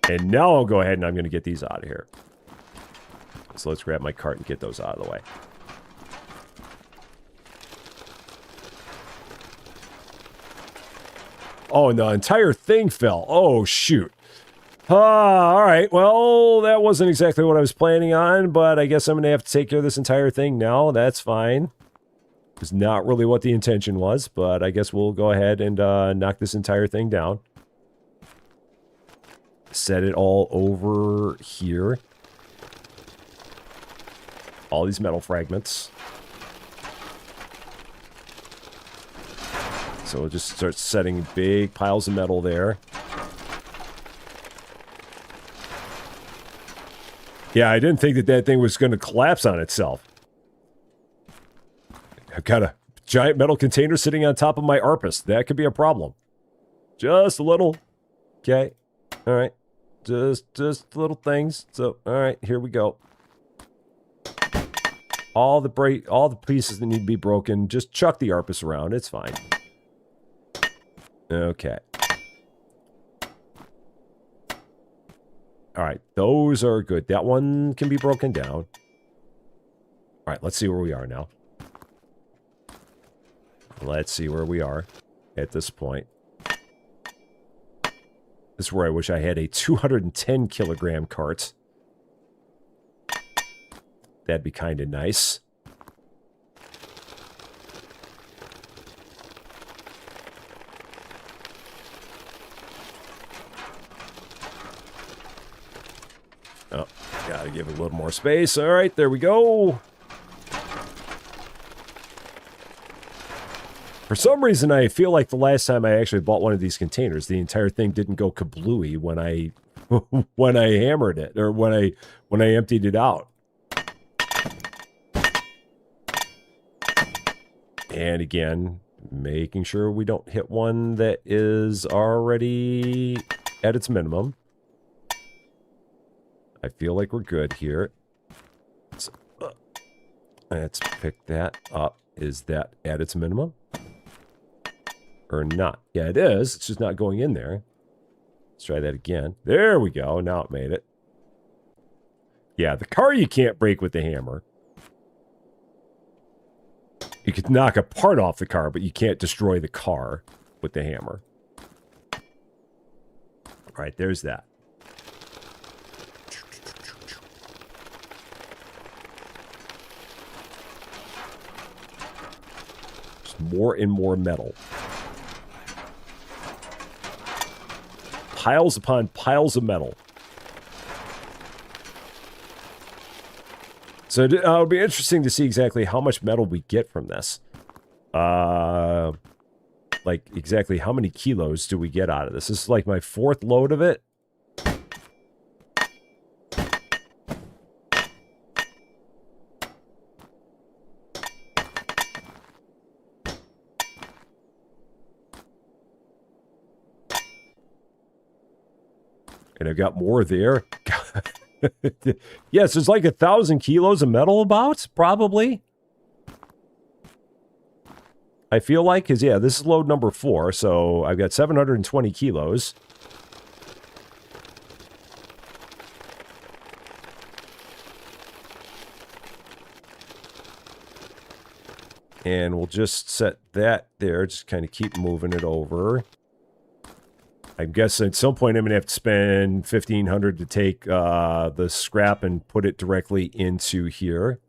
And now I'll go ahead and I'm going to get these out of here. So let's grab my cart and get those out of the way. Oh, and the entire thing fell. Oh, shoot. All right. Well, that wasn't exactly what I was planning on, but I guess I'm going to have to take care of this entire thing now. That's fine. It's not really what the intention was, but I guess we'll go ahead and knock this entire thing down. Set it all over here. All these metal fragments. So we'll just start setting big piles of metal there. Yeah, I didn't think that that thing was going to collapse on itself. I've got a giant metal container sitting on top of my ARPUS. That could be a problem. Just a little. Okay. All right. Just little things. So, all right, here we go. All the pieces that need to be broken, just chuck the ARPUS around. It's fine. Okay. All right, those are good. That one can be broken down. All right, let's see where we are now. Let's see where we are at this point. This is where I wish I had a 210 kilogram cart. That'd be kind of nice. Oh, gotta give it a little more space. All right, there we go. For some reason, I feel like the last time I actually bought one of these containers, the entire thing didn't go kablooey when I when I hammered it or when I emptied it out. And again, making sure we don't hit one that is already at its minimum. I feel like we're good here. So, let's pick that up. Is that at its minimum? Or not? Yeah, it is. It's just not going in there. Let's try that again. There we go. Now it made it. Yeah, the car you can't break with the hammer. You could knock a part off the car, but you can't destroy the car with the hammer. All right, there's that. Just more and more metal. Piles upon piles of metal. So it'll be interesting to see exactly how much metal we get from this. Like exactly how many kilos do we get out of this? This is like my 4th load of it. And I've got more there. Yes, there's like 1,000 kilos of metal about, probably. I feel like, because yeah, this is load number 4, so I've got 720 kilos. And we'll just set that there, just kind of keep moving it over. I guess at some point I'm going to have to spend $1,500 to take the scrap and put it directly into here.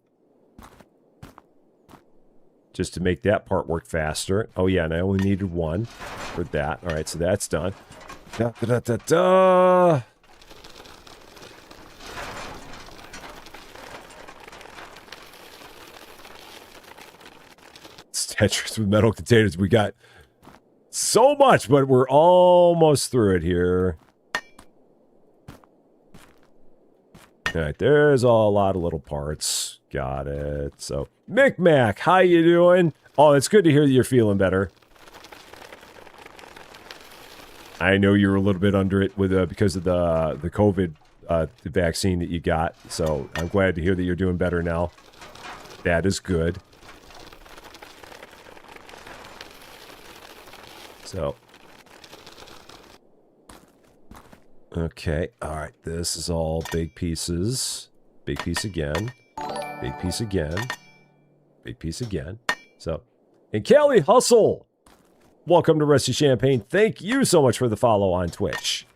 just to make that part work faster. Oh, yeah, and I only needed one for that. All right, so that's done. Da-da-da-da-da. Tetris with metal containers. We got so much, but we're almost through it here. All right, there's a lot of little parts. Got it. So, Mick, how you doing? Oh, it's good to hear that you're feeling better. I know you were a little bit under it with because of the COVID the vaccine that you got. So I'm glad to hear that you're doing better now. That is good. So, okay, all right, this is all big pieces. Big piece again. Big piece again. Big piece again. So, and Callie Hustle, welcome to Rusty Champagne. Thank you so much for the follow on Twitch.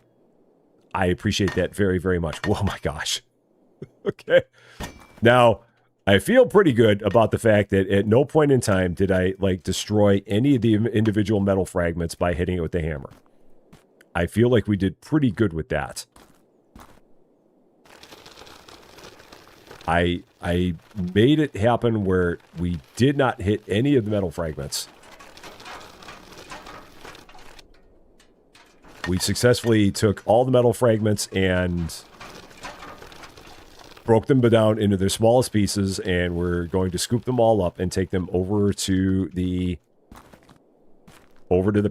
I appreciate that very, very much. Oh my gosh. Okay. Now, I feel pretty good about the fact that at no point in time did I, like, destroy any of the individual metal fragments by hitting it with the hammer. I feel like we did pretty good with that. I made it happen where we did not hit any of the metal fragments. We successfully took all the metal fragments and broke them down into their smallest pieces, and we're going to scoop them all up and take them over to the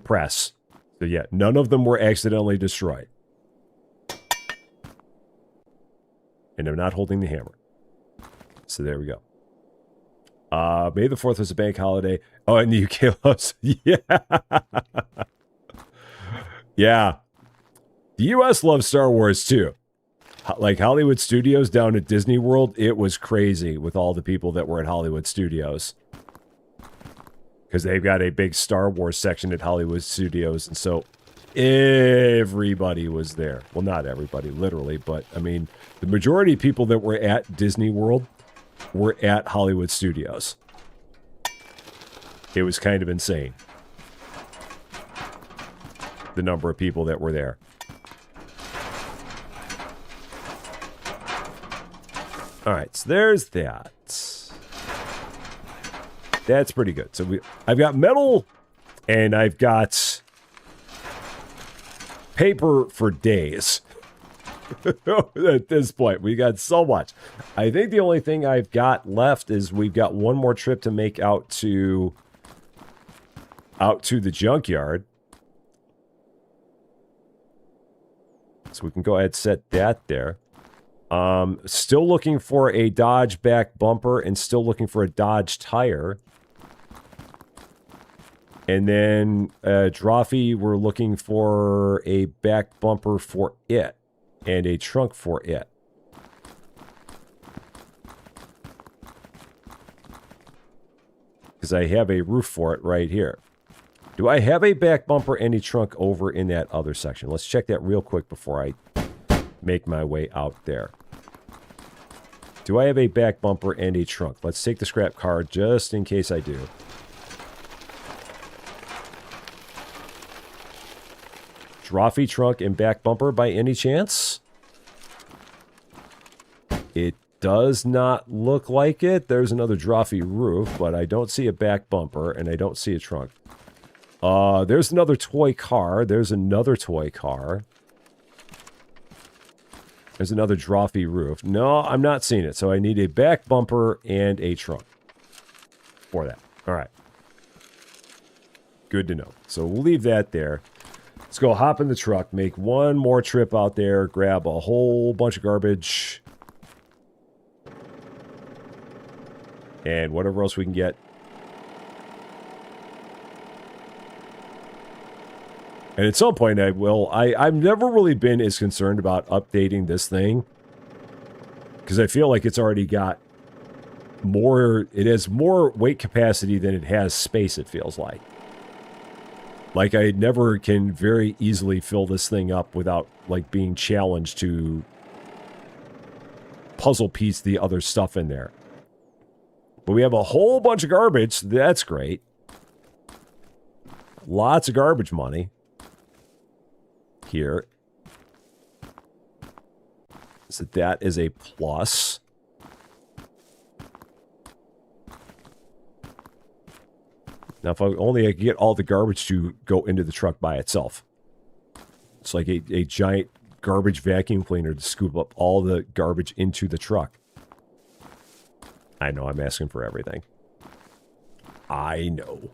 press. So yeah, none of them were accidentally destroyed. And I'm not holding the hammer. So there we go. May the 4th was a bank holiday. Oh, and the UK loves... Yeah. Yeah. The US loves Star Wars too. Like Hollywood Studios down at Disney World, it was crazy with all the people that were at Hollywood Studios. Because they've got a big Star Wars section at Hollywood Studios, and so everybody was there. Well, not everybody, literally, but I mean, the majority of people that were at Disney World were at Hollywood Studios. It was kind of insane, the number of people that were there. All right, so there's that. That's pretty good. So I've got metal, and I've got paper for days. At this point, we got so much. I think the only thing I've got left is we've got one more trip to make out to the junkyard. So we can go ahead and set that there. Still looking for a Dodge back bumper and still looking for a Dodge tire. And then Drawfee, we're looking for a back bumper for it and a trunk for it. Because I have a roof for it right here. Do I have a back bumper and a trunk over in that other section? Let's check that real quick before I make my way out there. Do I have a back bumper and a trunk? Let's take the scrap card just in case I do. Drawfee trunk and back bumper by any chance? It does not look like it. There's another Drawfee roof, but I don't see a back bumper and I don't see a trunk. There's another toy car. There's another toy car. There's another Drawfee roof. No, I'm not seeing it. So I need a back bumper and a trunk for that. All right. Good to know. So we'll leave that there. Let's go hop in the truck, make one more trip out there, grab a whole bunch of garbage. And whatever else we can get. And at some point I will. I've never really been as concerned about updating this thing. Because I feel like it's already got more, it has more weight capacity than it has space, it feels like. Like, I never can very easily fill this thing up without, like, being challenged to puzzle piece the other stuff in there. But we have a whole bunch of garbage. That's great. Lots of garbage money here. So that is a plus. Now, if I only get all the garbage to go into the truck by itself. It's like a giant garbage vacuum cleaner to scoop up all the garbage into the truck. I know, I'm asking for everything. I know.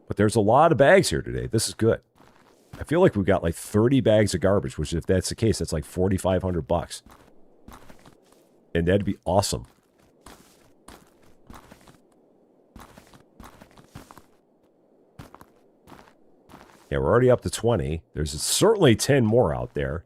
But there's a lot of bags here today. This is good. I feel like we've got like 30 bags of garbage, which if that's the case, that's like $4,500. And that'd be awesome. Yeah, we're already up to 20. There's certainly 10 more out there.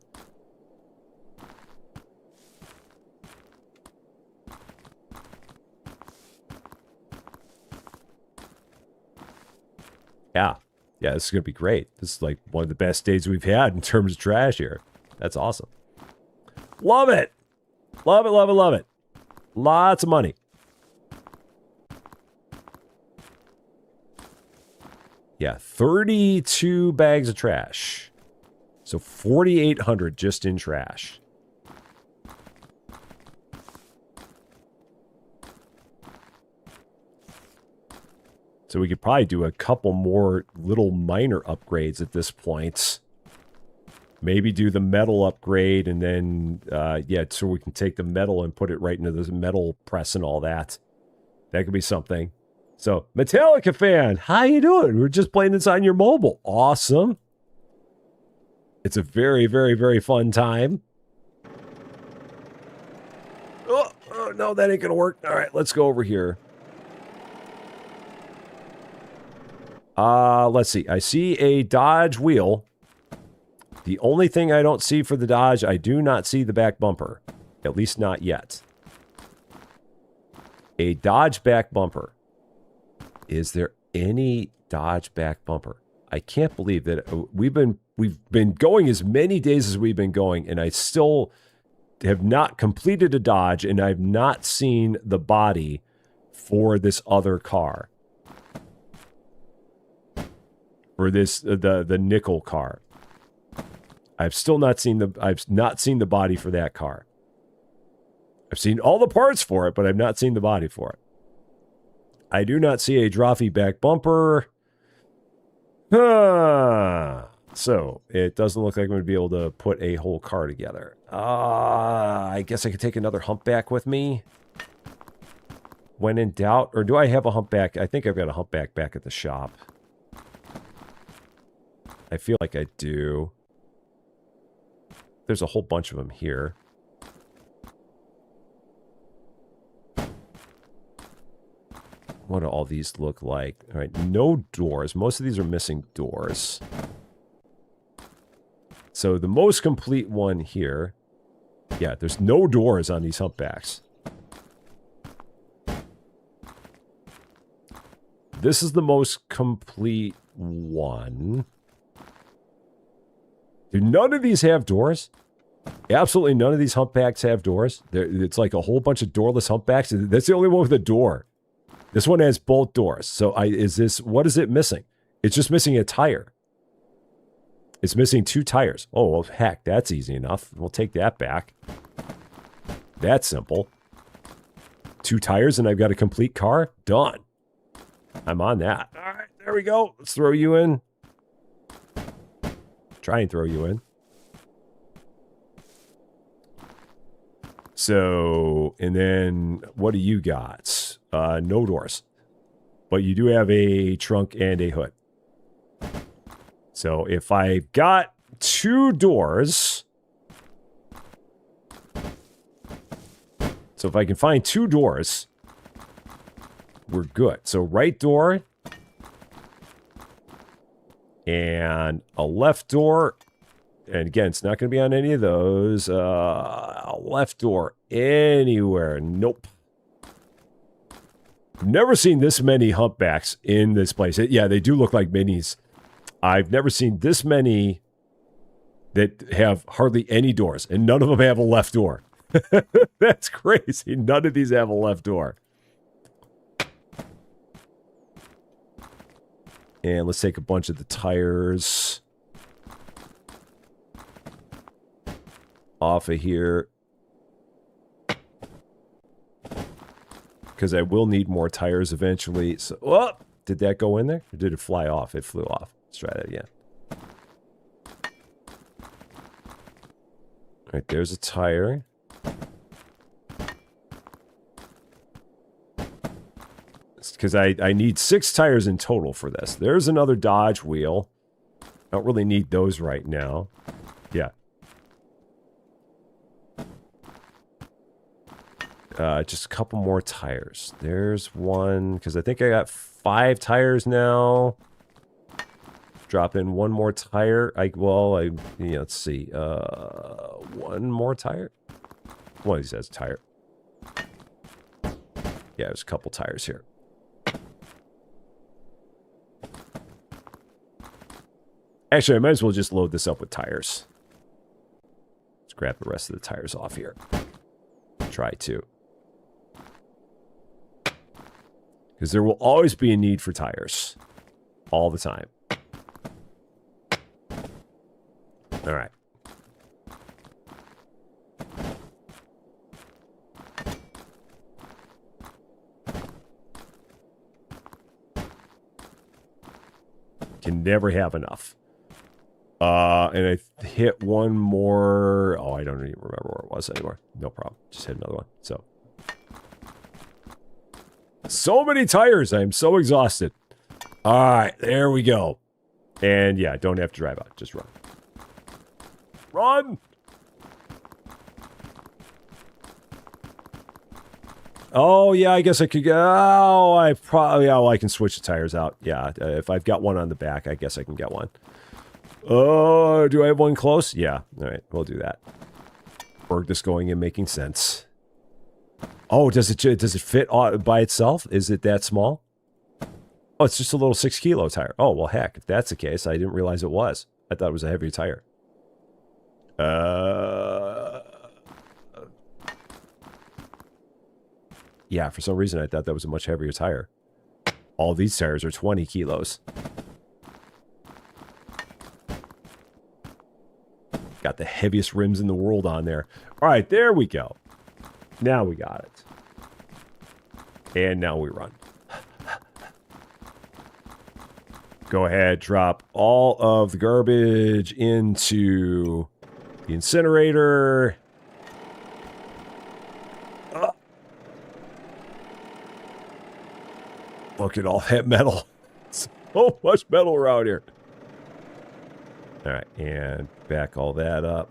Yeah. Yeah, this is going to be great. This is like one of the best days we've had in terms of trash here. That's awesome. Love it. Love it, love it, love it. Lots of money. Yeah, 32 bags of trash. So 4,800 just in trash. So we could probably do a couple more little minor upgrades at this point. Maybe do the metal upgrade and then, yeah, so we can take the metal and put it right into the metal press and all that. That could be something. So, Metallica fan, how you doing? We're just playing this on your mobile. Awesome. It's a very, very, very fun time. Oh, no, that ain't going to work. All right, let's go over here. Let's see. I see a Dodge wheel. The only thing I don't see for the Dodge, I do not see the back bumper. At least not yet. A Dodge back bumper. Is there any Dodge back bumper? I can't believe that we've been going as many days as we've been going, and I still have not completed a Dodge, and I've not seen the body for this other car. For this the nickel car. I've still not seen the body for that car. I've seen all the parts for it, but I've not seen the body for it. I do not see a Drophy back bumper. So, it doesn't look like I'm going to be able to put a whole car together. I guess I could take another humpback with me. When in doubt. Or do I have a humpback? I think I've got a humpback back at the shop. I feel like I do. There's a whole bunch of them here. What do all these look like? All right, no doors. Most of these are missing doors. So the most complete one here. Yeah, there's no doors on these humpbacks. This is the most complete one. Do none of these have doors? Absolutely none of these humpbacks have doors. It's like a whole bunch of doorless humpbacks. That's the only one with a door. This one has both doors. So what is it missing? It's just missing a tire. It's missing 2 tires. Oh, well, heck, that's easy enough. We'll take that back. That's simple. 2 tires and I've got a complete car? Done. I'm on that. All right, there we go. Let's throw you in. Try and throw you in. So, and then what do you got? No doors. But you do have a trunk and a hood. So if I've got 2 doors. So if I can find 2 doors, we're good. So right door. And a left door. And again, it's not going to be on any of those. A left door anywhere. Nope. Never seen this many humpbacks in this place. Yeah, they do look like minis. I've never seen this many that have hardly any doors, and none of them have a left door. That's crazy. None of these have a left door. And let's take a bunch of the tires off of here. Because I will need more tires eventually. So, oh, did that go in there? Or did it fly off? It flew off. Let's try that again. All right, there's a tire. Because I need 6 tires in total for this. There's another Dodge wheel. I don't really need those right now. Yeah. Just a couple more tires. There's one, because I think I got 5 tires now. Drop in one more tire. Let's see. One more tire. One of these has a tire. Yeah, there's a couple tires here. Actually, I might as well just load this up with tires. Let's grab the rest of the tires off here. Try to. Because there will always be a need for tires. All the time. All right. Can never have enough. And I hit one more. Oh, I don't even remember where it was anymore. No problem. Just hit another one. So many tires. I am so exhausted. All right, there we go. And yeah, don't have to drive out. Just run. Run! Oh, yeah, I guess I could go. Oh, I can switch the tires out. Yeah, if I've got one on the back, I guess I can get one. Oh, do I have one close? Yeah, all right, we'll do that. Work this going and making sense. Oh, does it fit by itself? Is it that small? Oh, it's just a little 6 kilo tire. Oh, well, heck, if that's the case, I didn't realize it was. I thought it was a heavier tire. Yeah, for some reason I thought that was a much heavier tire. All these tires are 20 kilos. Got the heaviest rims in the world on there. All right, there we go. Now we got it. And now we run. Go ahead, drop all of the garbage into the incinerator. Look at all that metal. So much metal around here. All right, and back all that up.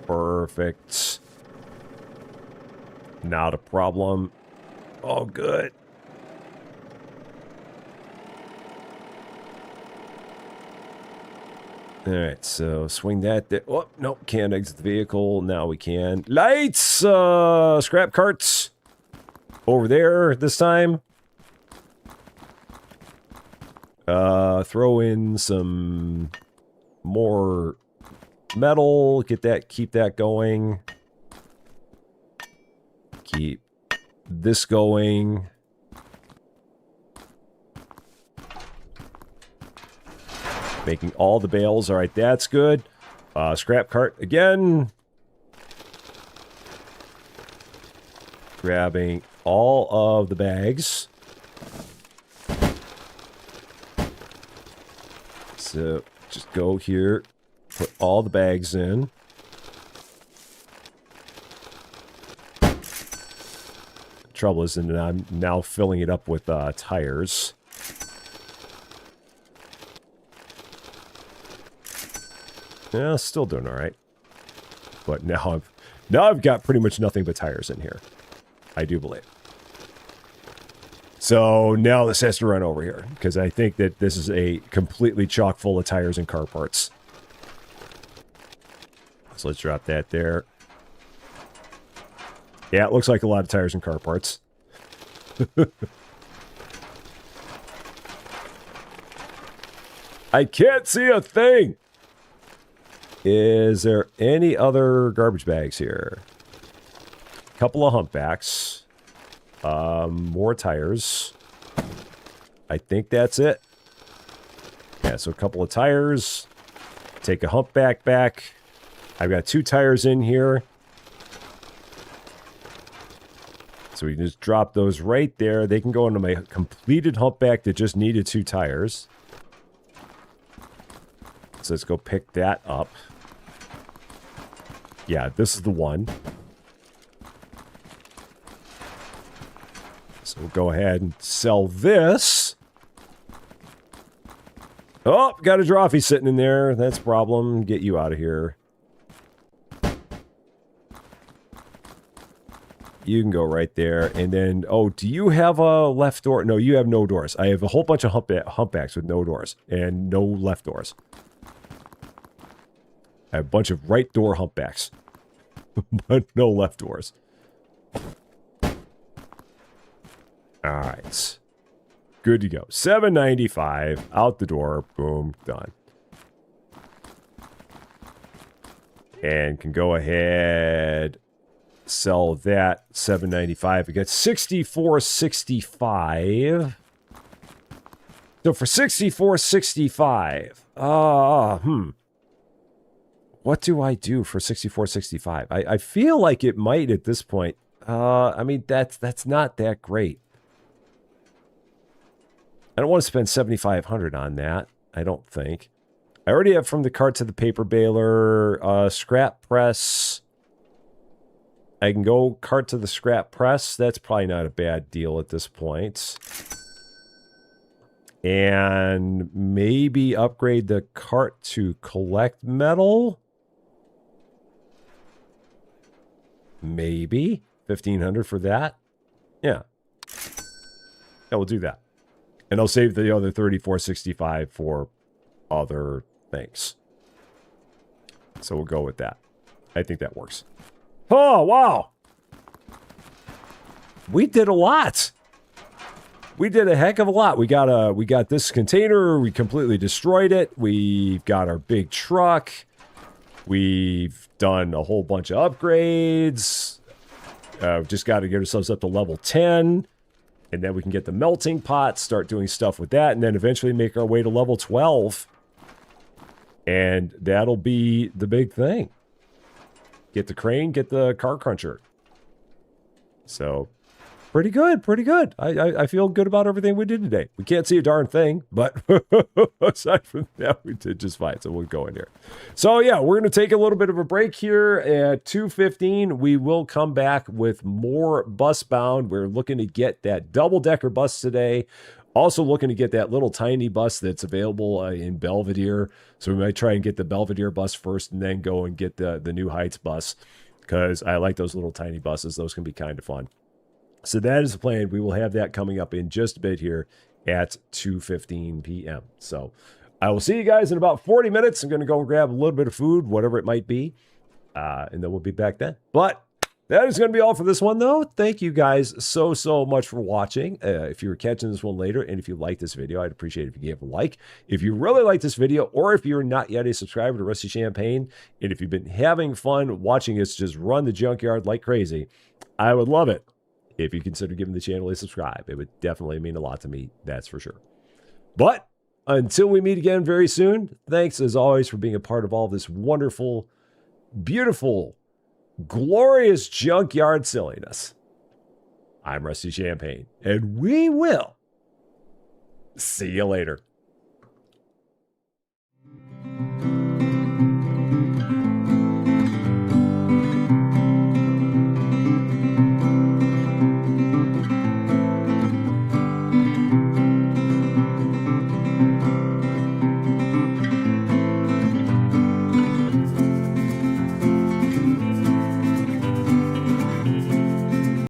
Perfect. Not a problem. Oh, good. All right, so swing that there. Oh, nope, can't exit the vehicle. Now we can. Lights! Scrap carts. Over there this time. Throw in some more metal. Keep that going. Keep this going. Making all the bales. All right, that's good. Scrap cart again. Grabbing all of the bags. So just go here, put all the bags in. Trouble is, and I'm now filling it up with tires. Yeah, still doing all right. But now I've got pretty much nothing but tires in here. I do believe. So now this has to run over here, because I think that this is a completely chock full of tires and car parts. So let's drop that there. Yeah, it looks like a lot of tires and car parts. I can't see a thing. Is there any other garbage bags here? Couple of humpbacks. More tires. I think that's it. Yeah, so a couple of tires. Take a humpback back. I've got 2 tires in here. So we can just drop those right there. They can go into my completed humpback that just needed 2 tires. So let's go pick that up. Yeah, this is the one. So we'll go ahead and sell this. Oh, got a trophy sitting in there. That's a problem. Get you out of here. You can go right there. And then, oh, do you have a left door? No, you have no doors. I have a whole bunch of humpbacks with no doors and no left doors. I have a bunch of right door humpbacks, but no left doors. All right. Good to go. $7.95 out the door. Boom. Done. And can go ahead, sell that. $7.95. We got $64.65. So for $64.65, what do I do for $64.65? I feel like it might at this point. I mean, that's not that great. I don't want to spend $7,500 on that. I don't think. I already have from the cart to the paper baler, scrap press. I can go cart to the scrap press. That's probably not a bad deal at this point. And maybe upgrade the cart to collect metal. Maybe $1,500 for that. Yeah. Yeah, we'll do that. And I'll save the other $34.65 for other things. So we'll go with that. I think that works. Oh, wow. We did a lot. We did a heck of a lot. We got this container. We completely destroyed it. We've got our big truck. We've done a whole bunch of upgrades. We've just got to get ourselves up to level 10. And then we can get the melting pot, start doing stuff with that, and then eventually make our way to level 12. And that'll be the big thing. Get the crane, get the car cruncher. So, pretty good, pretty good. I feel good about everything we did today. We can't see a darn thing, but aside from that, we did just fine. So we'll go in here. So yeah, we're going to take a little bit of a break here at 2:15. We will come back with more bus bound. We're looking to get that double-decker bus today. Also looking to get that little tiny bus that's available in Belvedere. So we might try and get the Belvedere bus first and then go and get the New Heights bus, because I like those little tiny buses. Those can be kind of fun. So that is the plan. We will have that coming up in just a bit here at 2:15 p.m. So I will see you guys in about 40 minutes. I'm going to go grab a little bit of food, whatever it might be, and then we'll be back then. But that is going to be all for this one, though. Thank you guys so much for watching. If you were catching this one later, and if you like this video, I'd appreciate it if you gave a like. If you really like this video, or if you're not yet a subscriber to Rusty Champagne, and if you've been having fun watching us just run the junkyard like crazy, I would love it if you consider giving the channel a subscribe. It would definitely mean a lot to me, that's for sure. But until we meet again very soon, thanks as always for being a part of all this wonderful, beautiful, glorious junkyard silliness. I'm Rusty Champagne, and we will see you later.